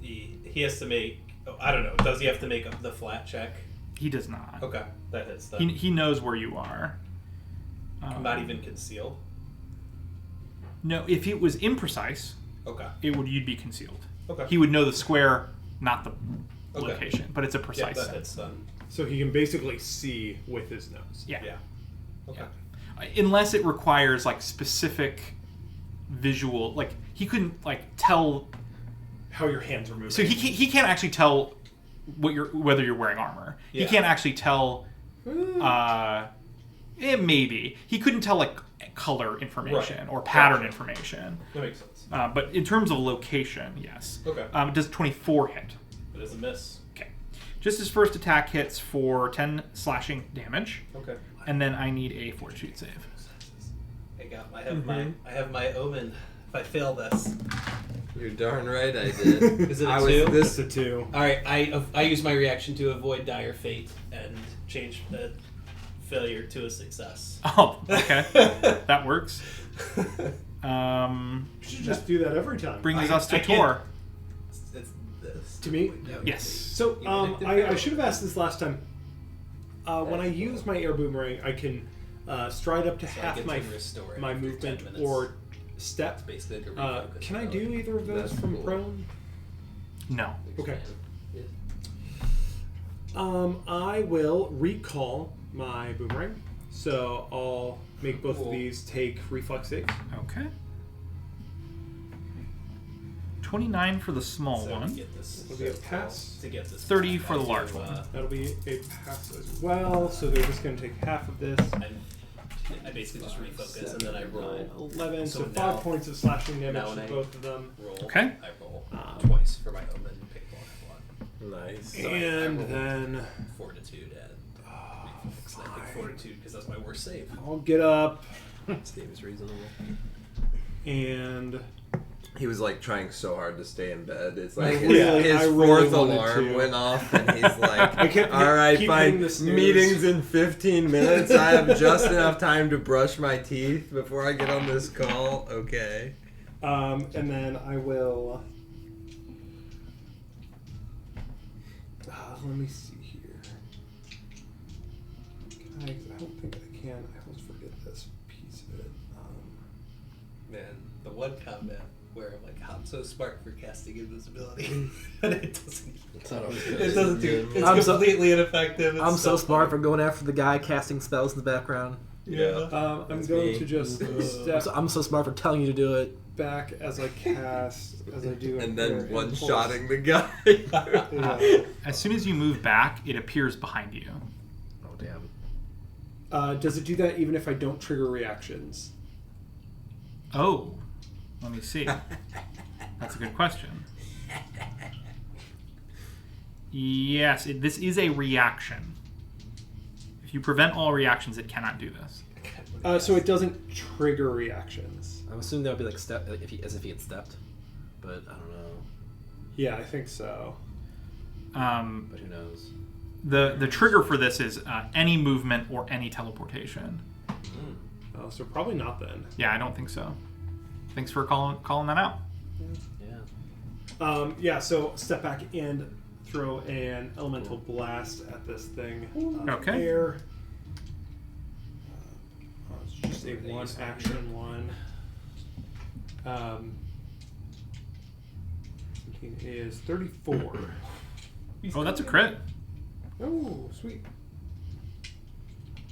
he has to make? Oh, I don't know. Does he have to make the flat check? He does not. Okay, that hits then. He knows where you are. Not even concealed. No, if it was imprecise, Okay. you'd be concealed. Okay. He would know the square, not the Okay. location, but it's a Yeah, precise that sense. hits then. So he can basically see with his nose. Yeah. Yeah. Okay. Unless it requires specific visual, he couldn't tell. How your hands are moving. So he can't actually tell whether you're wearing armor. Yeah. He can't actually tell. Maybe he couldn't tell color information Right. or pattern Gotcha. information. That makes sense. But in terms of location, yes. Okay. Does 24 hit? It is a miss. Okay. Just his first attack hits for 10 slashing damage, Okay. and then I need a fortitude save. I have my omen. If I fail this, You're darn right I did. is it a I two? was It's this a 2. All right. I use my reaction to avoid dire fate and change the failure to a success. Oh, okay. That works. You should just do that every time. Brings us to I can't- Tor. It's this. To me? Yes. So, I should have asked this last time. When I use my air boomerang, I can stride up to So I half get my to restore it my every movement 10 minutes. or step. Basically, like a refocus Can I spell. do either of those That's from cool. prone? No. Okay. Yeah. I will recall my boomerang. So I'll make both Cool. of these take reflex saves. Okay. 29 for the small So one. to get this, It'll be a pass. To get this 30 back, for the I do, large one. That'll be a pass as well. So they're just going to take half of this. I basically just refocus and then I roll 11. So So 5 now- points of slashing damage now when to I- both of them. Okay. I roll Um, twice for my omen and pick one. Nice. So I And rolled then Fortitude and reflex. And I pick Fortitude because that's my worst save. I'll get up Seems reasonable. and He was like trying so hard to stay in bed. It's I like really- his I really fourth wanted alarm to. went off, and he's like, I kept "All right, keep hitting the fine. snooze. Meetings in 15 minutes. I have just enough time to brush my teeth before I get on this call. Okay." and then I will. Let me see here. I don't think I can. I always forget this piece of it. Man, the one combat where I'm like, I'm so smart for casting invisibility, and it doesn't. It's not always It good. doesn't do. It's I'm so- completely ineffective. It's I'm so smart for funny. going after the guy casting spells in the background. Yeah. I'm That's going me. to just step I'm so smart for telling you to do it. back as I cast, as I do. And a then prayer one-shotting the guy. impulse. Yeah. As soon as you move back, it appears behind you. Oh damn. Does it do that even if I don't trigger reactions? Oh, let me see. That's a good question. Yes, this is a reaction. If you prevent all reactions, it cannot do this. So it doesn't trigger reactions. I'm assuming that would be like step, like as if he had stepped, but I don't know. Yeah, I think so. But who knows? The trigger for this is any movement or any teleportation. Oh, so probably not then. Yeah, I don't think so. Thanks for calling that out. Yeah. Yeah, so step back and throw an elemental blast at this thing. Okay. Air. It's just a one action one. 17 is 34. Oh, that's a crit. Oh, sweet.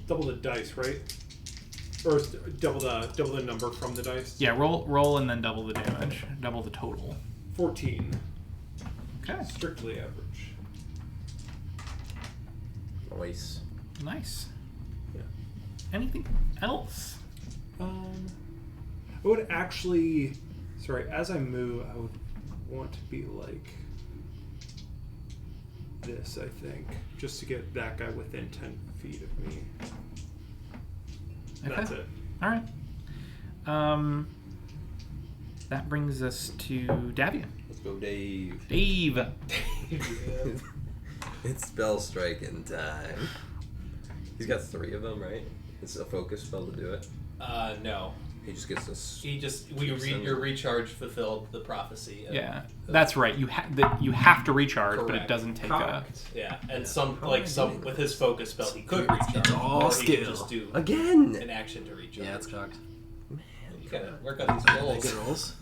Double the dice, right? Or double the number from the dice. Yeah, roll and then double the damage. Double the total. 14. Okay. Strictly average. Nice. Nice. Yeah. Anything else? I would actually, sorry, as I move, I would want to be like this, I think, just to get that guy within 10 feet of me. That's Okay. it. All right. That brings us to Davian. Let's go, Dave. Dave. It's spell striking time. He's got 3 of them, right? It's a focus spell to do it. No. He just gets this. Your recharge fulfilled the prophecy. Yeah, that's right. You have to recharge, but it Correct. doesn't take Yeah, and How some with his focus spell he could recharge. It's all or he could skill. just do Again! an action to recharge. Yeah, it's cocked. You gotta work on these Good rolls. rolls.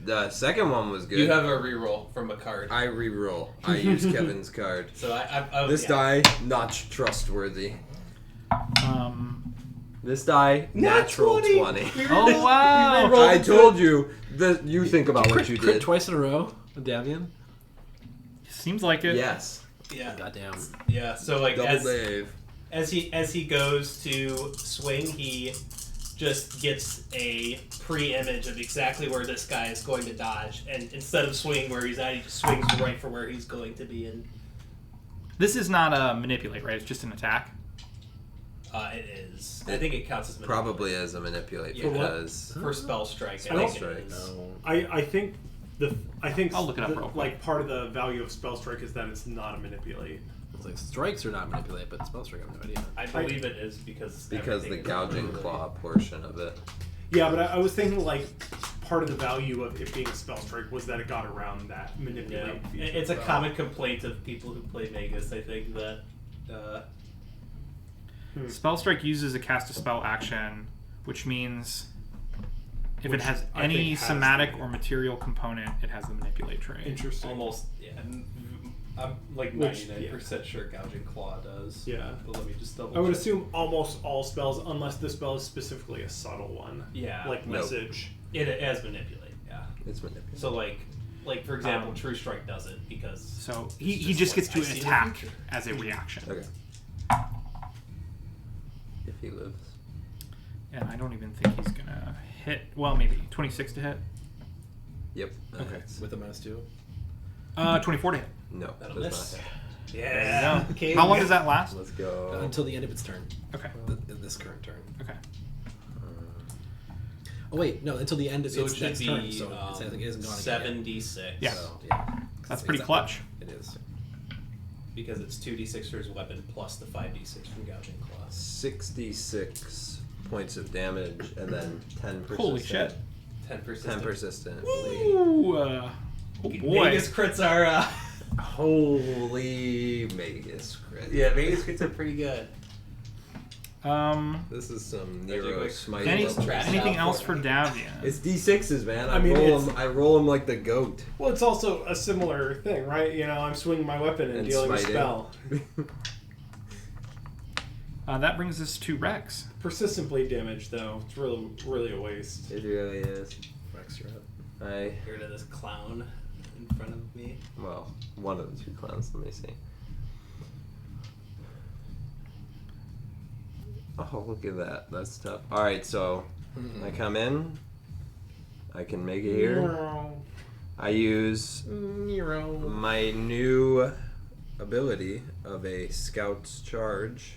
The second one was good. You have a reroll from a card. I re-roll. I use Kevin's card. So I This yeah. die, not trustworthy. a. This die, natural 20. Oh wow! I told you that you think about what you Crit did. twice in a row with Davian. Seems like it. Yes. Yeah. Goddamn. Yeah. So like Double Dave. as he goes to swing, he just gets a pre-image of exactly where this guy is going to dodge, and instead of swinging where he's at, he just swings right for where he's going to be in. This is not a manipulate, right? It's just an attack. It is. I think it counts as Probably as a manipulate Yeah. because for spell strike. Spell I think strike, it is. No. I think I'll look it up real quick. like part of the value of spell strike is that it's not a manipulate. It's like strikes are not manipulate, but spell strike, I have no idea. I believe it is because the everything is gouging manipulate. claw portion of it. Yeah, but I was thinking like part of the value of it being a spell strike was that it got around that Yeah, manipulate feature. it's a common complaint of people who play Vegas. I think that Spell strike uses a cast a spell action, which means If Which it has I any think has somatic the- or material component, it has the manipulate trait. Interesting. Almost, yeah. I'm like Which- 99% sure Gouging Claw does. Yeah. But let me just double I would check. assume almost all spells, unless the spell is specifically a subtle one. Yeah. Like Nope. message. It has Manipulate, yeah. It's manipulated. So, like for example, Um, True Strike does it because... So it's he just gets what to I see in the attack future. as a reaction. Okay. If he lives. And I don't even think he's gonna hit. Well, maybe 26 to hit. Yep. Okay, That's- with a -2. 24 to hit. No, That'll does miss. not hit. Yeah. There Okay. How long does that last? Let's go. Until the end of its turn. Okay. This current turn. Okay. Oh wait, no, until the end of So its it should next be turn. So I think it isn't gone again. 7d6. Yeah. So, yeah. That's pretty Exactly. clutch. It is. Because it's 2d6 for his weapon plus the 5d6 from Gouging Claw. 66 points of damage and then 10 persistent. Holy shit. 10%. 10 persistent. Ooh. Oh boy. Vegas crits are... Holy Magus crit. Yeah, Vegas crits are pretty good. This is some Magic, Nero like, smite. Any, level. trash anything out else for for me. Davian? It's D6s, man. I mean, roll it's- them. I roll them like the goat. Well, it's also a similar thing, right? You know, I'm swinging my weapon and dealing a smiting. spell. That brings us to Rex. Persistent bleed damage, though, it's really a waste. It really is. Rex, you're up. I Get rid of this clown in front of me. well, one of the two clowns. Let me see. Oh, look at that. That's tough. All right, so I come in. I can make it here. I use my new ability of a scout's charge.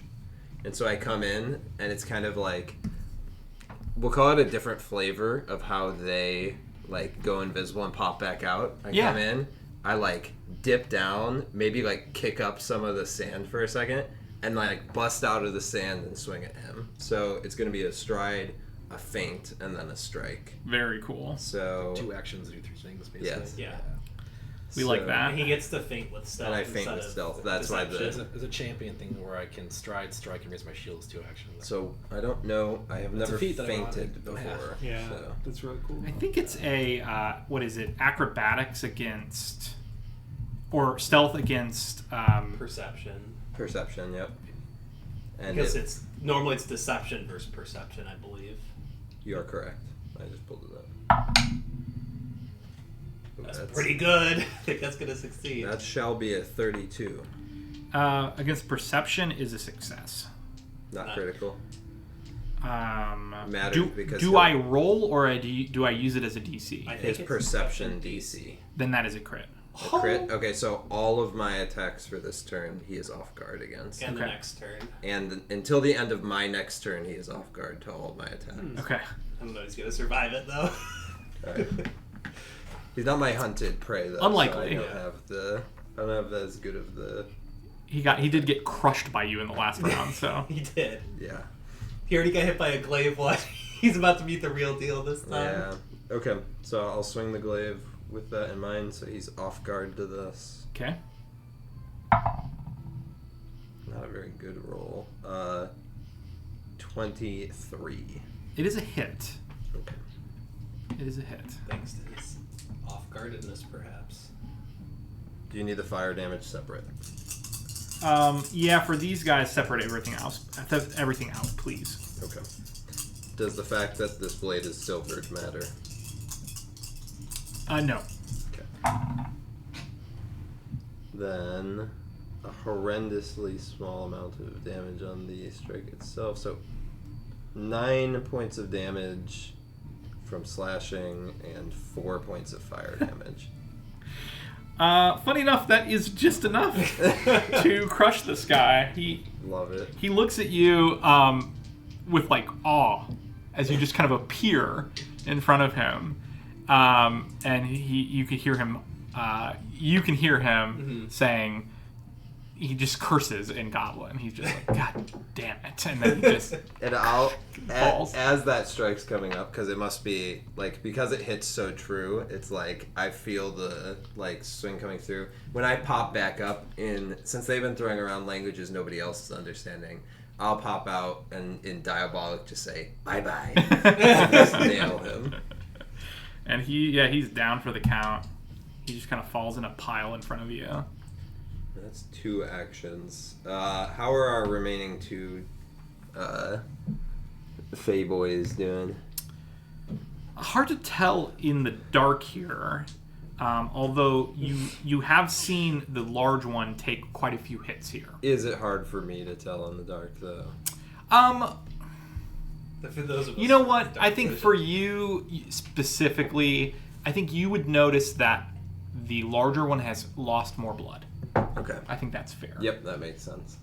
And so I come in, and it's kind of like, we'll call it a different flavor of how they like go invisible and pop back out. I Yeah. come in, I like dip down, maybe like kick up some of the sand for a second, and like bust out of the sand and swing at him. So it's going to be a stride, a feint, and then a strike. Very cool. So 2 actions do 3 things, basically. Yes. Yeah. We like so- that. And he gets to feint with stealth. And I feint instead with of stealth. That's why the- deception. There's a champion thing where I can stride, strike, and raise my shield as 2 actions. So I don't know. I have It's a never feat that I don't fainted have. before. Yeah, So. that's really cool. I think it's a what is it? Acrobatics against or stealth against. Perception. Perception. Yep. And Because it- it's normally it's deception versus perception, I believe. you are correct. I just pulled it up. Ooh, That's pretty good. I think that's gonna succeed. That shall be a 32. Against perception is a success. Not Not- critical. Do, Matters because do he'll- I roll or do I use it as a DC? I think His it's perception DC. Then that is a crit. A crit? Okay, so all of my attacks for this turn, he is off guard against. And the Okay. next turn. And until the end of my next turn, he is off guard to all of my attacks. Okay. I don't know if he's gonna survive it though. Alright. He's not my hunted prey, though. Unlikely. So I don't have as good of the. He did get crushed by you in the last round, so He did. Yeah. He already got hit by a glaive once. He's about to meet the real deal this time. Yeah. Okay, so I'll swing the glaive with that in mind, so he's off guard to this. okay. Not a very good roll. 23. It is a hit. Okay. It is a hit. Thanks to his off-guardedness, perhaps. Do you need the fire damage separate? Yeah, for these guys, separate everything else. Everything out, please. Okay. Does the fact that this blade is silvered matter? No. Okay. Then a horrendously small amount of damage on the strike itself. So 9 points of damage from slashing and 4 points of fire damage. Funny enough, that is just enough to crush this guy. Love it. He looks at you with like awe as you just kind of appear in front of him, and you can hear him. You can hear him saying, he just curses in Goblin. He's just like, God damn it, and then he just And I'll Falls. as that strike's coming up, because it must be like, because it hits so true, it's like I feel the like swing coming through. When I pop back up since they've been throwing around languages nobody else is understanding, I'll pop out and in diabolic just say bye bye. Just nail him. And he's down for the count. He just kind of falls in a pile in front of you. That's 2 actions. How are our remaining 2 Fey boys doing? Hard to tell in the dark here. Although you have seen the large one take quite a few hits here. Is it hard for me to tell in the dark, though? For those of us You know what? with I dark think vision. for you specifically, I think you would notice that the larger one has lost more blood. Okay. I think that's fair. Yep, that makes sense.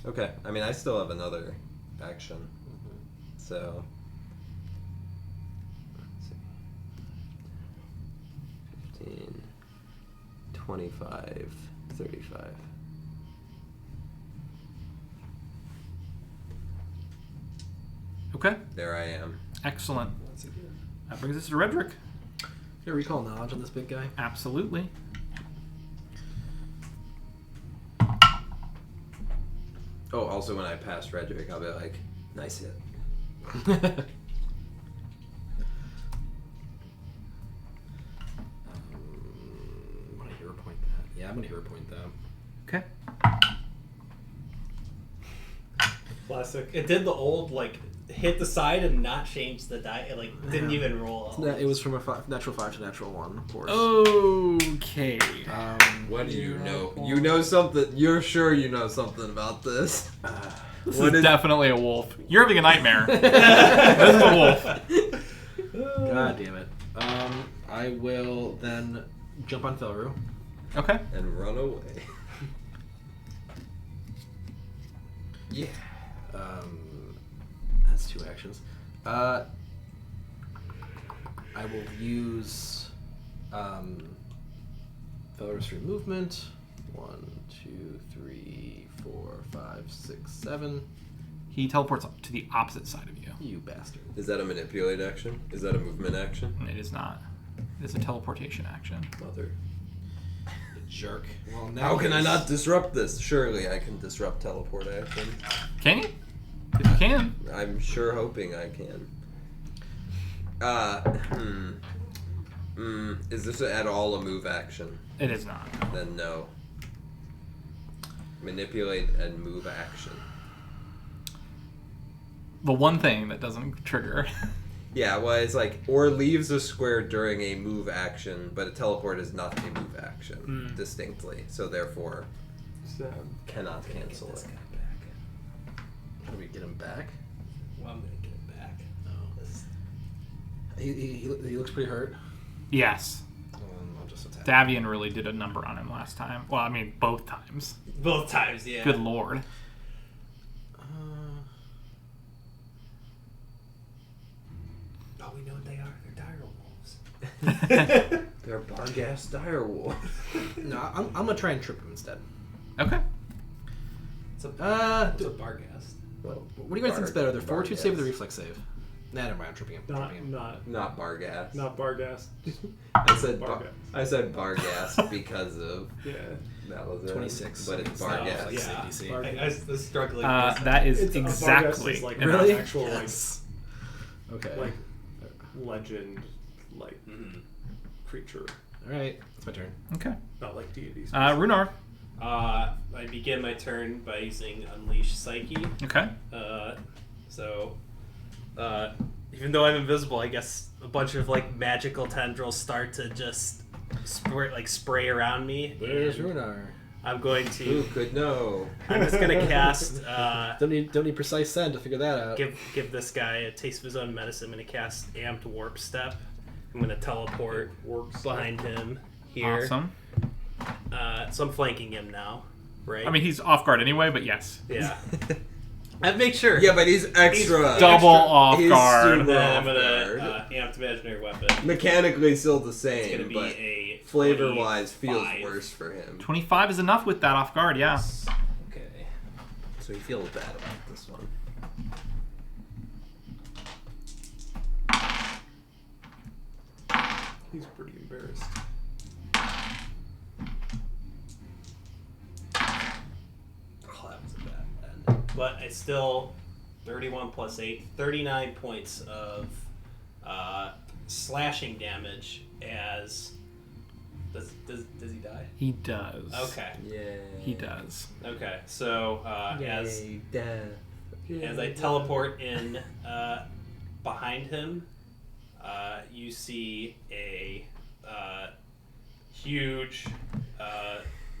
Okay, I mean, I still have another action. So... let's see. 15, 25, 35. Okay. There I am. Excellent. Once again. That brings us to Redrick. Can I recall knowledge on this big guy? Absolutely. Oh, also when I pass Redrick, I'll be like, nice hit. I'm gonna hero point that. Yeah, I'm gonna hero point that. Okay. Classic. It did the old hit the side and not change the die. It didn't even roll. It was from a natural 5 to natural 1, of course. Okay. What do you know? You know something. You're sure you know something about this. This What is is- definitely a wolf. You're having a nightmare. This is a wolf. God damn it. I will then jump on Felru. Okay. And run away. Yeah. That's 2 actions. I will use Felru's free movement. 1, 2, 3, 4, 5, 6, 7. He teleports to the opposite side of you. You bastard. Is that a manipulate action? Is that a movement action? It is not. It is a teleportation action. Mother. You jerk. Well, now How can I not disrupt this? Surely I can disrupt teleport action. Can you? If you can. I'm sure hoping I can. Is this at all a move action? It is not. Then no. Manipulate and move action. The one thing that doesn't trigger. Yeah, well, it's or leaves a square during a move action, but a teleport is not a move action, distinctly. So therefore, cannot cancel Get this it. guy back. How do we get him back? Well, I'm gonna get him back. Oh. This- He looks pretty hurt. Yes. I'll just attack. Davian really did a number on him last time. Well, I mean, both times. Both times, yeah. Good lord. Oh, we know what they are. They're dire wolves. They're Barghast direwolf. No, I'm gonna try and trip him instead. Okay. It's a barghast. What do you guys think's better, their fortitude save or the Barghast. reflex save? Nah, never mind. I'm tripping him. Not Barghast. Not Barghast. I said Barghast. I said Barghast because of Yeah. that was it. 26. But it's Oh, Barghast. yeah. DC. I was struggling. That is It's exactly. Barghast is like an an Really? actual Yes. Okay. like legend creature, All right. That's my turn. Okay. not like deities. Runar. I begin my turn by using Unleash Psyche. Okay. Even though I'm invisible, I guess a bunch of magical tendrils start to just spray around me. There's and Runar. I'm going Who to. could know? I'm just gonna cast. Don't need precise send to figure that out. Give this guy a taste of his own medicine. I'm gonna cast Amped Warp Step. I'm gonna teleport behind him here. Awesome. So I'm flanking him now, right? I mean, he's off guard anyway, but yes. yeah. I make sure. Yeah, but he's extra. Double off He's guard. super Then I'm off gonna guard. Amped Imaginary Weapon. Mechanically still the same, It's gonna be but a flavor-wise feels 25. worse for him. 25 is enough with that off guard, yeah. Okay. So he feels bad about this one. He's pretty embarrassed. Oh, that was a bad end. But I still 31 plus 8, 39 points of slashing damage as... Does he die? He does. Okay. Yay. He does. Okay, so as death. as I teleport in behind him, you see a huge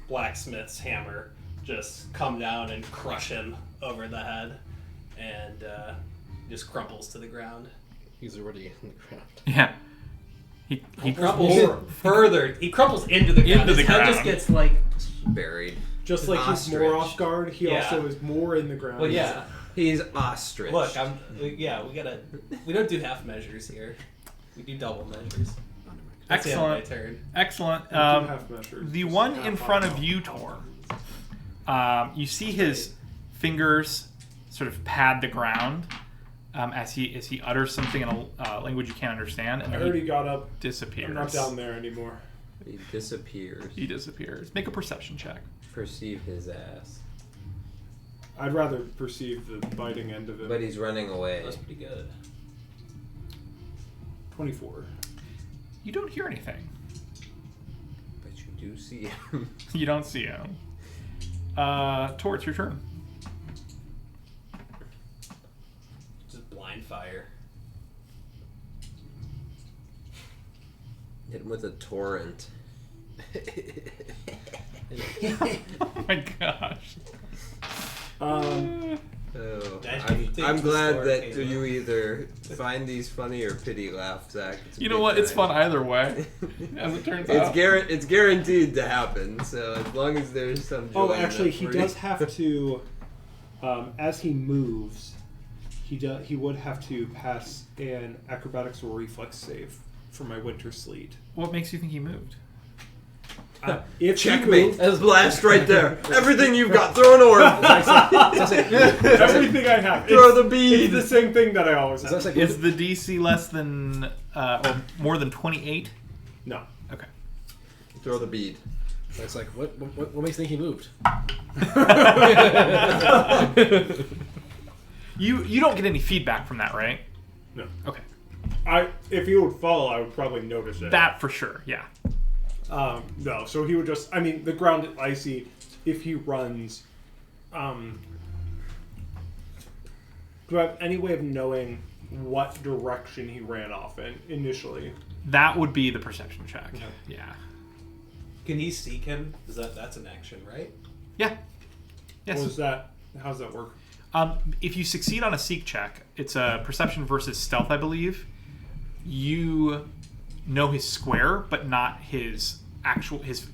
blacksmith's hammer just come down and crush him over the head, and just crumples to the ground. He's already in the ground. Yeah. He Crumples further. He crumples into the ground. Into the His head ground. just gets like. Buried. Just like he's Ostrich. more off guard, he Yeah. also is more in the ground. Well, yeah. He's ostrich. Look, we don't do half measures here. We do double measures. That's the end of my Excellent. turn. Excellent. I do half measures. The Just one half in on front of top. you, Tor, you see his fingers sort of pad the ground as he utters something in a language you can't understand, and I then already he got up. disappears. I'm not down there anymore. He disappears. He disappears. Make a perception check. Perceive his ass. I'd rather perceive the biting end of it. But he's running away. That's pretty good. 24. You don't hear anything. But you do see him. You don't see him. Tor, it's your turn. Just blind fire. Hit him with a torrent. Oh my gosh. Oh, I'm glad that you either find these funny or pity laugh, Zach. It's a You know good what? It's time. fun either way, as it turns It's out. it's guaranteed to happen. So as long as there's some joy. Oh, in actually, that he for does you. have to, as he moves, he would have to pass an acrobatics or reflex save for my winter sleet. What makes you think he moved? If he Checkmate. moved- That's blast right there. Everything you've got, throw an orb. everything I have. Throw It's- the bead. It's the same thing that I always have. Is the DC less than or more than 28? No. Okay. Throw the bead. So it's like, what makes you think he moved? You don't get any feedback from that, right? No. Okay. If he would fall, I would probably notice it. That for sure. Yeah. No, so he would just. I mean, the ground is icy. If he runs, do I have any way of knowing what direction he ran off in initially? That would be the perception check. Okay. Yeah. Can he seek him? That's an action, right? Yeah. Yes. What was that? How's that work? If you succeed on a seek check, it's a perception versus stealth, I believe. You know his square, but not his actual his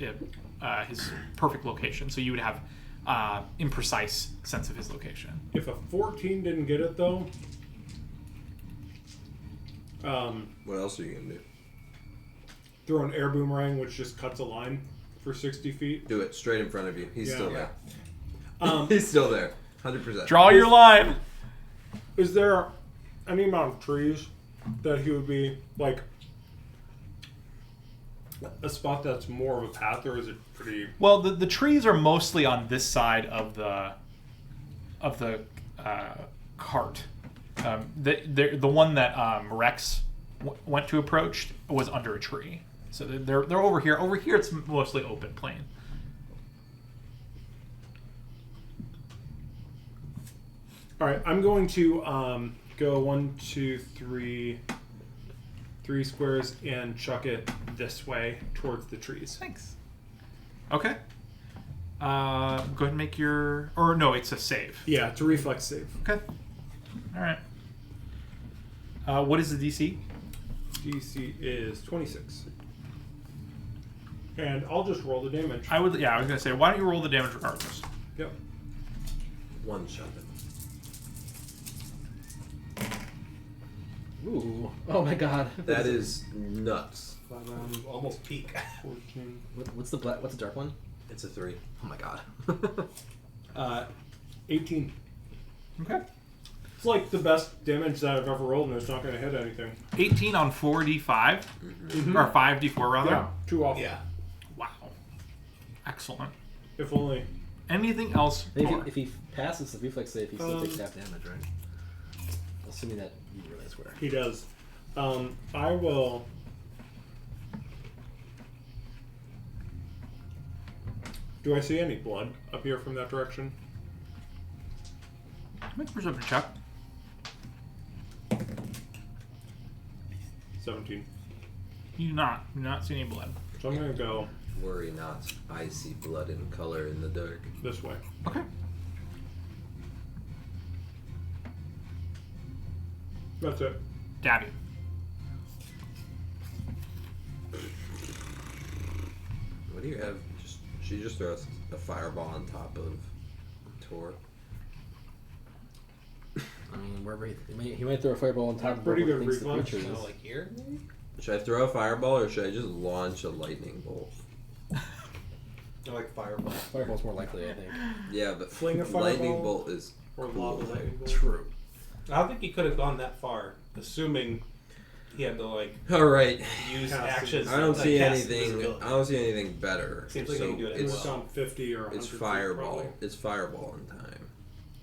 perfect location. So you would have imprecise sense of his location. If a 14 didn't get it though, What else are you gonna do? throw an air boomerang, which just cuts a line for 60 feet. Do it straight in front of you. He's Yeah. still there. Um, He's still there. 100%. Draw your line. Is there any amount of trees that he would be like a spot that's more of a path, or is it pretty? Well, the trees are mostly on this side of the cart. The one that Rex went to approach was under a tree, so they're over here. Over here, it's mostly open plain. All right, I'm going to go 1, 2, 3 squares and chuck it this way towards the trees. Thanks. Okay. Go ahead and make your... Or no, it's a save. Yeah, it's a reflex save. Okay. All right. What is the DC? DC is 26. And I'll just roll the damage. I was going to say, why don't you roll the damage regardless? Yep. One shot him. Ooh. Oh my god. That is nuts. Almost peak. 14. What's the dark one? It's a 3. Oh my god. 18. Okay. It's like the best damage that I've ever rolled, and it's not going to hit anything. 18 on 4d5. Mm-hmm. Or 5d4, rather. Yeah, 2 off. Yeah. Wow. Excellent. If only. Anything else? If Tor? he passes the reflex save, he still takes half damage, right? Assuming that you realize where. He does. I will. Do I see any blood up here from that direction? Make a perception check. 17. You do not see any blood. So I'm gonna go Worry not. I see blood and color in the dark. this way. Okay. That's it. Davian. What do you have? She just throws a fireball on top of Tor. I mean, wherever he might throw a fireball on top of Pretty wherever good he thinks the reflex. creature is. So, like here, maybe? Should I throw a fireball or should I just launch a lightning bolt? I like fireball. Fireball's more likely, I think. Yeah, but Fling a lightning fireball? bolt is Or cool. lava lightning bolt? True. I don't think he could have gone that far, assuming he had to like All right. use Cast actions. I don't like, see cast anything. invisibility. I don't see anything better. Seems like so you can do it It's as well. on 50 or 100 it's feet, fireball. probably. It's fireball in time.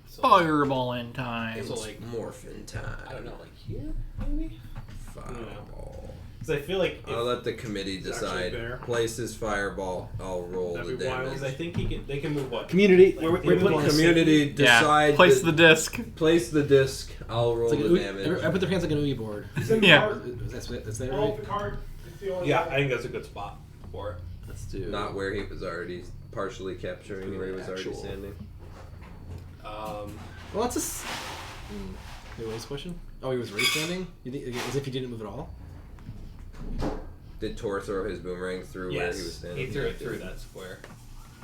So, Fireball in time. So, It's like, morphin time. I don't know, like here, maybe? Fireball. Because I feel like if, I'll let the committee It's actually decide. there. Place his fireball. I'll roll That'd the be wild. damage. because I think they can move what? Community. Like, We're they putting want Community Yeah. decide. Place the disc. Place the disc. I'll roll It's like the an damage. I put their hands like an Ouija board. It's in the Yeah. card. That's that Roll right? the card. It's the only Yeah, way. I think that's a good spot for it. Let's do. Not where he was already partially capturing where he was already Actual. standing. Well, that's a. Wait, what was the question? Oh, he was already standing. You think, as if he didn't move at all. Did Tor throw his boomerang through where he was Yes, standing? he threw it through that square.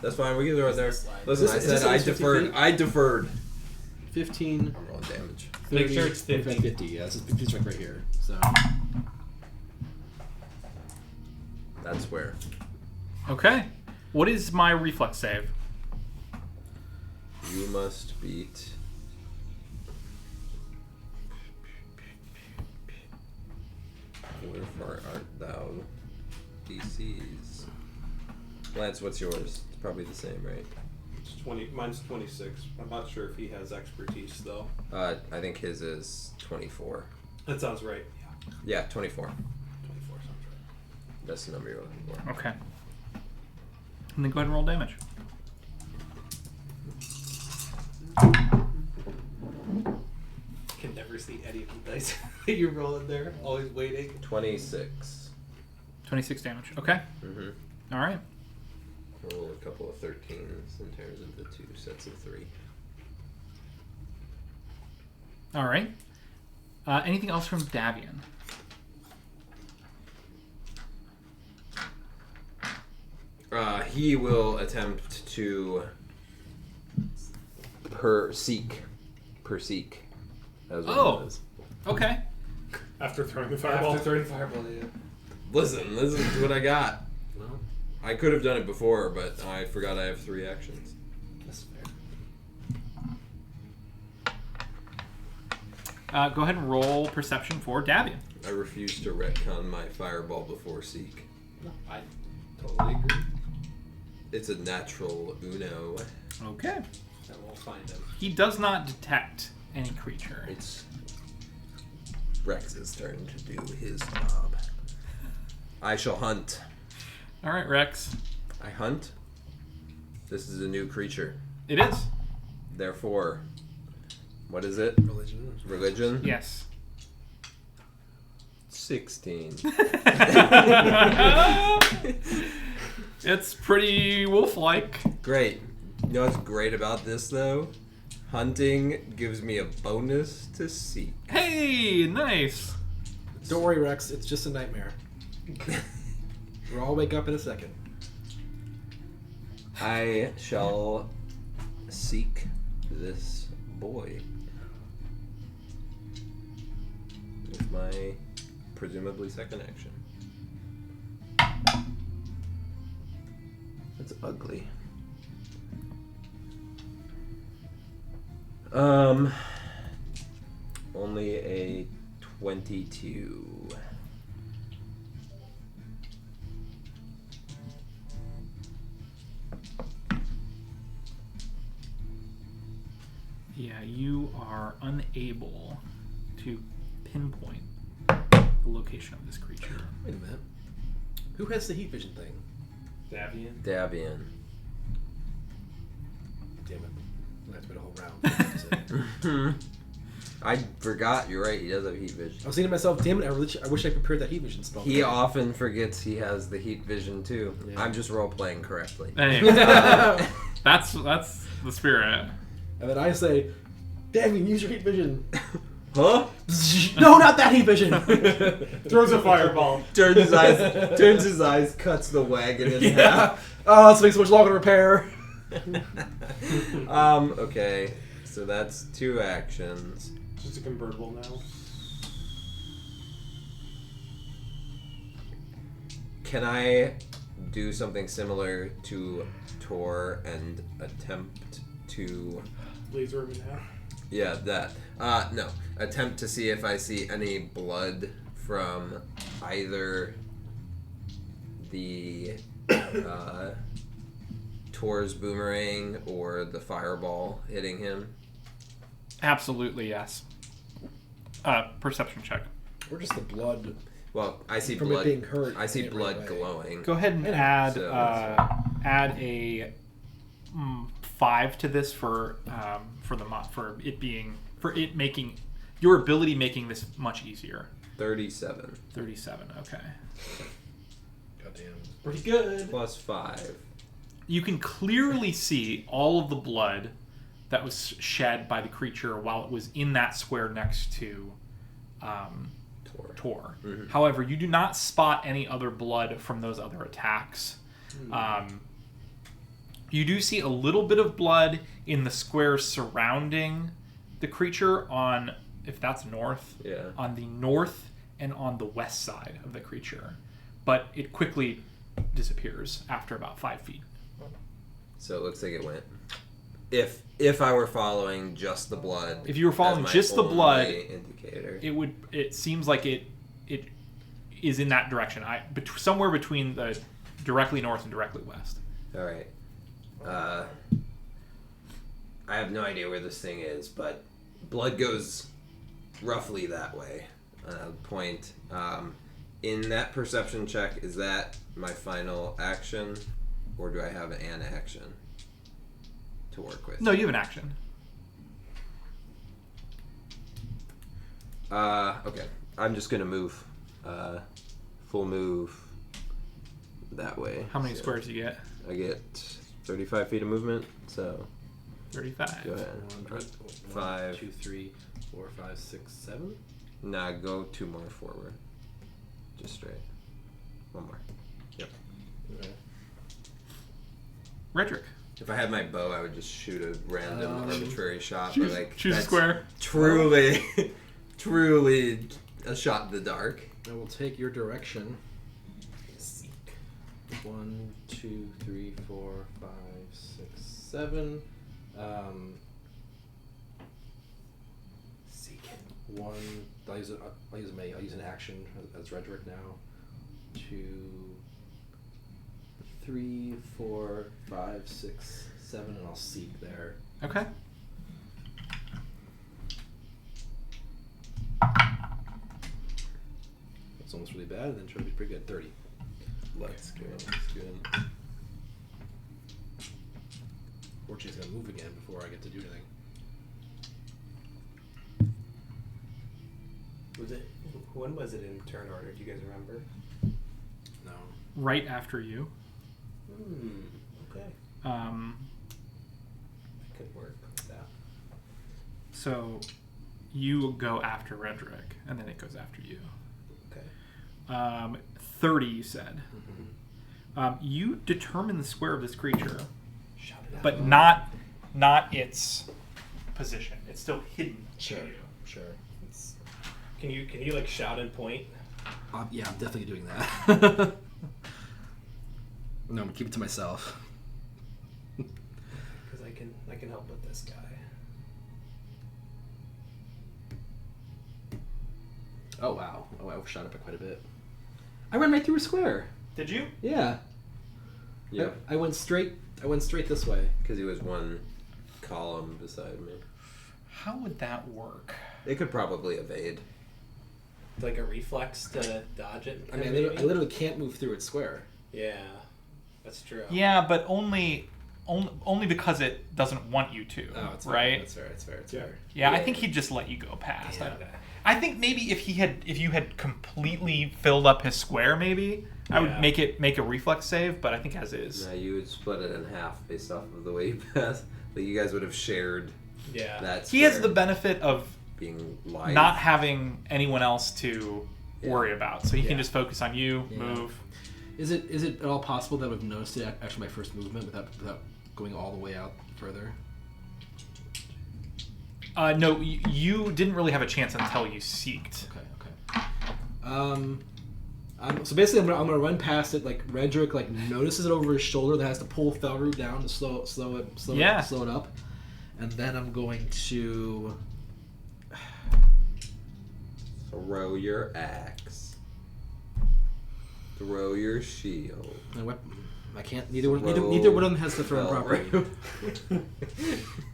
That's fine. We can throw it there. Slide. Listen, Is I this said at I least 50 deferred. feet? I deferred. 15. I'm rolling damage. Make 30, sure it's 50. 25, 50. Yeah, this is right here. So. That's where. Okay. What is my reflex save? You must beat. Wherefore art thou? DCs. Lance, what's yours? It's probably the same, right? It's 20. Mine's 26. I'm not sure if he has expertise though. I think his is 24. That sounds right. Yeah, Yeah, 24. 24 sounds right. That's the number you're looking for. Okay. And then go ahead and roll damage. Can never see any of the dice that you're rolling there. Always waiting. 26. 26 damage. Okay. Mm-hmm. All right. Roll a couple of 13s in terms of the two sets of 3. All right. Anything else from Davian? He will attempt to perseek. That's what Oh. it is. Okay. After throwing the fireball. After throwing fireball, yeah. Listen to what I got. Well, I could have done it before, but I forgot I have 3 actions. That's fair. Go ahead and roll perception for Davian. I refuse to retcon my fireball before seek. No, I totally agree. It's a natural Uno. Okay. Then we'll find him. He does not detect any creature. It's Rex's turn to do his job. I shall hunt. All right, Rex. I hunt. This is a new creature. It is. Therefore, what is it? religion. Religion? Yes. 16. It's pretty wolf-like. Great. You know what's great about this, though? Hunting gives me a bonus to seek. Hey, nice. Don't worry, Rex. It's just a nightmare. We'll all wake up in a second. I shall seek this boy with my presumably second action. That's ugly. Only a 22. Yeah, you are unable to pinpoint the location of this creature. Wait a minute. Who has the heat vision thing? Davian. Davian. Damn it. I'm going to have to wait a whole round. I forgot. You're right. He does have heat I vision. was thinking to myself, damn it, I wish I prepared that heat vision spell. He often forgets he has the heat vision too. Yeah. I'm just role playing correctly. Hey, that's the spirit. And then I say, damn, you use your heat vision. Huh? No, not that heat vision. Throws a fireball. Turns his eyes, cuts the wagon in half. Oh, this makes it much longer to repair. Okay. So that's 2 actions. Just a convertible now. Can I do something similar to Tor and attempt to... Laser him in half. Yeah, that. No. Attempt to see if I see any blood from either the Tor's boomerang or the fireball hitting him. Absolutely, yes. Perception check. Or just the blood Well, I see from blood. it being hurt. I see in it blood right away. glowing. Go ahead and add So- add a 5 to this for it making your ability making this much easier. 37 37. Okay. Goddamn. Pretty good. plus 5. You can clearly see all of the blood that was shed by the creature while it was in that square next to Tor. Mhm. However, you do not spot any other blood from those other attacks. You do see a little bit of blood in the square surrounding the creature on, if that's north, Yeah. on the north and on the west side of the creature. But it quickly disappears after about 5 feet. So it looks like it went. If I were following just the blood. If you were following as my just the only blood, indicator. it seems like it is in that direction. Somewhere between the directly north and directly west. All right. I have no idea where this thing is, but blood goes roughly that way. Point. In that perception check, is that my final action, or do I have an action to work with? No, you have an action. Okay. I'm just gonna move. Full move that way. How many So squares do you get? I get 35 feet of movement, so 35. go ahead. 1, 5. 2, 3, 4, 5, 6, 7. Nah, go 2 more forward. Just straight. 1 more. Yep. Okay. Redrick. If I had my bow, I would just shoot a random arbitrary shot. But like Choose a that's square. Truly, truly a shot in the dark. I will take your direction. 1, 2, 3, 4, 5, 6, 7. Seek. 1. I'll use an action as Redrick now. 2, 3, 4, 5, 6, 7, and I'll seek there. Okay. That's almost really bad, and then try to be pretty good. 30. Let's go. Fortunately, it's gonna move again before I get to do anything. When was it in turn order? Do you guys remember? No. Right after you. Okay. That Could work with that. So you go after Redrick, and then it goes after you. Okay. 30, you said. You determine the square of this creature, Shout it out. but not its position. It's still hidden. Sure. to you. Sure. Can you like shout and point? Yeah, I'm definitely doing that. No, I'm gonna keep it to myself. Because I can help with this guy. Oh wow! Oh, I overshot it by quite a bit. I ran right through a square. Did you? Yeah. Yeah, I went straight because he was 1 column beside me. How would that work? It could probably evade. Like a reflex to dodge it. I mean, I literally can't move through its square. Yeah, that's true. Yeah, but only because it doesn't want you to. Oh, it's fair. right. It's fair. It's fair. It's Yeah. fair. Yeah, I Yeah. think he'd just let you go past. Yeah. I think maybe if you had completely filled up his square, maybe I would Yeah. make a reflex save. But I think as is. Now you would split it in half based off of the way you pass. But you guys would have shared Yeah. that. He has square the benefit of being live. not having anyone else to worry about, so he can Yeah. just focus on you, Yeah. move. Is it at all possible that I've noticed it actually my first movement without going all the way out further? No, you didn't really have a chance until you seeked. Okay. So basically, I'm gonna run past it. Like Redrick, like notices it over his shoulder that has to pull Felroot down to slow it up, and then I'm going to. Throw your axe. Throw your shield. My weapon. I can't. Neither one of them has to throw properly.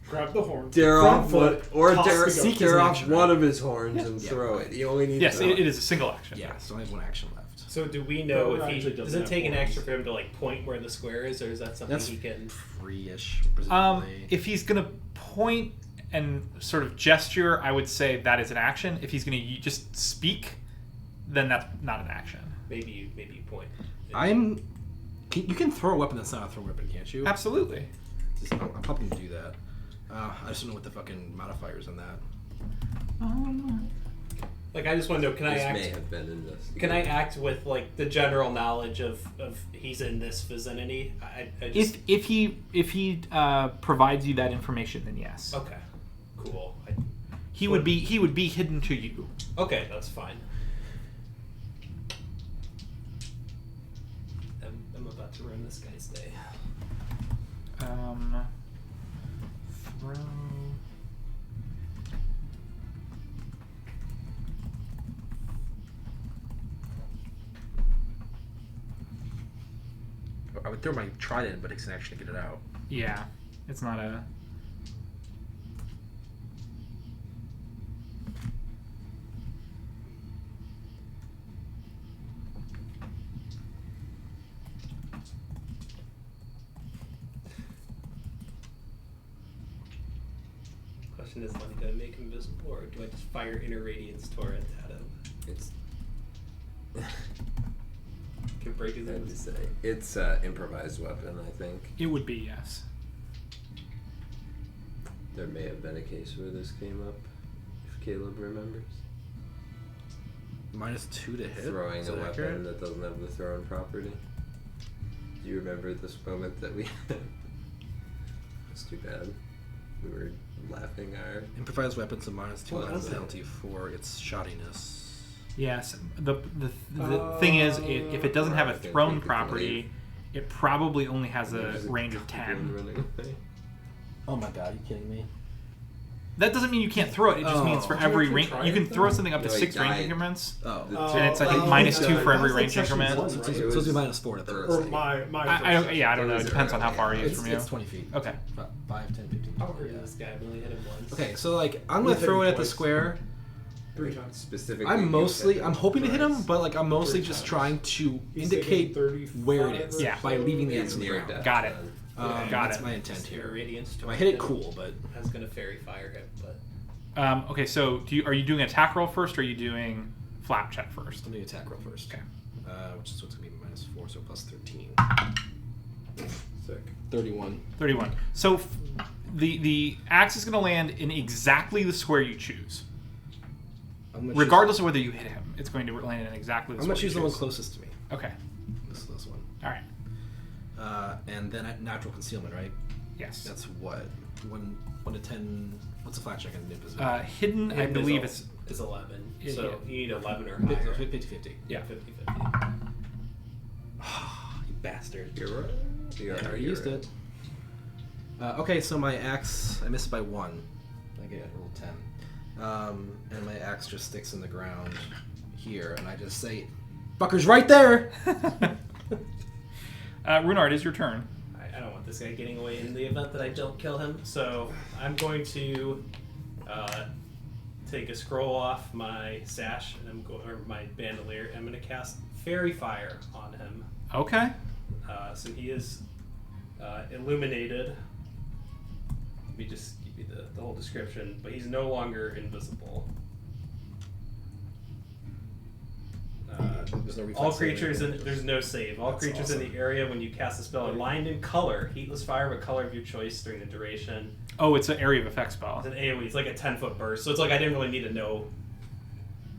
Grab the horn. Tear front off foot, or toss tear, the gun. Seek tear is an off action, one right? of his horns and Yeah. throw it. You only need. Yes, to it is a single action. Yeah. So I have one action left. So do we know Thrower if he actually does doesn't it take have an horns. extra for him to like point where the square is, or is that something That's he can? free-ish. Presumably. If he's gonna point and sort of gesture, I would say that is an action. If he's gonna just speak, then that's not an action. Maybe you point. You can throw a weapon that's not a throw weapon, can't you? Absolutely. I'm probably gonna do that. I just don't know what the fucking modifiers on that. Like I just want to know, can I This act? may have been in this. Can I act with like the general knowledge of he's in this vicinity? I just If he provides you that information, then yes. okay, cool. He would be hidden to you. Okay, that's fine. I'm about to ruin this guy's day. Throw. I would throw my trident, but it's an action to get it out. Yeah, it's not a. Question is, do I make him invisible, or do I just fire inner radiance torrent at him? It's. Can break his Hard to nose. say. It's improvised weapon. I think It would be yes. there may have been a case where this came up. If Caleb remembers, -2 to hit. throwing Is a that weapon accurate? that doesn't have the thrown property. Do you remember this moment that we had? It's too bad. We were laughing our. Improvised weapons, so -2 What was it? penalty for its shoddiness. Yes. The thing is, if it doesn't have a I think thrown we could property, leave. it probably only has a There's range of couple 10. running away. Oh my god, are you kidding me? That doesn't mean you can't throw it. It just means for Oh. every You range, try you can it, throw though? something up to No, he 6 range died. increments. Oh. And it's, I think, Oh, -2 okay. for every That's like range session increment. one, It's right? supposed It to be was -4 at the early. Or first. my I first don't, yeah, I don't know. It Those depends are on how far he is It's, from you. it's 20 feet. Okay. 5, 10, 15. How hurt Yeah. is this guy? I've only hit him once. Okay, so like I'm gonna We've hit throw him it at the twice. square. 3 times. Specifically. I'm hoping to hit him, twice. but like I'm mostly 3 just times. trying to He's indicate taking where it 35 is Yeah. by leaving the It's X on the near ground. death. Got it. then. Got That's it. my intent Inner here. radiance If I torrent hit it, him. cool, but I was gonna fairy fire him, but Okay, so are you doing attack roll first, or are you doing flap check first? I'm gonna attack roll first. Okay. Which is what's gonna be -4, so plus 13. Sick. 31. 31. So the axe is going to land in exactly the square you choose. I'm gonna Regardless of whether you hit him, it's going to land in exactly the I'm square gonna you choose the one choose. closest to me. Okay. This one. All right. And then natural concealment, right? Yes. That's what 1 to 10. What's a flat check in invisible? Hidden, I believe it's is 11. Yeah, So yeah. you need 11 or 50, higher. 50-50. yeah. 50-50. You bastard. You're right. Yeah, I You're already used right. it. Okay, so my axe, I missed by 1. I get a roll 10. And my axe just sticks in the ground here, and I just say, "Fucker's right there!" Runar, it is your turn. I don't want this guy getting away in the event that I don't kill him, so I'm going to take a scroll off my sash and or my bandolier, and I'm going to cast Fairy Fire on him. Okay. So he is illuminated. Let me just give you the whole description, but he's no longer invisible. There's no reflex All save creatures, or in, anything. there's no save. All That's creatures in awesome. the area when you cast a spell are lined in color. Heatless fire of a color of your choice during the duration. Oh, it's an area of effect spell. It's an AoE. It's like a 10-foot burst. So it's like I didn't really need to know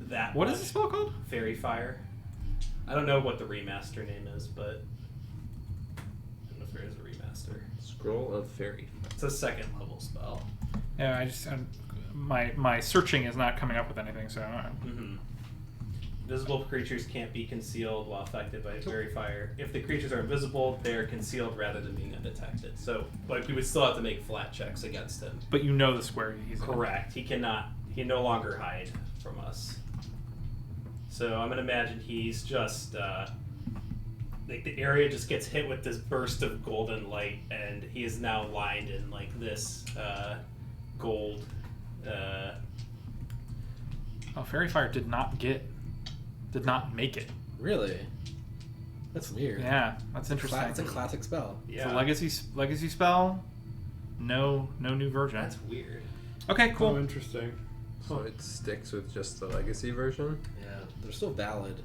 that What much. is the spell called? Fairy Fire. I don't know what the remaster name is, but I don't know if there is a remaster. Scroll of Fairy. It's a second level spell. Yeah, my searching is not coming up with anything, so. Mm-hmm. Invisible creatures can't be concealed while affected by fairy fire. If the creatures are invisible, they are concealed rather than being undetected. So, like, we would still have to make flat checks against him. But you know the square he's in. Correct. He cannot. He no longer hide from us. So I'm gonna imagine he's just like the area just gets hit with this burst of golden light, and he is now lined in like this gold. Oh, Fairy Fire did not make it. Really? That's weird. Yeah, that's interesting. It's a classic spell. It's Yeah, a legacy spell. No new version. that's weird. Okay, Oh, cool. interesting. So it sticks with just the legacy version? Yeah, they're still valid.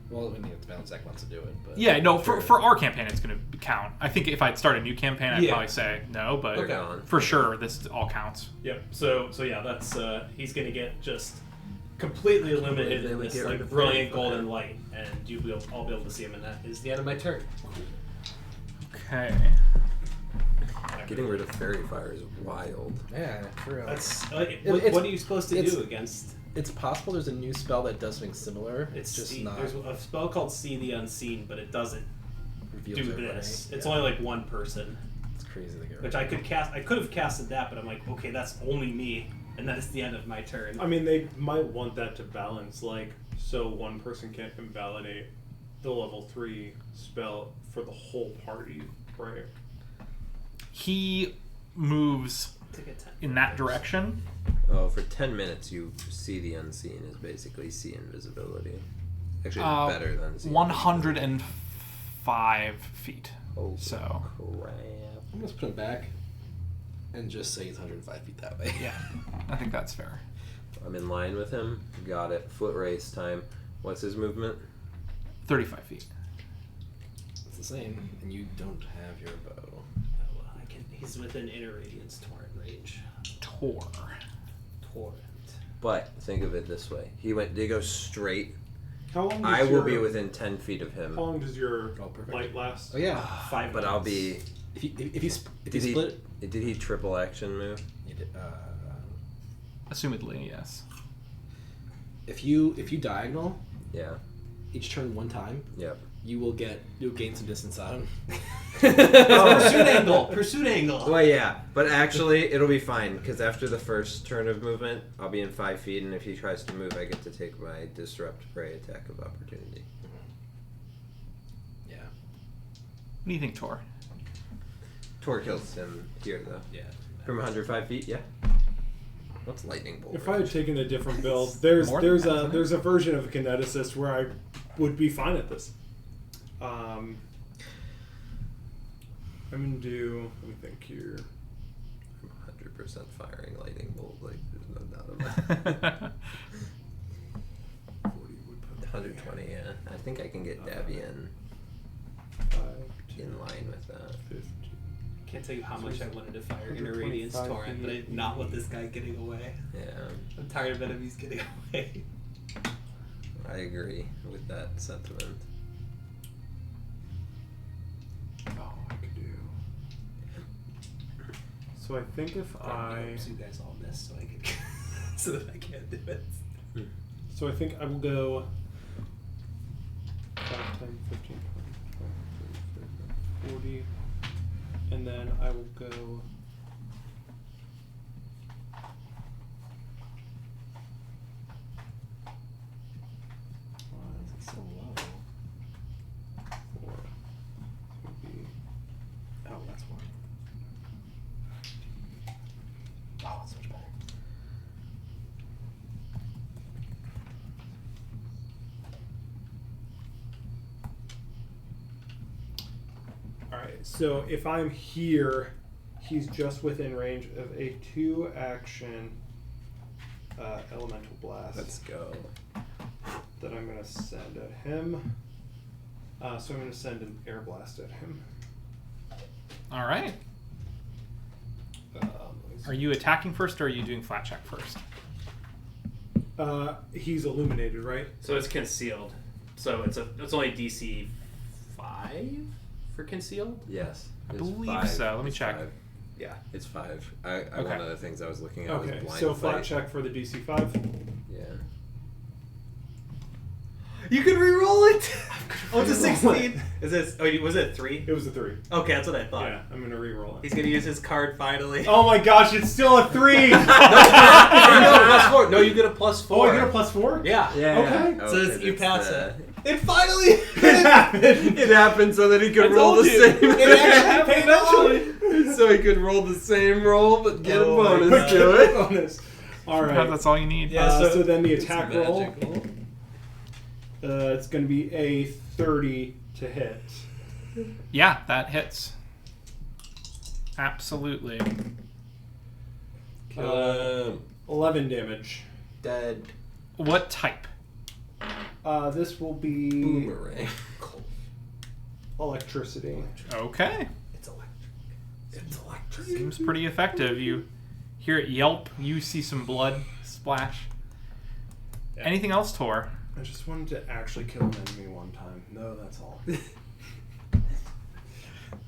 Well, I mean, it depends. Zach wants to do it, but Yeah, no, Sure. for our campaign, it's going to count. I think if I'd start a new campaign, I'd Yeah. probably say no, but Okay. for sure, this all counts. Yep. So yeah, that's he's gonna get just completely illuminated They in would this get rid like of brilliant fairy fire. golden light, and I'll be able to see him, and that is the end of my turn. Okay. Getting rid of Fairy Fire is wild. yeah, for real. That's like, It's- what are you supposed to it's- do against? It's possible there's a new spell that does something similar. It's just see, not There's a spell called See the Unseen, but it doesn't revealed do to everybody. this. It's Yeah. only like one person, It's crazy to get which I could cast. I could have casted that, but I'm like, okay, that's only me, and that is the end of my turn. I mean, they might want that to balance, like, so one person can't invalidate the level 3 spell for the whole party, right? He moves Take a 10. in that direction. Oh, for 10 minutes you see the unseen is basically see invisibility. Actually, it's better than see 105 feet. Holy So. crap. I'm gonna put him back and just say he's 105 feet that way. Yeah, I think that's fair. I'm in line with him. Got it. Foot race time. What's his movement? 35 feet. It's the same, and you don't have your bow. Oh, well, I can. He's within inner radiance torrent range. Tor. Torrent. But think of it this way. They go straight. How long? I Does will your, be within 10 feet of him. How long does your Oh, perfect. light last? Oh yeah. 5 But I'll minutes. be... If you Did he, split, did he triple action move? you did, Assumedly, yes. if you diagonal Yeah. each turn one time, Yep. you'll gain some distance on him. Pursuit angle. Pursuit angle. Well, yeah, but actually, it'll be fine because after the first turn of movement, I'll be in 5 feet, and if he tries to move, I get to take my disrupt prey attack of opportunity. Yeah. What do you think, Tor? Tor kills him here, though. Yeah. From 105 feet, yeah. What's lightning bolt? If I had taken a different build, there's More than there's that, a isn't it? there's a version of kineticist where I would be fine at this. I'm gonna do. Let me think here. I'm 100% firing lightning bolt. Like, there's no doubt about it. 40 would put me 120, yeah. I think I can get Davian 5, in line with that. 15. Can't tell you how much I wanted to fire inner radiance 125 torrent, but I did not want this guy getting away. Yeah, I'm tired of enemies getting away. I agree with that sentiment. Oh, I could do. So I think if I. So you guys all miss, so I can, so that I can't do it. So I think I will go 5, 10, 15, 20, 30, 40. And then I will go. So low. 4. So it'd be Oh, that's one. Oh, that's much better. so if I'm here, he's just within range of a 2-action elemental blast. Let's go. That I'm going to send at him. So I'm going to send an air blast at him. All right. Are you attacking first, or are you doing flat check first? He's illuminated, right? So it's concealed. So it's only DC 5 for concealed. Yes. I It's believe 5. so. Let me It's check. 5. Yeah. It's 5. One Okay. of the things I was looking at was Okay, blind so fight. flat check for the DC 5. Yeah. You can re-roll it. Oh, it's a 16. Is it? Oh, was it 3? It was a 3. Okay, that's what I thought. Yeah, I'm going to re-roll it. He's gonna use his card finally. Oh my gosh, it's still a 3! No, +4. No, you get a +4. Oh, I get a +4? Yeah. Okay. So Okay, you that's pass the- it. It finally. It happened! It happened so that he could I roll told the you. same. It actually paid off. So he could roll the same roll, but get Oh a my bonus God. to it. Bonus. All Sometimes right. that's all you need. Yeah. So then the attack roll, Magical. it's going to be a 30 to hit. Yeah, that hits. Absolutely. Kill him. 11 damage. Dead. What type? This will be Boomerang. electricity. Okay. It's electric. It's electric. Seems pretty effective. You hear it yelp. You see some blood splash. Yeah. Anything else, Tor? I just wanted to actually kill an enemy one time. No, that's all.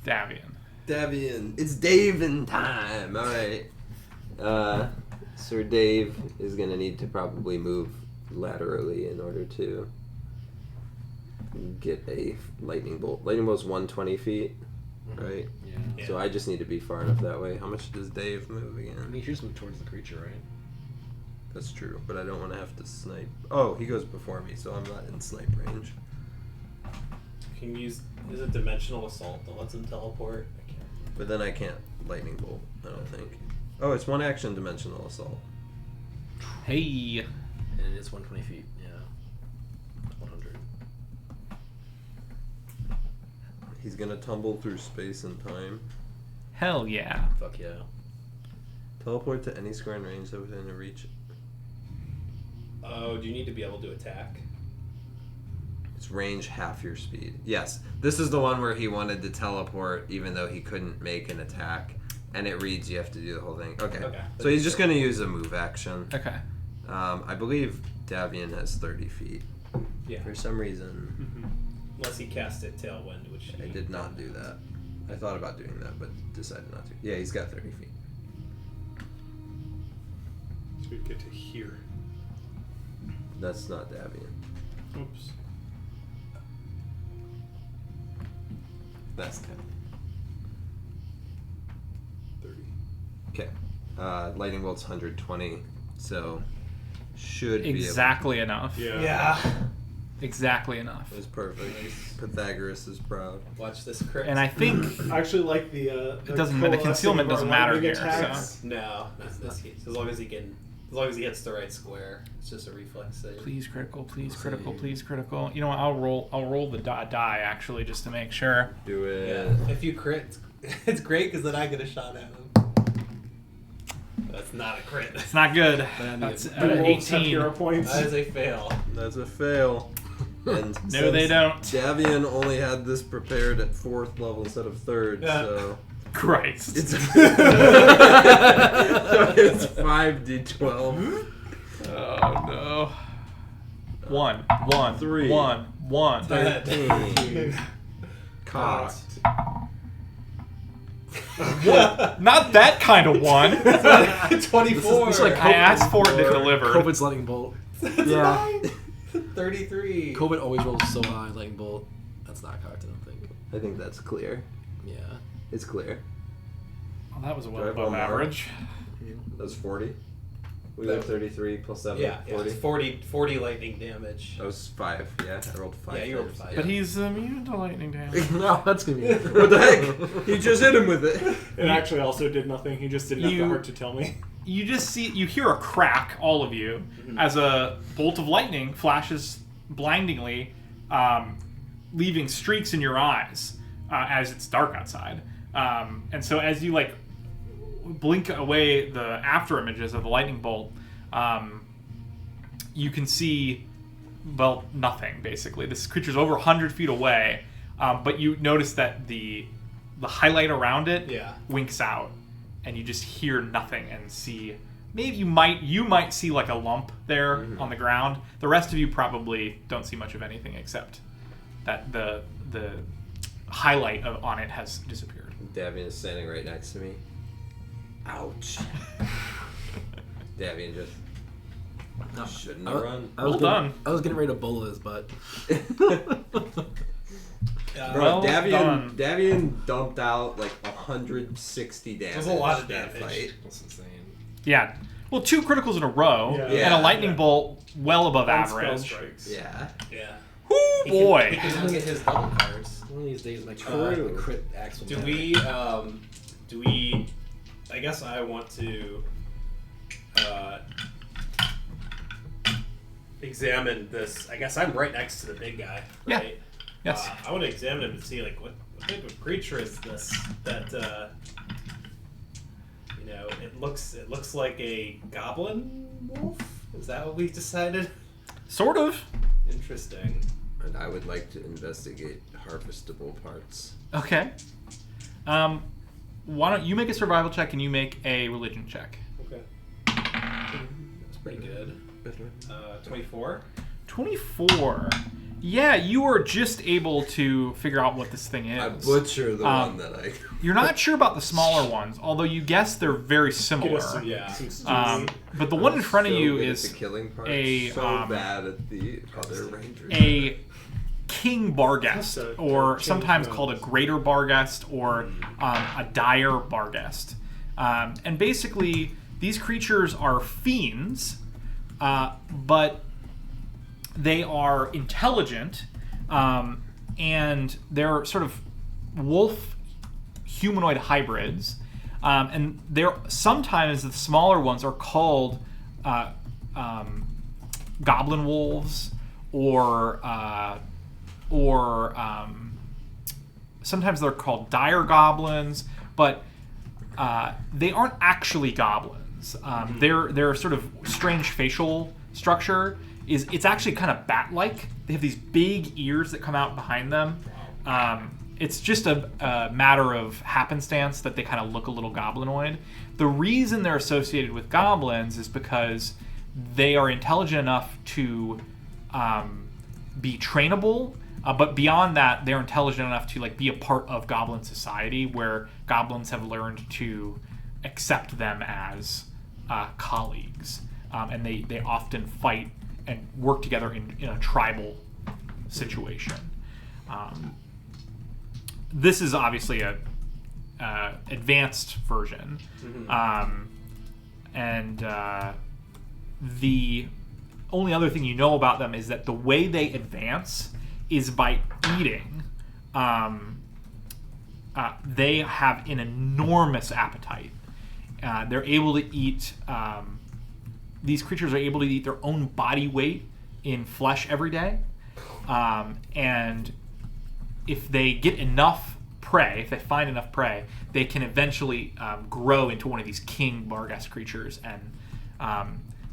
Davian. Davian. It's Davin time. Alright. Sir Dave is going to need to probably move laterally in order to get a lightning bolt. Lightning bolt's 120 feet, right? Yeah. So I just need to be far enough that way. How much does Dave move I again? mean, you just move towards the creature, right? That's true, but I don't want to have to snipe. Oh, he goes before me, so I'm not in snipe range. Can use is it dimensional assault that lets him teleport? I can't. But then I can't lightning bolt, I don't think. Oh, it's one action dimensional assault. Hey. And it is 120 feet. Yeah. 100. He's gonna tumble through space and time. Hell yeah. Fuck yeah. Teleport to any square in range that within a reach. Oh, do you need to be able to attack? It's range half your speed. Yes, this is the one where he wanted to teleport even though he couldn't make an attack. And it reads you have to do the whole thing. Okay. Okay. So he's just gonna use a move action. Okay. I believe Davian has 30 feet. Yeah. For some reason, Unless he casted Tailwind, which I did not do that. I thought about doing that, but decided not to. Yeah, he's got 30 feet. So we get to here. That's not Davian. Oops. That's 10. 30. Okay. Lightning bolt's 120, so should Exactly enough. Yeah. Yeah. Exactly enough. be able to. It was perfect. Pythagoras is proud. Watch this crit. And I think I actually like the. It doesn't matter. The concealment doesn't matter here, No, this case. As long as he hits the right square, it's just a reflex save. please critical, please critical, please critical. You know what? I'll roll the die actually just to make sure. Do it. Yeah. If you crit, it's great because then I get a shot at him. That's not a crit. It's not good. But That's Do wolves have 18. hero points? That is a fail. That's a fail. And No, they since don't. Davian only had this prepared at 4th level instead of 3rd, Yeah. so Christ. it's so it's 5d12. Oh no. 1, 1, 3. 1, 1. 13. Cocked. What? Not that kind of one. 24. This is like I asked for it to deliver. COVID's lightning bolt. Yeah. 33. COVID always rolls so high, lightning bolt. That's not cocked, I don't think. I think that's clear. Yeah. It's clear. Well, that was well Do I have above one more? average. That's 40. We got 33 plus 7. Yeah, 40. it's 40 lightning damage. That was 5. Yeah, I rolled 5. Yeah, you rolled times. 5. But he's immune to lightning damage. No, that's gonna be it. What the heck? He just hit him with it. It actually also did nothing. He just didn't have the You- heart to tell me. You just you hear a crack, all of you, as a bolt of lightning flashes blindingly, leaving streaks in your eyes. as it's dark outside. And so as you like blink away the after images of the lightning bolt, you can see, well, nothing basically. This creature's over 100 feet away, but you notice that the highlight around it winks out, and you just hear nothing and see. Maybe you might see like a lump there on the ground. The rest of you probably don't see much of anything except that the highlight on it has disappeared. Davian is standing right next to me. Ouch. Davian just shouldn't have run. Well done. I was getting ready to bowl his butt. Bro, well done. Davian dumped out like 160 damage. was a lot of that damage. fight. That's insane. Yeah. Well, 2 criticals in a row, Yeah. and a lightning bolt well above On spell average. strikes. Yeah. Yeah. Whoo, boy. He can get his double cards. One of these days, my crit axe will Do matter. we? I guess I want to examine this. I guess I'm right next to the big guy, Yeah. right? Yes. I want to examine him and see like what type of creature is this that it looks like a goblin wolf. Is that what we decided? Sort of. Interesting. And I would like to investigate harvestable parts. Okay. Why don't you make a survival check and you make a religion check? Okay. That's pretty good. 24. 24. Yeah, you are just able to figure out what this thing is. I butcher the one that I... You're not sure about the smaller ones, although you guess they're very similar. Yeah. But the one in front of so you good at is the killing part. a, so bad at the other rangers. a king barghest, That's a or change sometimes notes. called a greater barghest, or a dire barghest. And basically, these creatures are fiends, but they are intelligent, and they're sort of wolf humanoid hybrids. And they're sometimes the smaller ones are called goblin wolves, or sometimes they're called dire goblins, but they aren't actually goblins. Their sort of strange facial structure it's actually kind of bat-like. They have these big ears that come out behind them. It's just a matter of happenstance that they kind of look a little goblinoid. The reason they're associated with goblins is because they are intelligent enough to be trainable, but beyond that, they're intelligent enough to like be a part of goblin society, where goblins have learned to accept them as colleagues, and they often fight and work together in a tribal situation. This is obviously a advanced version, and the only other thing you know about them is that the way they advance is by eating. They have an enormous appetite. They're able to eat. These creatures are able to eat their own body weight in flesh every day, and if they get enough prey, if they find enough prey, they can eventually grow into one of these king barghest creatures, and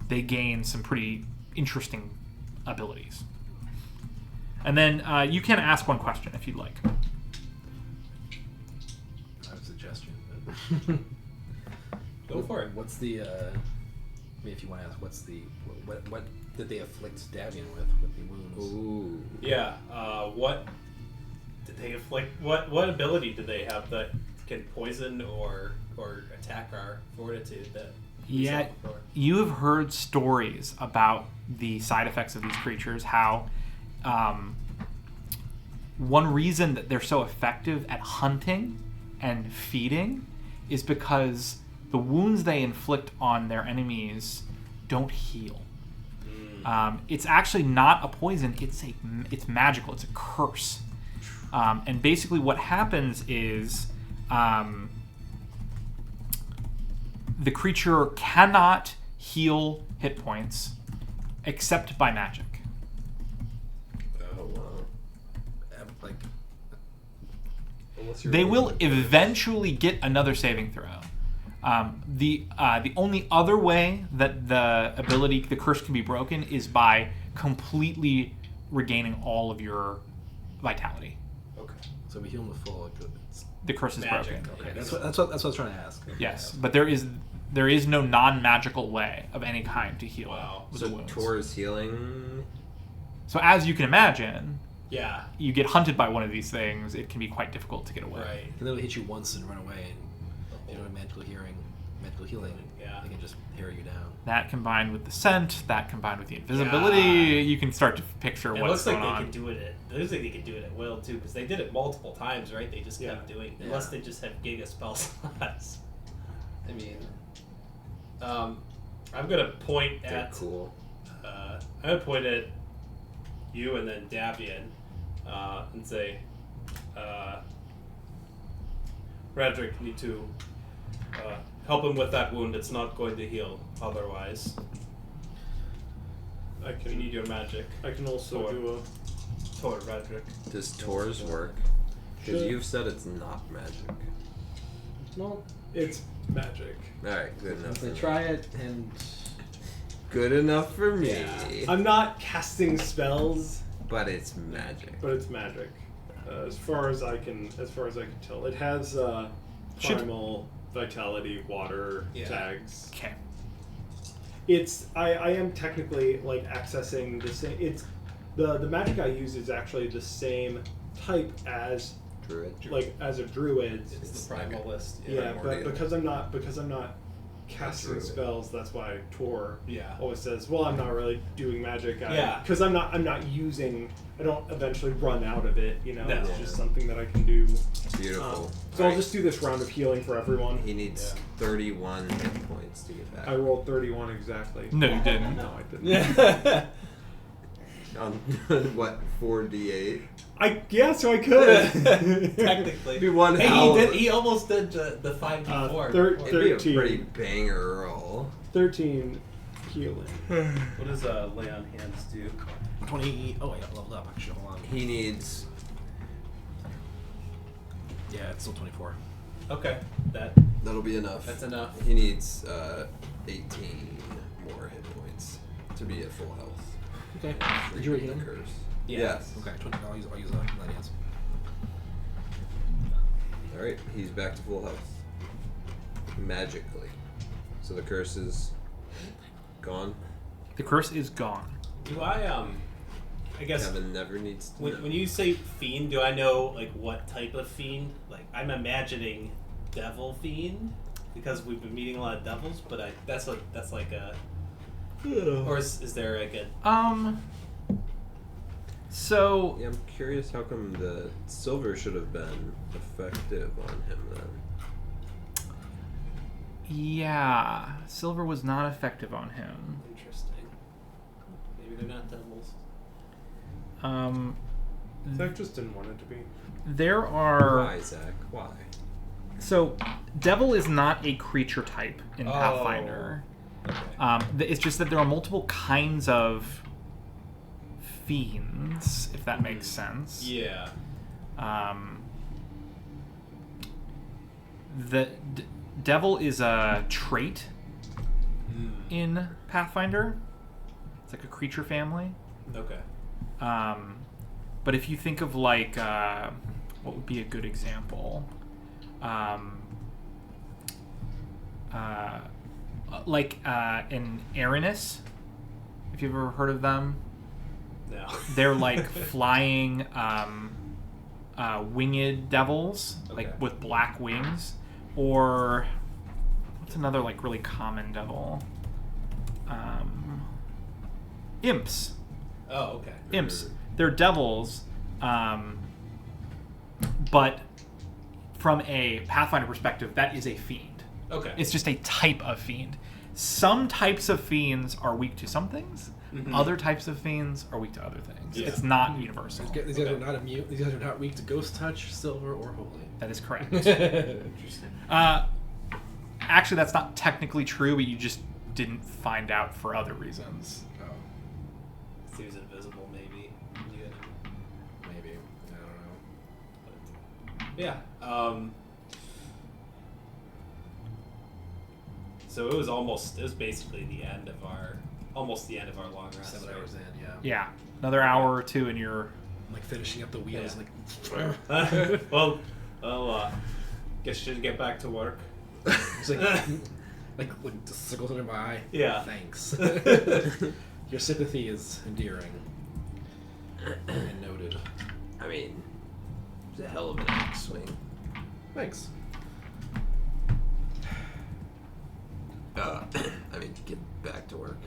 they gain some pretty interesting abilities. And then you can ask one question if you'd like. I have a suggestion. Go for it. What's the? I mean, if you want to ask, what's the? What did they afflict Davian with the wounds? Ooh. Yeah. What did they afflict? What ability do they have that can poison or attack our fortitude? That we saw Yeah, before? you have heard stories about the side effects of these creatures, how one reason that they're so effective at hunting and feeding is because the wounds they inflict on their enemies don't heal. It's actually not a poison, it's magical, it's a curse. And basically what happens is the creature cannot heal hit points except by magic. Oh, wow. Like, Unless you're They will rolling the curse. eventually get another saving throw. The only other way that the curse can be broken is by completely regaining all of your vitality. Okay. So we heal him to full. The curse is Magic. broken. Okay, that's what I was trying to ask. Yes, but there is no non-magical way of any kind to heal Wow. with the So wounds. Tor's healing. So as you can imagine, Yeah. you get hunted by one of these things, it can be quite difficult to get away. Right. And then it'll hit you once and run away, and if you don't have magical healing, Yeah. they can just harry you down. That combined with the scent, that combined with the invisibility, you can start to picture It what's looks like going they on. could do it. It looks like they could do it at will too, because they did it multiple times, right? They just kept doing, unless they just have giga spell slots. I mean, I'm gonna point They're at. cool. I'm gonna point at you and then Davian, and say, Radric, need to help him with that wound. It's not going to heal otherwise. I We can need your magic. I can also Tor. do Toward Radric. Does Tor's work? Because Sure. you've said it's not magic. Well, it's magic. Alright, good enough. if they for me. try it, and Good enough for me. Yeah. I'm not casting spells, But it's magic. but it's magic. As far as I can tell, it has Should- primal, vitality, water Yeah. tags. Okay. It's I am technically like accessing the same. It's the magic I use is actually the same type as Druid. like as a druid. It's the primal list. Yeah, but Primordial. because I'm not casting Druid. spells, that's why Tor Yeah. always says, "Well, I'm not really doing magic." Yeah. Because I'm not using. I don't eventually run out of it. You know, No. it's just something that I can do. Beautiful. So I'll just do this round of healing for everyone. He needs 31 hit points to get back. I rolled 31 exactly. No, you didn't. No, I didn't. Yeah. On what, 4d8? So I could. Technically. Be one Hey, hell of a- he almost did the 5d4. It'd be a 13. pretty banger roll. 13 healing. What does lay on hands do? 20. Oh, I got leveled up. Actually, hold on. He needs. Yeah, it's still 24. Okay, That'll be enough. that's enough. He needs 18 more hit points to be at full health. Okay. And Did you already free heal the him? curse. Yeah. Yes. Okay, 20. I'll use that hands. Alright, he's back to full health. Magically. So the curse is gone. The curse is gone. Do I guess Kevin never needs to know. when you say fiend, do I know like what type of fiend? Like I'm imagining devil fiend because we've been meeting a lot of devils, but that's like a or is there like a So Yeah, I'm curious how come the silver should have been effective on him then. yeah, silver was not effective on him. interesting? Maybe they're not devils. Zach just didn't want it to be. There are Why, Zach? Why? so devil is not a creature type in Oh. Pathfinder. Okay. It's just that there are multiple kinds of fiends, if that makes sense. Yeah. The devil is a trait Mm. in Pathfinder. It's like a creature family. Okay. But if you think of like, what would be a good example? Like an Aranus, if you've ever heard of them. No. They're like flying winged devils, Okay. like with black wings. Or what's another like really common devil? Imps. Oh, okay. Imps. They're devils, but from a Pathfinder perspective, that is a fiend. Okay. It's just a type of fiend. Some types of fiends are weak to some things. Mhm. Other types of fiends are weak to other things. Yeah. It's not universal. These guys are not immune. These guys are not weak to ghost touch, silver, or holy. That is correct. Interesting. Actually, that's not technically true, but you just didn't find out for other reasons. Oh, He was invisible, maybe. Yeah. maybe. I don't know. Yeah. So it was basically the end of our long rest. 7 right? hours in, yeah. Yeah, another hour or two, and you're. I'm like finishing up the wheels, Yeah. like. well, guess you should get back to work. It's like the circles under my eye. Yeah. Thanks. Your sympathy is endearing and noted. I mean, it's a hell of an axe swing. Thanks. I mean, get back to work.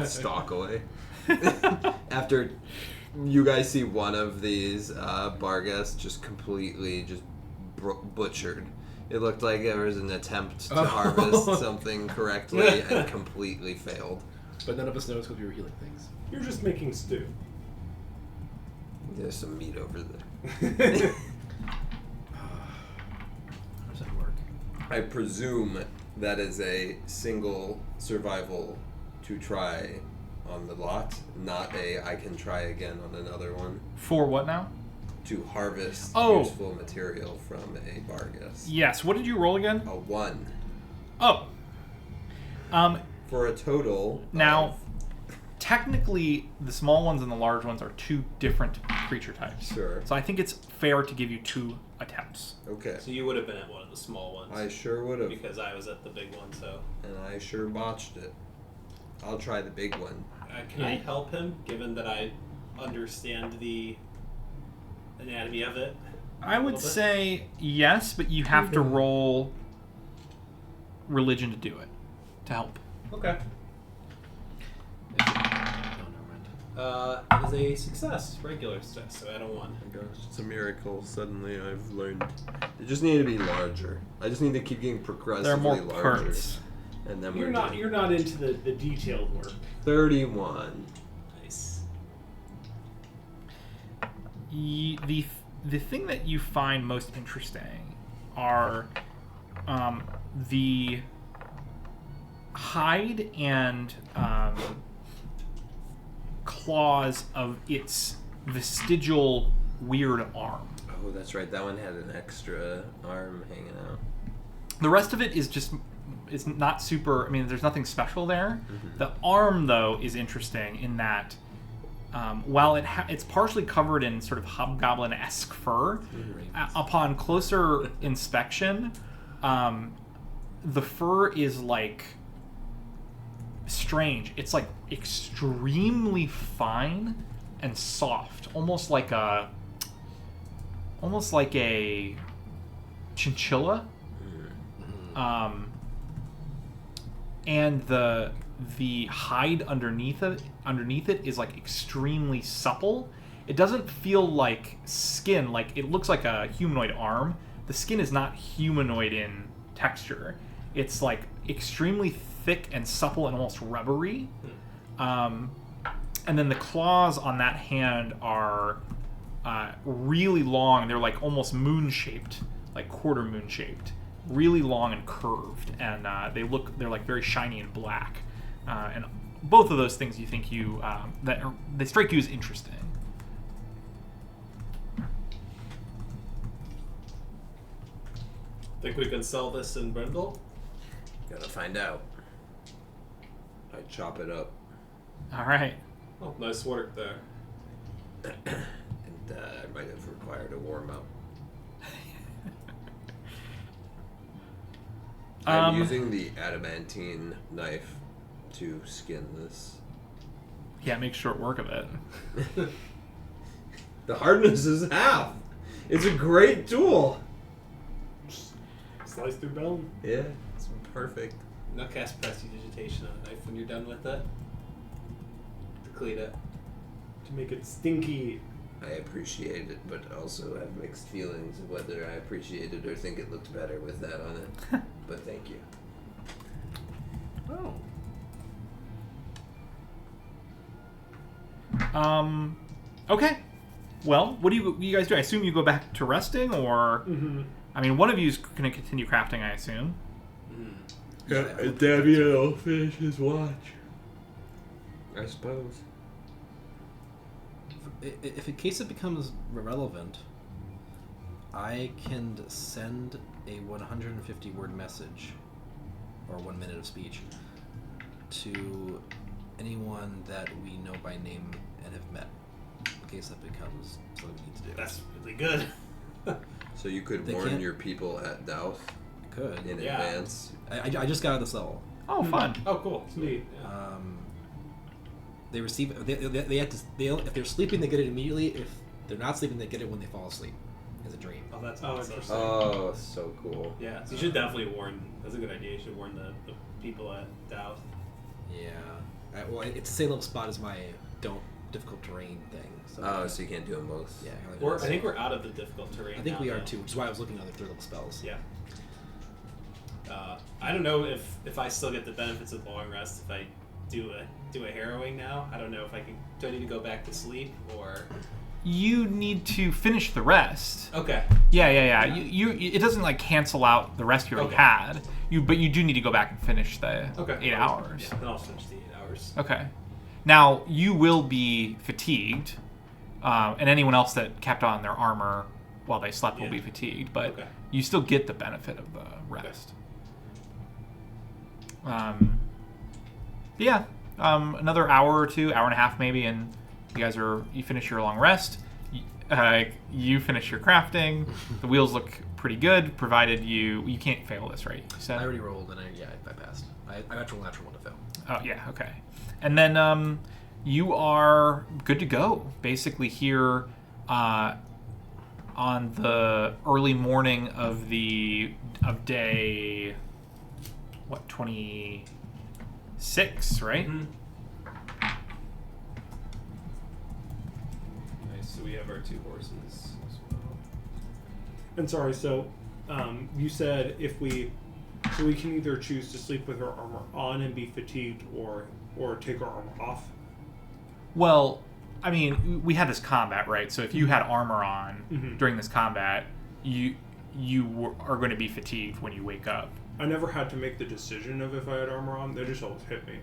Stalk away. After you guys see one of these bar guests just completely just butchered. It looked like there was an attempt to harvest something correctly and completely failed. But none of us noticed because we were healing things. You're just making stew. There's some meat over there. How does that work? I presume that is a single survival to try on the lot, not a I can try again on another one. For what now? To harvest useful material from a bar guest. Yes. What did you roll again? A 1. Oh. For a total Now, technically, the small ones and the large ones are two different creature types. Sure. So I think it's fair to give you 2 attempts. Okay. So you would have been at one of the small ones. I sure would have. Because I was at the big one. So. And I sure botched it. I'll try the big one. Can I help him, given that I understand the anatomy of it? I would say yes, but you have to roll religion to do it, to help. Okay. No, never mind. It is a success, regular success, so add a 1. Oh my gosh, it's a miracle. Suddenly I've learned. They just need to be larger. I just need to keep getting progressively There are more larger. parts. And then You're not into the detailed work. 31. Nice. The thing that you find most interesting are the hide and claws of its vestigial weird arm. Oh, that's right. That one had an extra arm hanging out. The rest of it is just, it's not super, I mean, there's nothing special there. Mm-hmm. The arm, though, is interesting in that while it's partially covered in sort of hobgoblin-esque fur, upon closer inspection, the fur is like strange. It's like extremely fine and soft, almost like a chinchilla. And the hide underneath it is like extremely supple. It doesn't feel like skin. Like, it looks like a humanoid arm. The skin is not humanoid in texture. It's like extremely thick and supple and almost rubbery. And then the claws on that hand are really long. They're like almost moon-shaped, like quarter moon-shaped. Really long and curved, and they're like very shiny and black. And both of those things you think they strike you as interesting. Think we can sell this in Brindle? Gotta find out. I chop it up. All right. Oh, nice work there. And I might have required a warm-up. I'm using the adamantine knife to skin this. Yeah, make short work of it. The hardness is half. It's a great tool. Slice through bone. Yeah, it's perfect. Now cast prestidigitation on a knife when you're done with it. To clean it. To make it stinky. I appreciate it, but also have mixed feelings of whether I appreciate it or think it looked better with that on it. But thank you. Oh. Okay. Well, what do you guys do? I assume you go back to resting, or I mean, one of you is going to continue crafting, I assume. Yeah, Damien will finish his watch. I suppose. If in case it becomes irrelevant, I can send a 150-word message, or 1 minute of speech, to anyone that we know by name and have met, in case that becomes something we need to do. That's really good. So you could They warn can't- your people at Douth Could. in Yeah. advance. I just got to this level. Oh, fun. Oh, cool. Sweet. They receive. They have to. If they're sleeping, they get it immediately. If they're not sleeping, they get it when they fall asleep, as a dream. Oh, that's Oh, awesome. interesting. Oh, so cool. Yeah, so you should definitely warn. That's a good idea. You should warn the people at Douth. Yeah. Well, it's the same level spot as my difficult terrain thing. So Oh, so you can't do them both. yeah. I think we're out of the difficult terrain. I think now, we are though. too, which is why I was looking at other third level spells. Yeah. I don't know if I still get the benefits of long rest if I do a harrowing now. I don't know if I can. Do I need to go back to sleep or? You need to finish the rest. Okay. Yeah. You it doesn't like cancel out the rest you already Okay. had. But you do need to go back and finish the Okay. 8 hours. Yeah, then I'll finish the 8 hours. Okay. Now you will be fatigued, and anyone else that kept on their armor while they slept will Yeah. be fatigued. But Okay. you still get the benefit of the rest. Another hour or two, hour and a half maybe, and you finish your long rest. You finish your crafting. The wheels look pretty good, provided you can't fail this, right? You said? I already rolled, and I passed. I got to roll natural one to fail. Oh yeah, okay. And then you are good to go. Basically here on the early morning of day 26, right? Mm-hmm. Nice. So we have our 2 horses as well. And sorry, so you said we can either choose to sleep with our armor on and be fatigued, or take our armor off. Well, I mean, we had this combat, right? So if you had armor on Mhm. during this combat, you are going to be fatigued when you wake up. I never had to make the decision of if I had armor on. They just always hit me.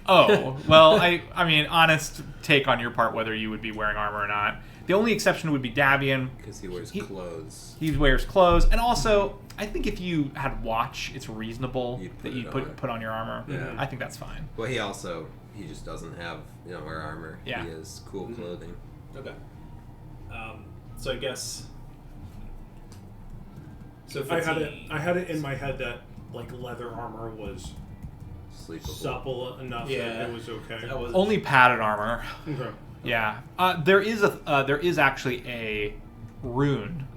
Oh, well, I mean, honest take on your part whether you would be wearing armor or not. The only exception would be Davian. Because he wears clothes. He wears clothes, and also I think if you had watch, it's reasonable You'd put that you it on. put on your armor. Yeah. I think that's fine. Well, he just doesn't have, wear armor. Yeah. He has cool clothing. Okay. So I guess. So I fatigue. had it in my head that like leather armor was Sleepable. supple enough Yeah. that it was okay. That was Only padded armor. Okay. Yeah. There is actually a rune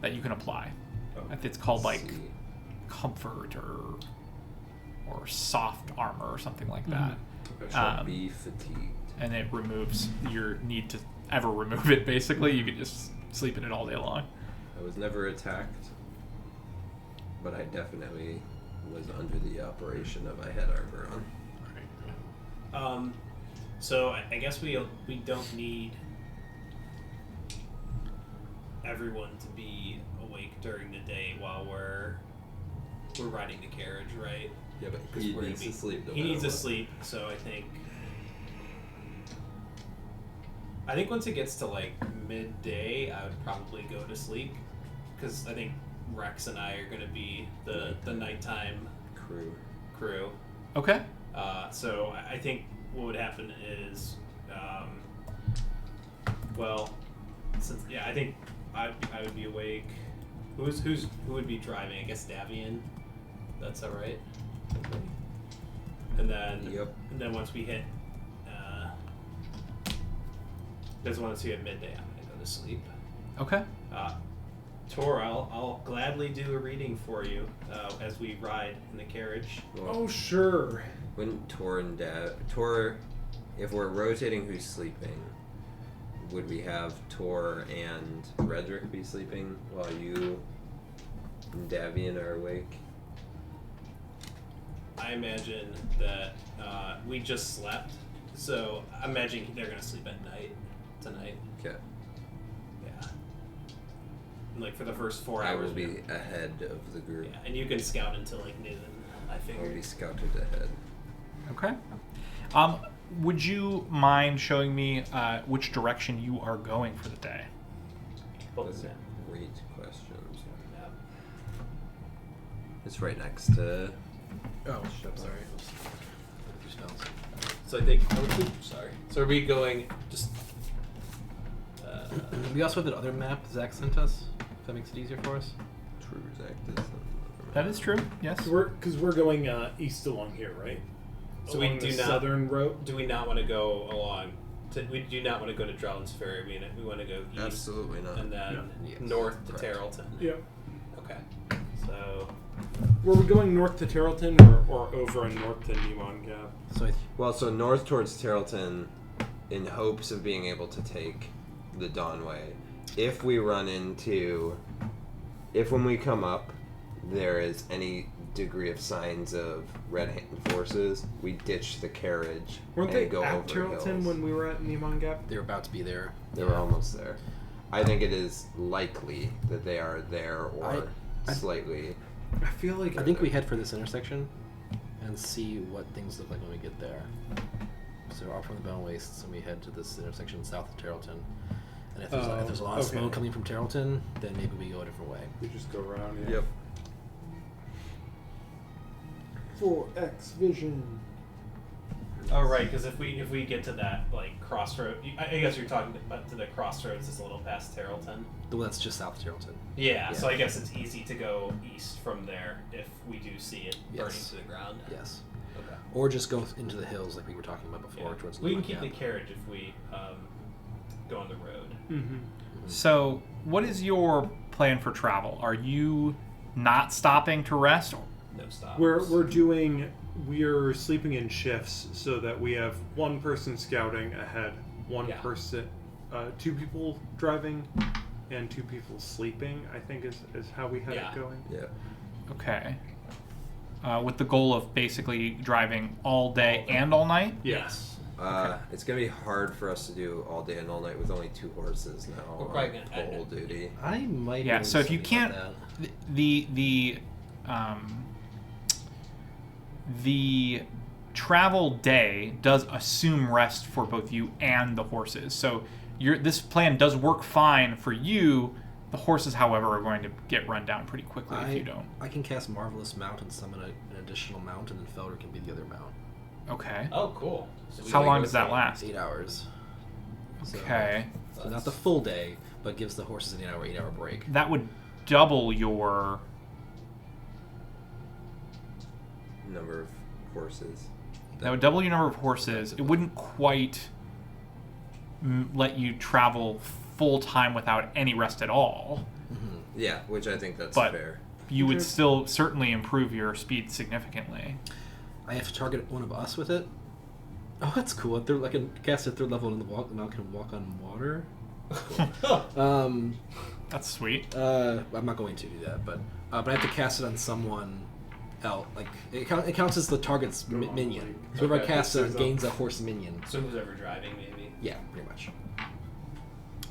that you can apply. It's called like See. comfort or soft armor or something like that. I shall be fatigued. And it removes your need to ever remove it. Basically, you can just sleep in it all day long. I was never attacked, but I definitely was under the operation of I had armor on. So I guess we don't need everyone to be awake during the day while we're riding the carriage, right? Yeah, but he needs to sleep. No He matter needs to what. sleep, so I think once it gets to like midday, I would probably go to sleep because I think Rex and I are going to be the nighttime crew. Okay. So I think what would happen is, I think I would be awake. Who would be driving? I guess Davian. That's all right. And then Yep. And then once we hit, once we hit midday, I'm gonna go to sleep. Okay. Tor, I'll gladly do a reading for you as we ride in the carriage. Well, Oh sure. Wouldn't Tor and Tor, if we're rotating who's sleeping, would we have Tor and Redrick be sleeping while you and Davian are awake? I imagine that we just slept, so I imagine they're gonna sleep at night tonight. Okay. Yeah. And, like for the first 4 I hours. will be ahead of the group. Yeah, and you can scout until like noon. I I will figured. be scouted ahead. Okay. Would you mind showing me which direction you are going for the day? That's a map. great question. Map. It's right next to. Oh, shit, I'm sorry. Two spells. So I think. Sorry. So are we going just? We also have that other map Zach sent us. If that makes it easier for us. True, Zach. This That is true. Yes. Because we're going east along here, right? So we Along do the not- southern road. Do we not want to go along? We do not want to go to Drown's Ferry. We want to go east Absolutely not. and then No. Yes. north to Correct. Tarleton. Yep. Okay. So Were we going north to Tarleton or over and north to Newman Gap? So Well, so north towards Tarleton, in hopes of being able to take the Dawnway. If we run into, when we come up, there is any degree of signs of red-handed forces, we ditch the carriage Weren't and they go at over Tarleton hills. when we were at Newman Gap? they're about to be there. They were almost there. I think it is likely that they are there or I- slightly. I feel like I think we head for this intersection and see what things look like when we get there. So off from the Bone Wastes and we head to this intersection south of Tarleton. And if there's a lot of okay. smoke coming from Tarleton, then maybe we go a different way. we just go around. Yeah. Yep. 4X vision. oh right, because if we get to that like crossroad, I guess you're talking about to the crossroads is a little past Tarleton. The one that's just south of Tarleton. Yeah. So Yeah. I guess it's easy to go east from there if we do see it burning Yes. to the ground. Yes. Okay. Or just go into the hills like we were talking about before Yeah. towards We can Newman keep the Gap. carriage if we go on the road. Mm-hmm. So, what is your plan for travel? Are you not stopping to rest? No stops. We're sleeping in shifts so that we have one person scouting ahead, one Yeah. person, 2 people driving, and 2 people sleeping. I think is how we had Yeah. it going. Yeah. Okay. With the goal of basically driving all day and all night? Yes. It's gonna be hard for us to do all day and all night with only 2 horses now We're on probably gonna- full duty. I might. Yeah, know so if you something can't, about the travel day does assume rest for both you and the horses. So this plan does work fine for you. The horses, however, are going to get run down pretty quickly if you don't. I can cast Marvelous Mount and summon an additional mount, and then Felder can be the other mount. Okay. Oh, cool. So we How can long go does that through- last? 8 hours. Okay. So not the full day, but gives the horses an 8-hour break. That would double your... Number of horses. That would double your number of horses. It wouldn't quite let you travel full time without any rest at all. Yeah, which I think that's But- fair. You would still certainly improve your speed significantly. I have to target one of us with it. Oh, that's cool. I can cast at 3rd level and now I can walk on water. Cool. That's sweet. I'm not going to do that, but I have to cast it on someone else. Like it counts as the target's minion. So whoever I Okay. cast it gains a horse minion. So who's ever driving, maybe. Yeah, pretty much.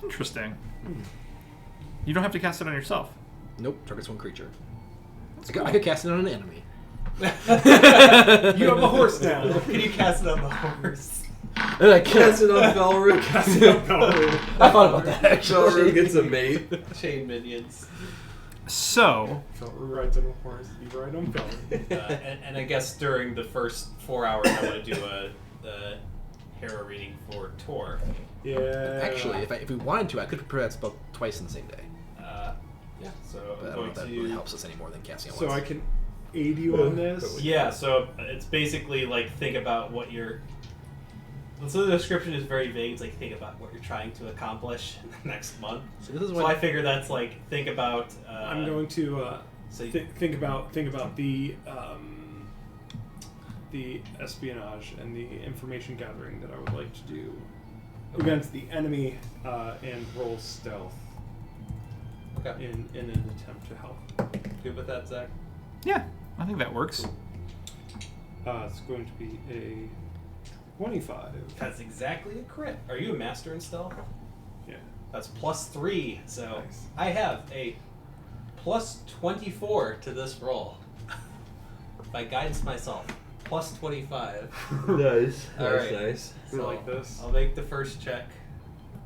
Interesting. You don't have to cast it on yourself. Nope, targets one creature. I could cast it on an enemy. You have a horse now. Can you cast it on the horse? And I cast it on Belrook. I thought about that actually. Belrook gets a mate. Chain minions. So, Felder rides on a horse. You ride on Felder. And I guess during the first 4 hours, I want to do a hero reading for Tor. Yeah. Actually, if we wanted to, I could prepare that spell twice in the same day. Yeah, so But I I'm don't know going if that to. really helps us any more than casting it So once. I can aid you on this. Yeah, so it's basically like think about what you're. So the description is very vague. It's like think about what you're trying to accomplish in the next month. So this is So what I figure that's like think about. I'm going to So you- think about the espionage and the information gathering that I would like to do against the enemy and roll stealth Okay. in an attempt to help. Good with that, Zach? yeah, I think that works. It's going to be a 25. That's exactly a crit. Are you a master in stealth? Yeah. That's +3. So Nice. I have a +24 to this roll. If I guidance myself, +25. Nice. All right. Nice. We like this. I'll make the first check.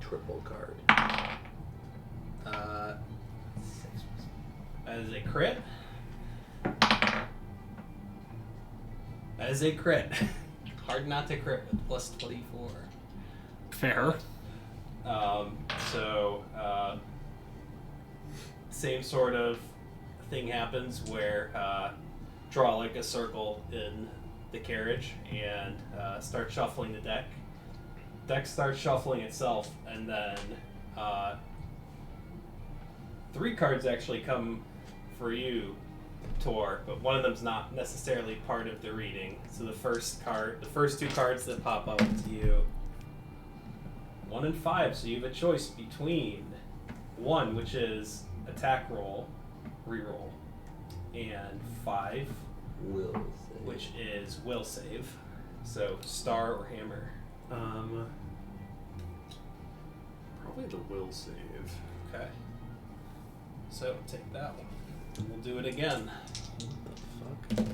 Triple card. That is a crit. That is a crit. Hard not to crit with plus 24. Fair. Same sort of thing happens where draw like a circle in the carriage and start shuffling the deck. Deck starts shuffling itself, and then 3 cards actually come for you, Tor, but one of them's not necessarily part of the reading. So the first 2 cards that pop up to you, 1 and 5. So you have a choice between 1, which is attack roll, reroll, and 5, Will save. which is will save. So star or hammer. Probably the will save. Okay. So take that one. And we'll do it again. What the fuck?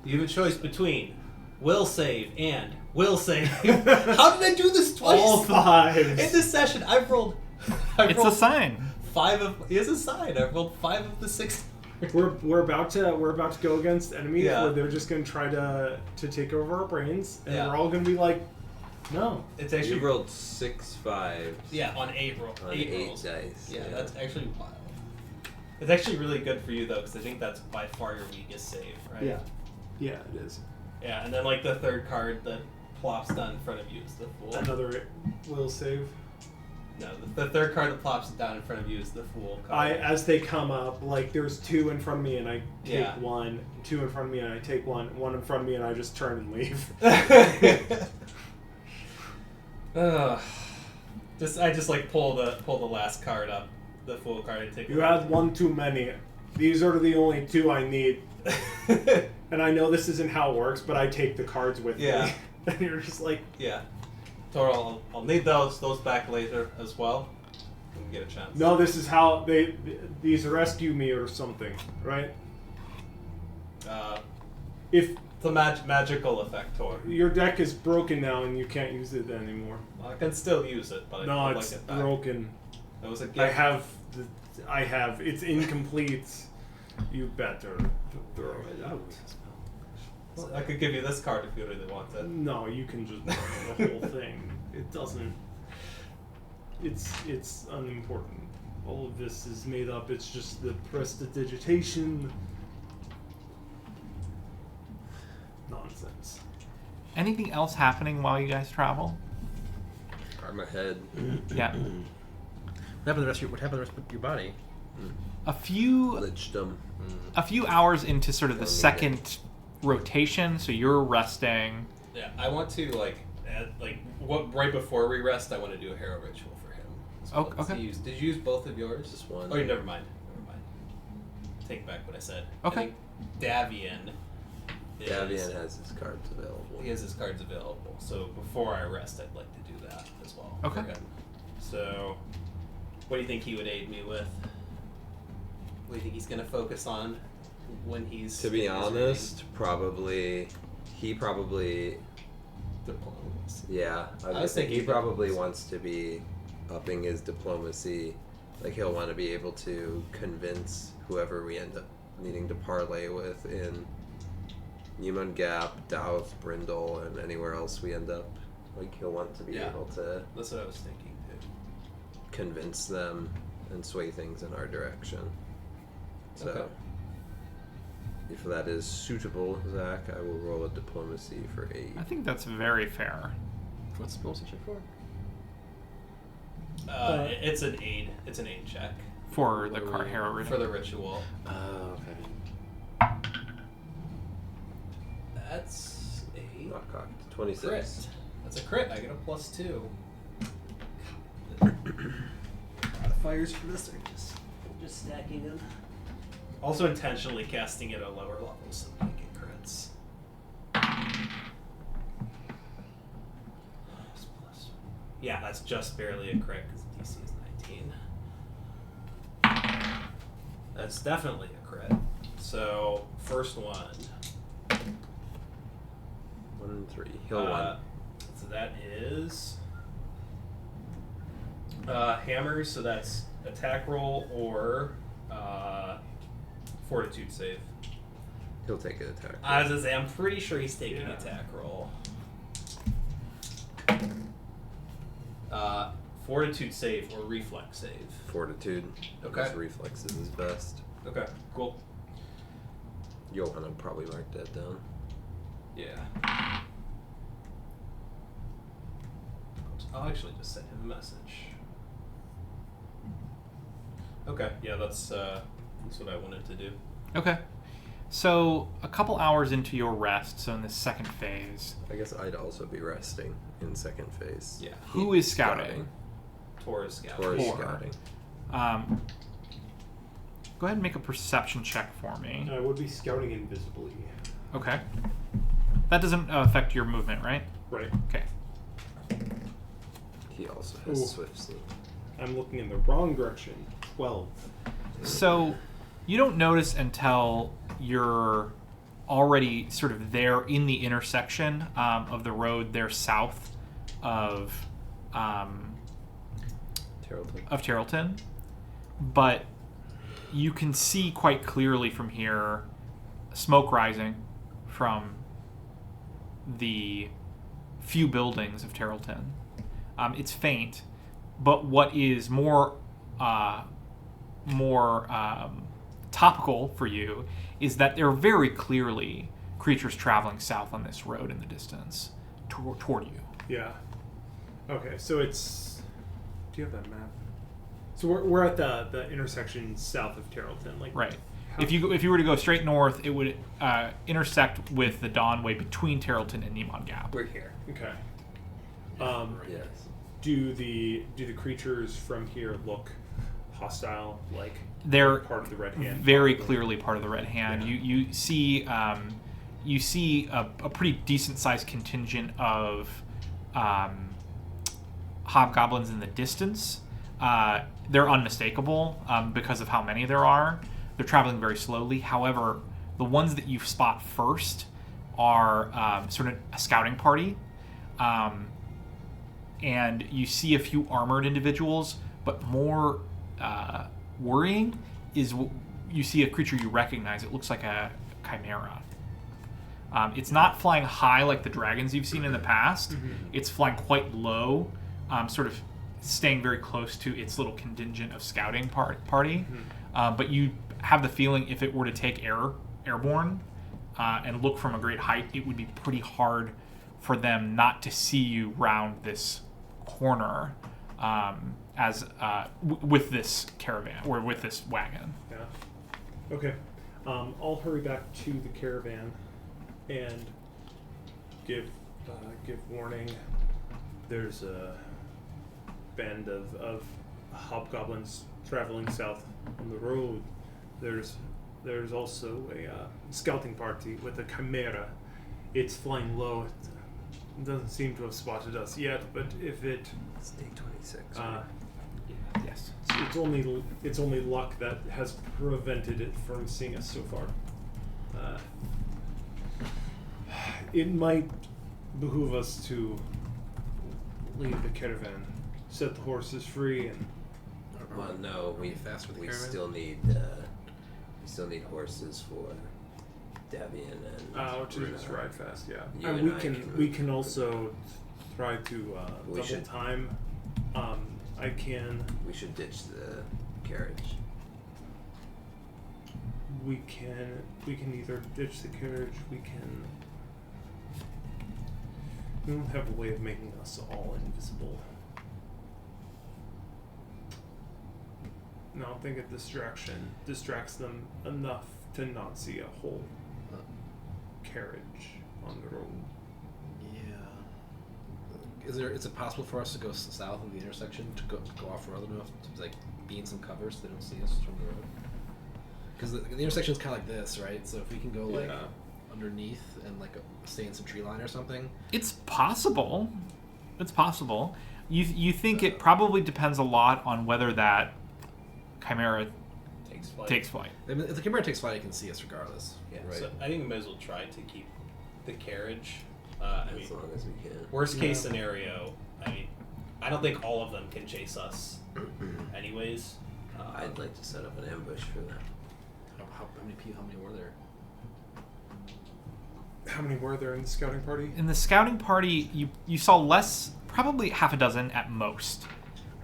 You have a choice between will save and will save. How did I do this twice? All 5s. In this session, I've rolled. It's a sign. 5 of. Here's a sign. I've rolled 5 of the 6. We're about to go against enemies Yeah. where they're just gonna try to take over our brains, and Yeah. we're all gonna be like, no. It's actually. You rolled 6 5s. Yeah, on 8 roll. On 8 8 rolls. dice. Yeah, that's actually wild. It's actually really good for you though, because I think that's by far your weakest save, right? Yeah, it is. Yeah, and then like the third card that plops down in front of you is the Fool. Another will save. No, the third card that plops down in front of you is the Fool card. As they come up, like there's 2 in front of me and I take Yeah. 1, 2 in front of me and I take 1 in front of me and I just turn and leave. I just like pull the last card up, the Fool card, and take. You had 1 too many. These are the only 2 I need. And I know this isn't how it works, but I take the cards with Yeah. me. And you're just like, Yeah. Tor, I'll need those back later as well. When we get a chance. no, this is how these rescue me or something, right? If It's a magical effect, Tor. your deck is broken now and you can't use it anymore. Well, I can still use it, but No, I'd it's like it back. broken. That was a gift. I have. It's incomplete. You better throw it out. So I could give you this card if you really want it. No, you can just burn the whole thing. It doesn't. It's unimportant. All of this is made up. It's just the prestidigitation. Nonsense. Anything else happening while you guys travel? Arm ahead. Yeah. What happened to the rest of your body? A few Lichdom. hours into sort of the Don't need second rotation, so you're resting. Yeah, I want to right before we rest. I want to do a hero ritual for him. Oh, okay. Did you use both of yours? Just one. Oh, never mind. Take back what I said. Okay. I think Davian. Davian has his cards available. He has his cards available. So before I rest, I'd like to do that as well. Okay. for him. So, what do you think he would aid me with? What do you think he's going to focus on when he's? To be in his honest, he probably, reading? Diplomacy. yeah. I was thinking he probably diplomacy. wants to be upping his diplomacy. Like he'll want to be able to convince whoever we end up needing to parlay with in Newman Gap, Douth, Brindle, and anywhere else we end up. Like he'll want to be Yeah. able to That's what I was thinking too. convince them and sway things in our direction. So, Okay. if that is suitable, Zach, I will roll a diplomacy for 8. I think that's very fair. What's the diplomacy check for? It's an aid. It's an aid check For the car hero for ritual. the ritual. Oh, okay. That's a Not cocked. 26. crit. That's a crit. I get a +2. Modifiers for this are just stacking them. Also intentionally casting at a lower level so I get crits. Yeah, that's just barely a crit because DC is 19. That's definitely a crit. So first one. 1 and 3. Heal 1. So that is hammers. So that's attack roll or fortitude save. He'll take an attack. I was gonna say, I'm pretty sure he's taking attack roll. Fortitude save or reflex save. Fortitude. Okay. His reflexes is best. Okay, cool. You'll want to probably mark that down. Yeah. I'll actually just send him a message. Okay, yeah, that's what I wanted to do. Okay. So a couple hours into your rest, so in the second phase, I guess I'd also be resting in second phase. Yeah. who is scouting? Tor is scouting. Tor is Tor. scouting. Go ahead and make a perception check for me. I would be scouting invisibly. Okay. That doesn't affect your movement, right? Right. Okay. He also has Ooh. swift sleep. I'm looking in the wrong direction. 12. So you don't notice until you're already sort of there in the intersection of the road there south of Terrelton. But you can see quite clearly from here smoke rising from the few buildings of Terrelton. It's faint, but what is more topical for you is that there are very clearly creatures traveling south on this road in the distance toward you. Yeah. Okay, so it's... Do you have that map? So we're at the intersection south of Terrelton. Like, Right. how- If you were to go straight north, it would intersect with the Dawnway between Terrelton and Nemon Gap. We're here. Okay. Yes. Do the creatures from here look hostile? Like They're part of the Red Hand? very clearly part of the Red Hand. Yeah. You see a pretty decent sized contingent of hobgoblins in the distance. They're unmistakable because of how many there are. They're traveling very slowly. However, the ones that you spot first are sort of a scouting party. And you see a few armored individuals, but more worrying is you see a creature you recognize. It looks like a chimera. It's not flying high like the dragons you've seen in the past. Mm-hmm. It's flying quite low, sort of staying very close to its little contingent of scouting party. Mm-hmm. But you have the feeling if it were to take airborne and look from a great height, it would be pretty hard for them not to see you round this corner with this caravan or with this wagon. Yeah. Okay. I'll hurry back to the caravan and give warning. There's a band of hobgoblins traveling south on the road. There's also a scouting party with a chimera. It's flying low. It doesn't seem to have spotted us yet, but if it It's day 26. Right? Yes. it's only luck that has prevented it from seeing us so far. It might behoove us to leave the caravan, set the horses free, and Well, no, we fast with the we caravan? still need horses for Davian and to just Runa. ride fast. Yeah, You and and we I can can we move can quickly. also try to We double should- time. I can. We should ditch the carriage. We can either ditch the carriage. We don't have a way of making us all invisible. No, I think a distraction distracts them enough to not see a whole carriage on the road. Yeah. Is it possible for us to go south of the intersection to go off road enough to like be in some cover so they don't see us from the road? Because the intersection is kind of like this, right? So if we can go like Yeah. underneath and like stay in some tree line or something. It's possible. It's possible. You think it probably depends a lot on whether that chimera Takes flight. takes flight. I mean, if the camera takes flight, it can see us regardless. Yeah, Right. so I think we might as well try to keep the carriage. I mean, As long as we can. worst case scenario, I mean, I don't think all of them can chase us anyways. I'd like to set up an ambush for them. How many were there? How many were there in the scouting party? In the scouting party, you saw less, probably half a dozen at most.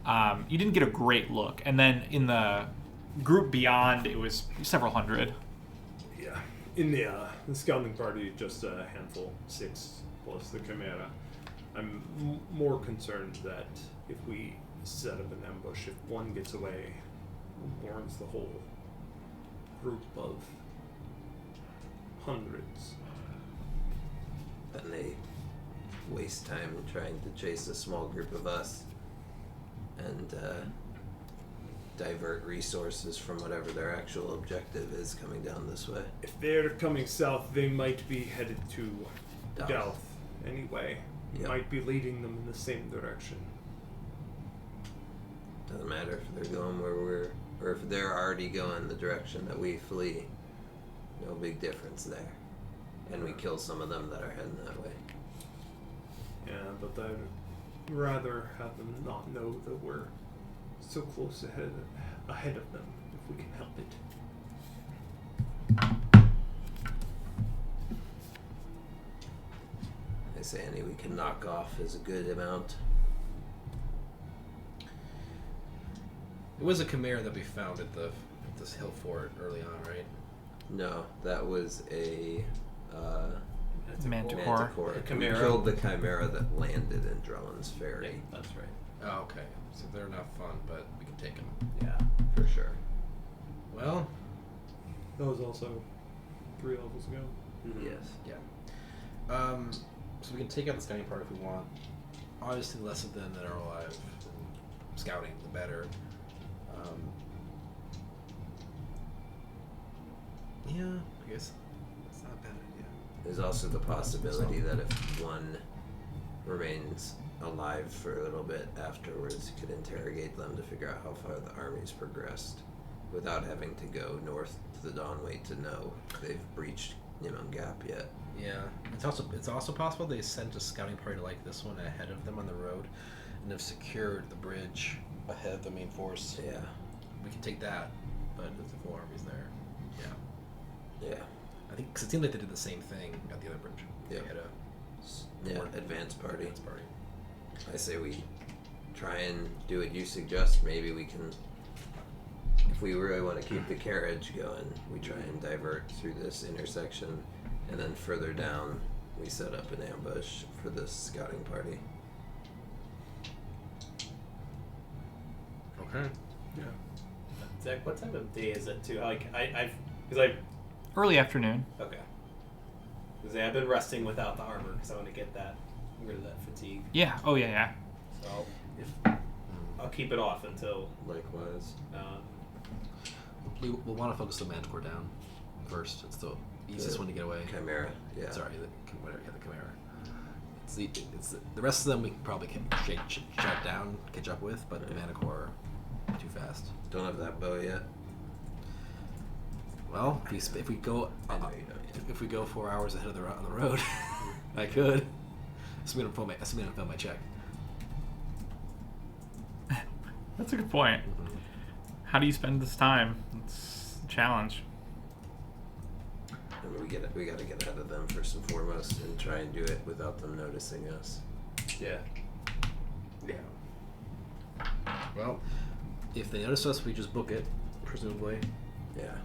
You didn't get a great look. And then in the group beyond, it was several hundred. Yeah. In the scouting party, just a handful, 6 plus the Chimera. I'm more concerned that if we set up an ambush, if one gets away, it warns the whole group of hundreds. Then they waste time trying to chase a small group of us and divert resources from whatever their actual objective is coming down this way. If they're coming south, they might be headed to Douth. Douth anyway. Yep. Might be leading them in the same direction. Doesn't matter if they're going where we're, or if they're already going the direction that we flee. No big difference there. And we kill some of them that are heading that way. Yeah, but I'd rather have them not know that we're so close ahead of them if we can help it. I say any we can knock off is a good amount. It was a Chimera that we found at this hill fort early on, right? No, that was a Manticore. Manticore. A We Chimera. killed the Chimera that landed in Drellin's Ferry. That's right. Oh, okay. So they're not fun, but we can take them. Yeah. For sure. Well, That was also 3 levels ago. Mm-hmm. Yes. yeah. So we can take out the scouting part if we want. Obviously, less of them that are alive. Scouting, the better. Yeah, I guess it's not a bad idea. There's also the possibility that if one remains alive for a little bit afterwards, you could interrogate them to figure out how far the army's progressed without having to go north to the Dawnway to know if they've breached Nimon Gap yet. Yeah, it's also possible they sent a scouting party like this one ahead of them on the road, and have secured the bridge ahead of the main force. Yeah. We can take that, but if the full army's there, yeah. Yeah. I think because it seemed like they did the same thing at the other bridge. Yep. They had Yeah, More- advance party. advance party. I say we try and do what you suggest. Maybe we can, if we really want to keep the carriage going, we try and divert through this intersection, and then further down we set up an ambush for this scouting party. Okay. Yeah. Zach, what time of day is it too? Like because Early afternoon. okay. Because I've been resting without the armor because I want to get rid of that fatigue. Yeah. Oh, yeah, yeah. So If I'll keep it off until. Likewise. we'll want to focus the Manticore down first. It's the easiest one to get away. Chimera. Yeah. Sorry, the Chimera. It's the rest of them we can probably shut down, catch up with, but the Manticore too fast. Don't have that bow yet. Well, if we go I know you don't yet. if we go 4 hours ahead of on the road, I could. That's me to fill my check. That's a good point. How do you spend this time? It's a challenge. I mean, we gotta get ahead of them first and foremost, and try and do it without them noticing us. Yeah. Yeah. Well, if they notice us, we just book it, presumably. Yeah.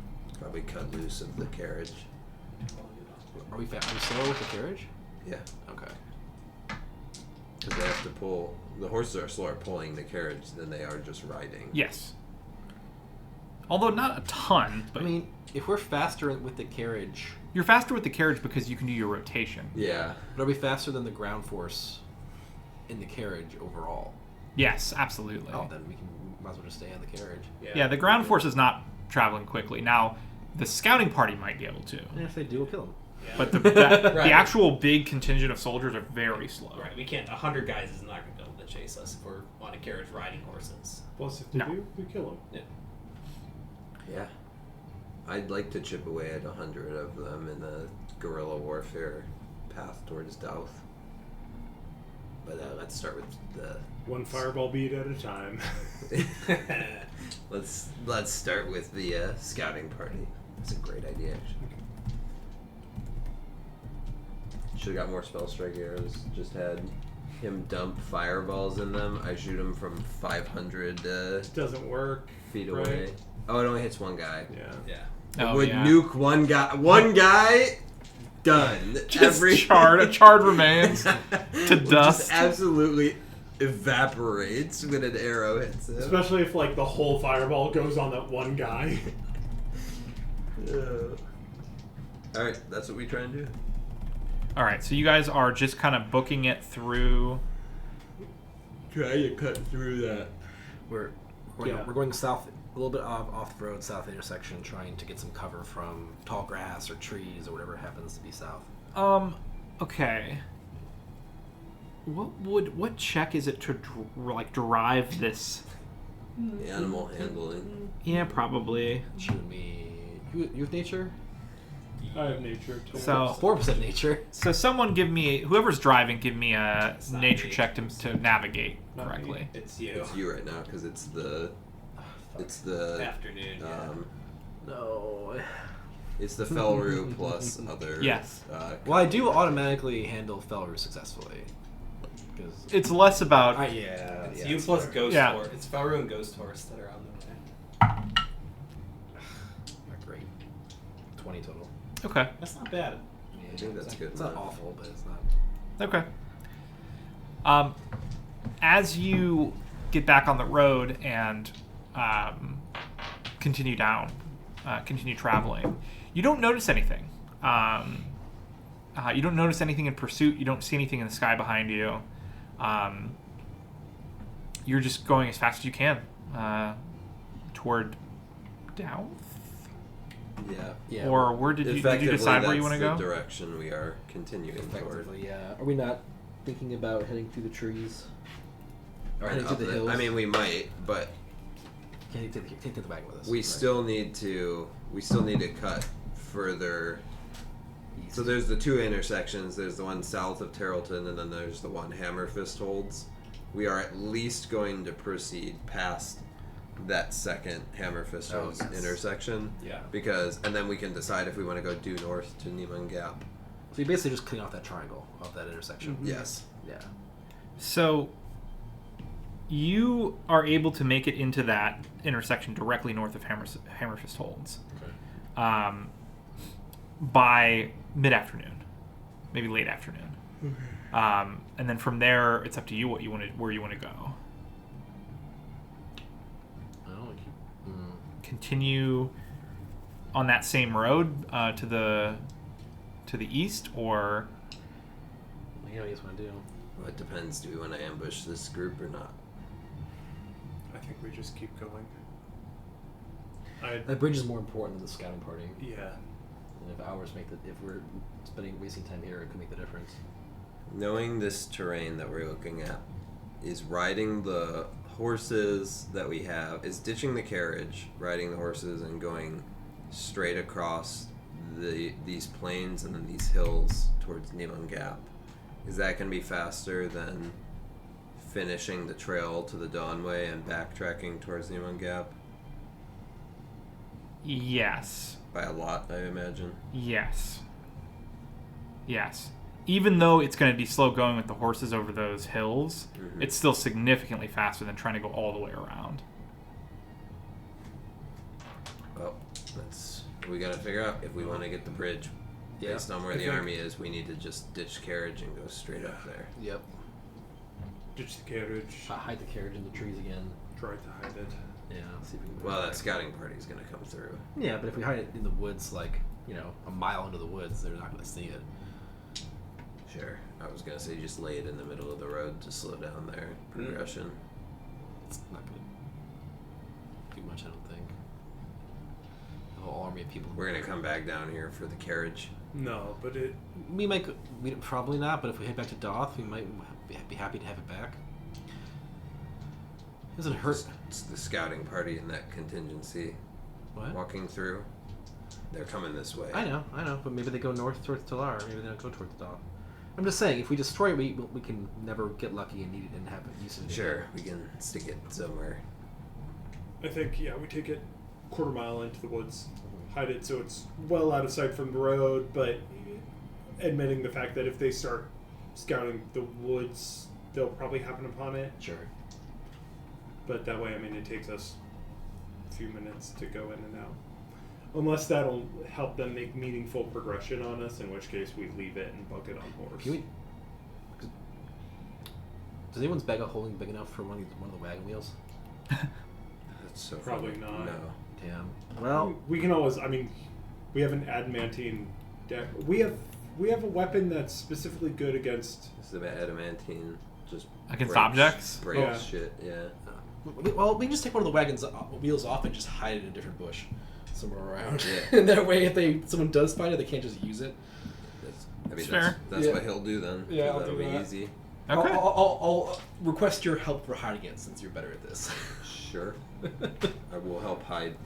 Probably cut loose of the carriage. Are we slow with the carriage? Yeah. Okay. Because they have to pull. The horses are slower pulling the carriage than they are just riding. Yes. Although not a ton, but I mean, if we're faster with the carriage, you're faster with the carriage because you can do your rotation. Yeah. but are we faster than the ground force in the carriage overall? Yes, absolutely. Oh, then we might as well just stay on the carriage. Yeah, the ground force is not traveling quickly. Now, the scouting party might be able to, And if they do, we'll kill them. Yeah. but the Right. the actual big contingent of soldiers are very slow. Right, we can't. 100 guys is not going to be able to chase us if we're on a carriage riding horses. Plus, if they No. do, we kill them. Yeah. I'd like to chip away at 100 of them in a guerrilla warfare path towards Douth. But let's start with the... One fireball bead at a time. Let's start with the scouting party. That's a great idea. Should have got more spell strike arrows. Just had him dump fireballs in them. I shoot him from 500 Doesn't work. feet right? away. Oh, it only hits one guy. Yeah. It Oh, would yeah. nuke one guy. One guy. Done. Just charred remains to Would dust. Just absolutely evaporates when an arrow hits him. Especially if like the whole fireball goes on that one guy. All right, that's what we try and do. All right, so you guys are just kind of booking it through. Try to cut through that. We're going south, a little bit off the road, south intersection, trying to get some cover from tall grass or trees or whatever happens to be south. Okay. What check is it to derive this? Animal handling. Yeah, probably. You and me. You have nature? I have nature. Too. So 4% nature. So someone whoever's driving, give me a It's not nature me. check to navigate Not me. correctly. It's you. It's you right now because it's the Afternoon. Yeah. No. it's the Felru plus other. Yes. Well, I do automatically handle Felru successfully. Because It's less about yeah. It's yeah, you it's plus fair. Ghost Yeah. Horse. It's Faru and Ghost Horse that are on the way. Not great. 20 total. okay. That's not bad. I think that's good. It's not awful, but it's not. Okay. As you get back on the road and continue traveling, you don't notice anything. You don't notice anything in pursuit. You don't see anything in the sky behind you. You're just going as fast as you can toward Douth. Yeah. Or where did you decide where you want to That's go? the direction we are continuing toward. Effectively, yeah. Are we not thinking about heading through the trees? Or heading through the hills? I mean, we might, but Can't take the bag with us. we right? still need to cut further. East. So there's the two intersections. There's the one south of Terrelton, and then there's the one Hammerfist holds. We are at least going to proceed past that second Hammerfist holds intersection. Yeah. And then we can decide if we want to go due north to Neiman Gap. So you basically just clean off that triangle of that intersection. Yes. Yeah. So you are able to make it into that intersection directly north of Hammerfist Holds by mid-afternoon, maybe late afternoon. And then from there, it's up to you where you want to go. Continue on that same road to the east, or You know what you just want to do. Well, it depends. Do we want to ambush this group or not? I think we just keep going. That bridge is more important than the scouting party. Yeah. And if we're wasting time here, it could make the difference. Knowing this terrain that we're looking at, is riding the horses that we have, is ditching the carriage, riding the horses, and going straight across these plains and then these hills towards Neiman Gap. Is that going to be faster than finishing the trail to the Dawnway and backtracking towards Neiman Gap? yes. By a lot, I imagine. Yes. Even though it's going to be slow going with the horses over those hills, it's still significantly faster than trying to go all the way around. Well, we got to figure out if we want to get the bridge. Based on where the army is, we need to just ditch carriage and go straight up there. Yep. Ditch the carriage. Hide the carriage in the trees again. Try to hide it. Yeah. See if we can Well, that scouting party is going to come through. Yeah, but if we hide it in the woods, like, a mile into the woods, they're not going to see it. Sure. I was going to say just lay it in the middle of the road to slow down their progression. It's not going to do much, I don't think. The whole army of people. We're going to come back down here for the carriage. No, but We probably not, but if we head back to Doth, we might be happy to have it back. It doesn't hurt. It's the scouting party in that contingency What? walking through. They're coming this way. I know, but maybe they go north towards Talar, maybe they don't go towards Doth. I'm just saying, if we destroy it, we can never get lucky and need it and have use of it. Sure, we can stick it somewhere. I think, we take it quarter mile into the woods, hide it so it's well out of sight from the road, but admitting the fact that if they start scouting the woods, they'll probably happen upon it. Sure. But that way, it takes us a few minutes to go in and out. Unless that'll help them make meaningful progression on us, in which case we leave it and book it on horse. Does anyone's bag holding big enough for one of the wagon wheels? That's so Probably funny. not. No. Damn. Well, we can always. We have an adamantine deck. We have a weapon that's specifically good against. It's the adamantine just Against breaks- objects? Breaks Yeah. shit. Yeah. we can just take one of the wagon's wheels off and just hide it in a different bush somewhere around. Yeah. And that way, if someone does find it, they can't just use it. That's fair. That's Yeah. what he'll do then. Yeah, I'll That'll do be that. easy. Okay. I'll request your help for hiding it since you're better at this. Sure. I will help hide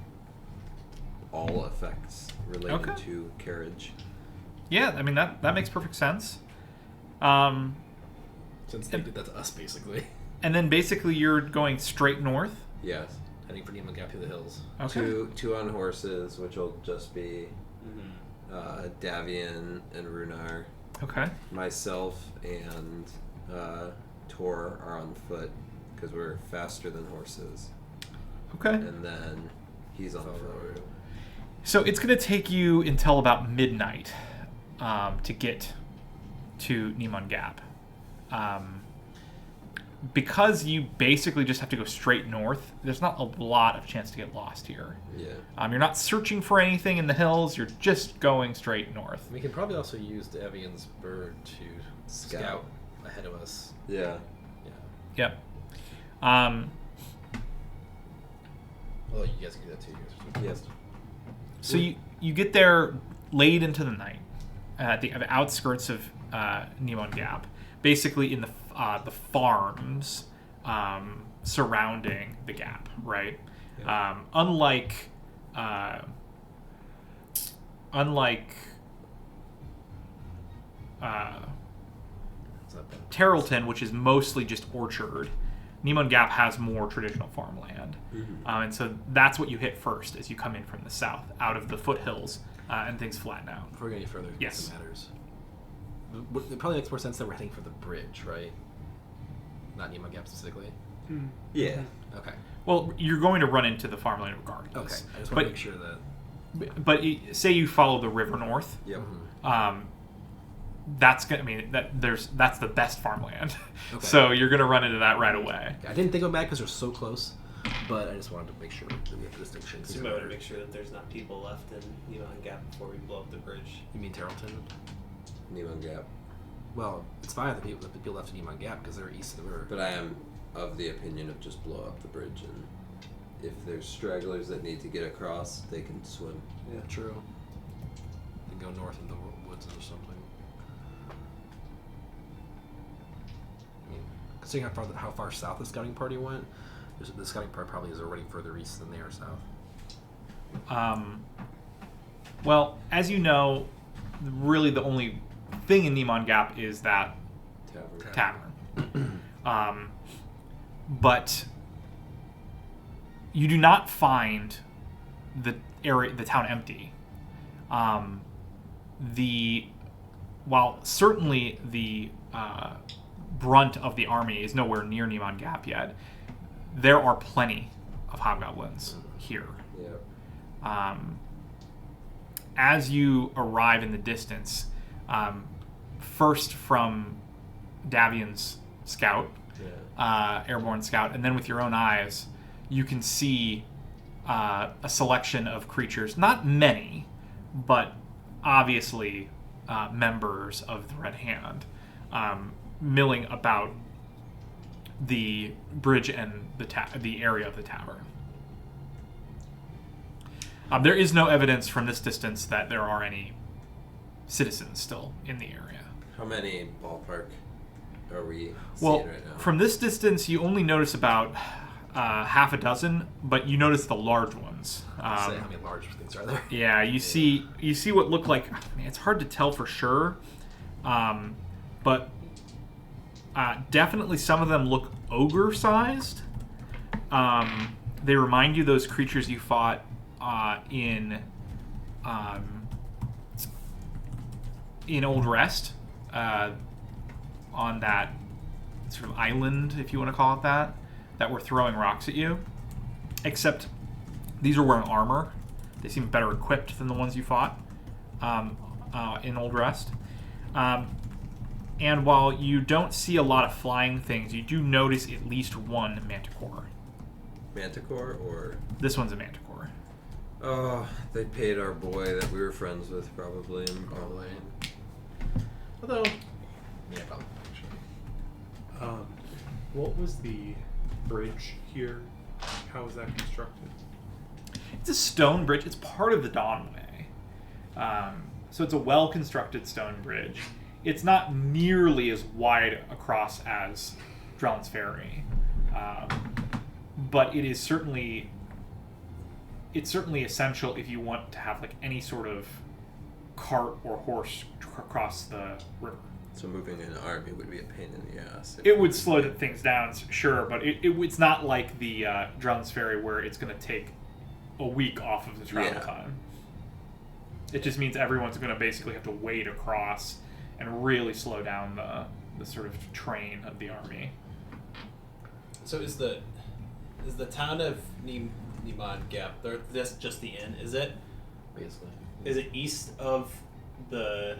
all effects related Okay. to carriage. Yeah, that makes perfect sense. Since they did that to us, basically. And then basically you're going straight north. Yes. Heading for Nemo Gap through the hills. Okay. Two on horses, which will just be Davian and Runar. Okay. Myself and Tor are on foot because we're faster than horses. Okay. And then he's on foot. So it's going to take you until about midnight to get to Nemon Gap. Because you basically just have to go straight north, there's not a lot of chance to get lost here. Yeah. You're not searching for anything in the hills, you're just going straight north. We can probably also use Davian's bird to scout ahead of us. Yeah. Yeah. Yep. Well, you guys can do that too. Yes. So you get there late into the night at the outskirts of Nemon Gap, basically in the farms surrounding the gap, right? Yeah. Unlike Terrelton, which is mostly just orchard, Nemon Gap has more traditional farmland. Mm-hmm. And so that's what you hit first as you come in from the south, out of the foothills, and things flatten out. Before we go any further, Yes. it matters. It probably makes more sense that we're heading for the bridge, right? Not Nemo Gap specifically. Yeah. Okay. Well, you're going to run into the farmland regardless. Okay. I just want to make sure that. But say you follow the river north, Yep. that's gonna that's the best farmland. Okay. So you're gonna run into that right away. I didn't think of that because they're so close, but I just wanted to make sure that we have the distinction. So you might want to make sure that there's not people left in Nemon Gap before we blow up the bridge. You mean Terrelton? Nemon Gap. Well, it's fine if the people left in Nemon Gap because they're east of the river. But I am of the opinion of just blow up the bridge, and if there's stragglers that need to get across, they can swim. Yeah, true. Then go north in the woods or something. I mean, considering how far south the scouting party went, the scouting party probably is already further east than they are south. Well, as you know, really the only thing in Nemon Gap is that tavern. But you do not find the town empty. While certainly the brunt of the army is nowhere near Nemon Gap yet, there are plenty of hobgoblins here. Yep. As you arrive in the distance, first from Davian's scout, airborne scout, and then with your own eyes, you can see a selection of creatures, not many, but obviously members of the Red Hand, milling about the bridge and the area of the tavern. There is no evidence from this distance that there are any citizens still in the area. How many ballpark are we Well, seeing right now? from this distance, you only notice about half a dozen, but you notice the large ones. Say how many large things are there? Yeah, you see what look like. Man, it's hard to tell for sure, but definitely some of them look ogre-sized, They remind you those creatures you fought in Old Rest, on that sort of island, if you want to call it that were throwing rocks at you. Except these are wearing armor. They seem better equipped than the ones you fought in Old Rest. And while you don't see a lot of flying things, you do notice at least one manticore. Manticore or? This one's a manticore. Oh, they paid our boy that we were friends with probably. Probably. Although, yeah, probably actually. What was the bridge here? How was that constructed? It's a stone bridge. It's part of the Dawnway. So it's a well-constructed stone bridge. It's not nearly as wide across as Drellon's Ferry. But it is certainly essential if you want to have like any sort of cart or horse across the river. So moving an army would be a pain in the ass. It would slow things down, sure, but it's not like the Drellon's Ferry where it's going to take a week off of the travel time. It just means everyone's going to basically have to wade across and really slow down the sort of train of the army. So is the town of Niman Gap, that's just the inn, is it? Basically. Is it east of the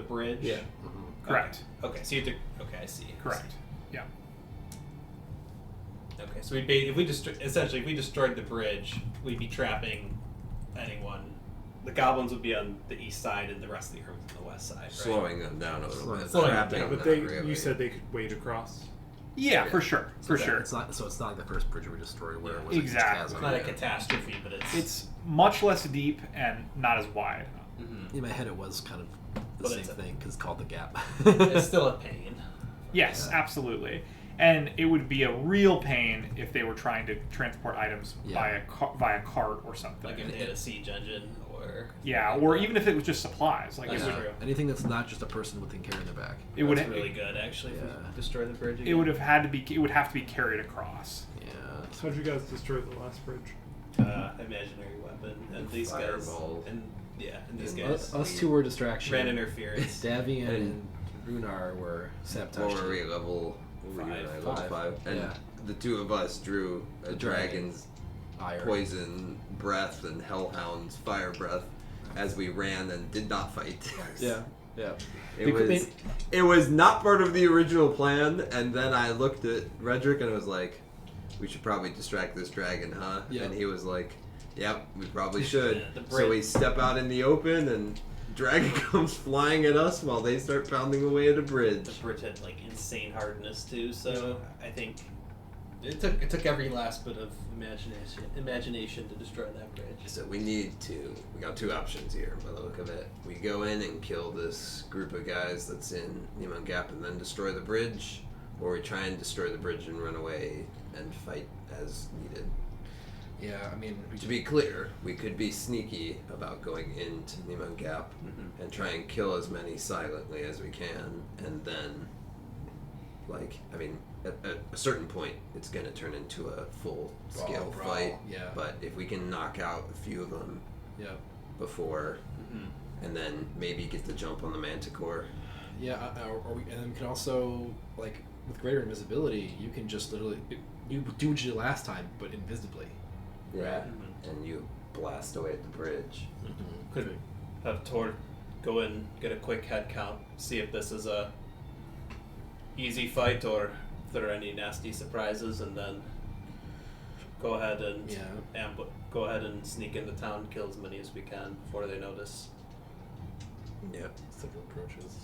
bridge? Yeah. Mm-hmm. Correct. Okay, so you have to. Okay, I see. Correct. Yeah. Okay, so if we destroyed the bridge, we'd be trapping anyone. The goblins would be on the east side, and the rest of the army on the west side. Right? Slowing them down a little bit. Slowing them Trapping down. But them, you said they could wade across. Yeah, for sure. For sure. It's not like the first bridge we destroyed where it was Exactly. a It's chasm. not a catastrophe, but It's much less deep and not as wide. Mhm. In my head, it was kind of the But same it's thing because it's called the Gap. It's still a pain. Yes, absolutely. And it would be a real pain if they were trying to transport items via cart or something. Like if they had a siege engine or... Yeah, or even if it was just supplies. Like That's it would, true. Anything that's not just a person with a carry in their back. it would That's really good, actually, if Yeah. we destroy the bridge again. it would have had to be it would have to be carried across. Yeah. So how'd you guys destroy the last bridge? Imaginary weapon. And these guys... Fireball. And these guys Us two were distraction. ran interference. Davian and Runar were sabotage. What were we, level 5? And Yeah. the two of us drew a dragon's Ire. poison breath and hellhound's fire breath as we ran and did not fight. Yeah. Yeah. It was not part of the original plan, and then I looked at Redrick and I was like, we should probably distract this dragon, huh? Yeah. And he was like, yep, we probably should. Yeah, the So we step out in the open and dragon comes flying at us while they start pounding away at a bridge. The bridge had like insane hardness too, so I think it took every last bit of imagination to destroy that bridge. So we got two options here by the look of it. We go in and kill this group of guys that's in Niman Gap and then destroy the bridge, or we try and destroy the bridge and run away and fight as needed. Yeah, I mean, To be clear, we could be sneaky about going into Niman Gap and try and kill as many silently as we can, and then, at a certain point, it's going to turn into a full-scale Brawl, fight. yeah. But if we can knock out a few of them before, and then maybe get the jump on the Manticore. yeah, and then we can also, like, with greater invisibility, you can just literally you do what you did last time, but invisibly. Yeah, and you blast away at the bridge. Could have Tor go in, get a quick head count, see if this is a easy fight or if there are any nasty surprises, and then go ahead and go ahead and sneak into town, kill as many as we can before they notice. Yep. Several approaches.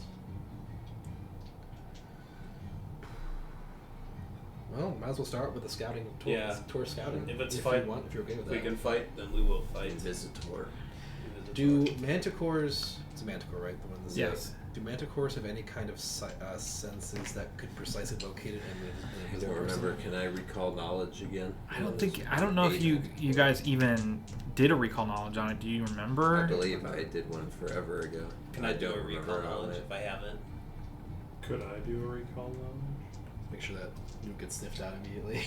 Well, might as well start with the scouting tour. Yeah. Tour scouting. If it's you fight, want, if you're okay with if we that. can fight, then we will fight. Invisitor. Do manticores? It's a manticore, right? The one that's Yes. Do manticores have any kind of senses that could precisely locate it in I the don't remember. Can I recall knowledge again? I don't know if you guys even did a recall knowledge on it. Do you remember? I believe I did one forever ago. Can I do don't a recall remember how knowledge it- if I haven't? Could I do a recall knowledge? Make sure that you get sniffed out immediately.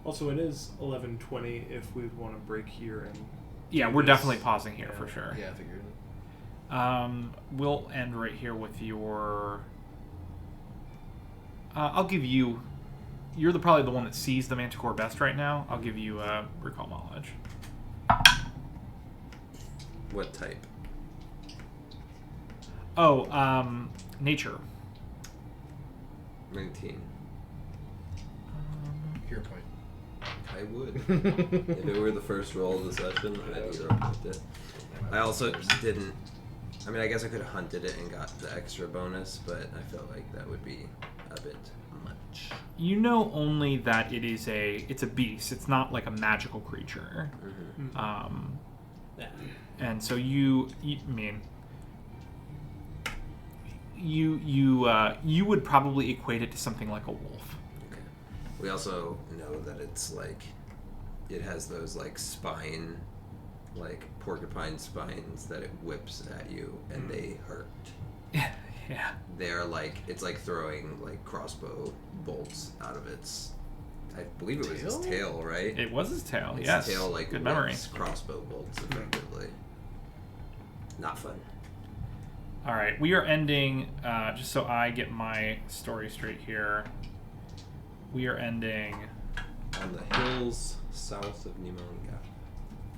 Also, it is 11:20 if we want to break here and. Yeah, do we're this. definitely pausing here for sure. Yeah, I figured. We'll end right here with your. I'll give you. You're probably the one that sees the Manticore best right now. I'll give you recall knowledge. What type? Oh, nature. 19. Hero point. I would. If it were the first roll of the session, I'd hero point it. I also didn't. I mean, I guess I could have hunted it and got the extra bonus, but I felt like that would be a bit much. You know only that it's a beast. It's not like a magical creature. Mm-hmm. Yeah. And so you would probably equate it to something like a wolf. Okay. We also know that it's like it has those like spine, like porcupine spines that it whips at you, and they hurt. Yeah. They're like it's like throwing like crossbow bolts out of its. I believe it was his tail, right? It was his tail. His Yes. tail like Good memory. whips crossbow bolts effectively. Not fun. All right, we are ending. Just so I get my story straight here, we are ending. On the hills south of Nimonga.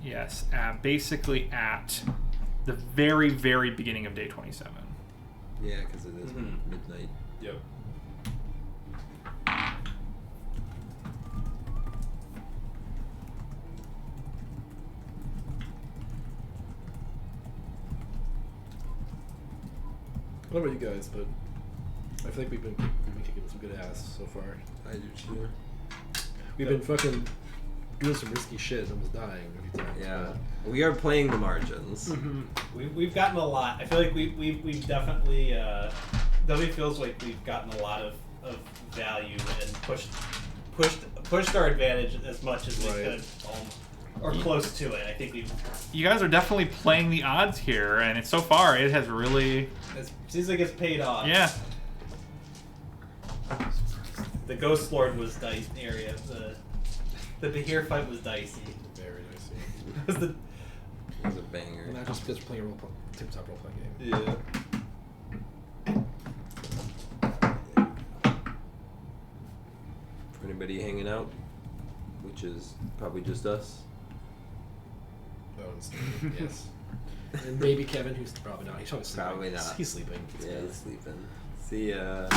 Yes, basically at the very, very beginning of day 27. Yeah, because it is midnight. Yep. I don't know about you guys, but I feel like we've been kicking some good ass so far. I do too. We've been fucking doing some risky shit, almost dying a few times. Yeah, we are playing the margins. We've gotten a lot. I feel like we've definitely definitely feels like we've gotten a lot of value and pushed our advantage as much as we could, or close to it. I think we've. You guys are definitely playing the odds here, and so far it has really. It seems like it's paid off. Yeah. The Ghost Lord was dicey area. The Behir fight was dicey. Very nice. It was the. It was a banger. And not just because we're playing a tabletop role playing game. Yeah. For anybody hanging out, which is probably just us. Oh, it's, yes. And maybe Kevin, who's probably not. He's probably sleeping. Probably not. He's sleeping. Yeah, he's sleeping. See ya.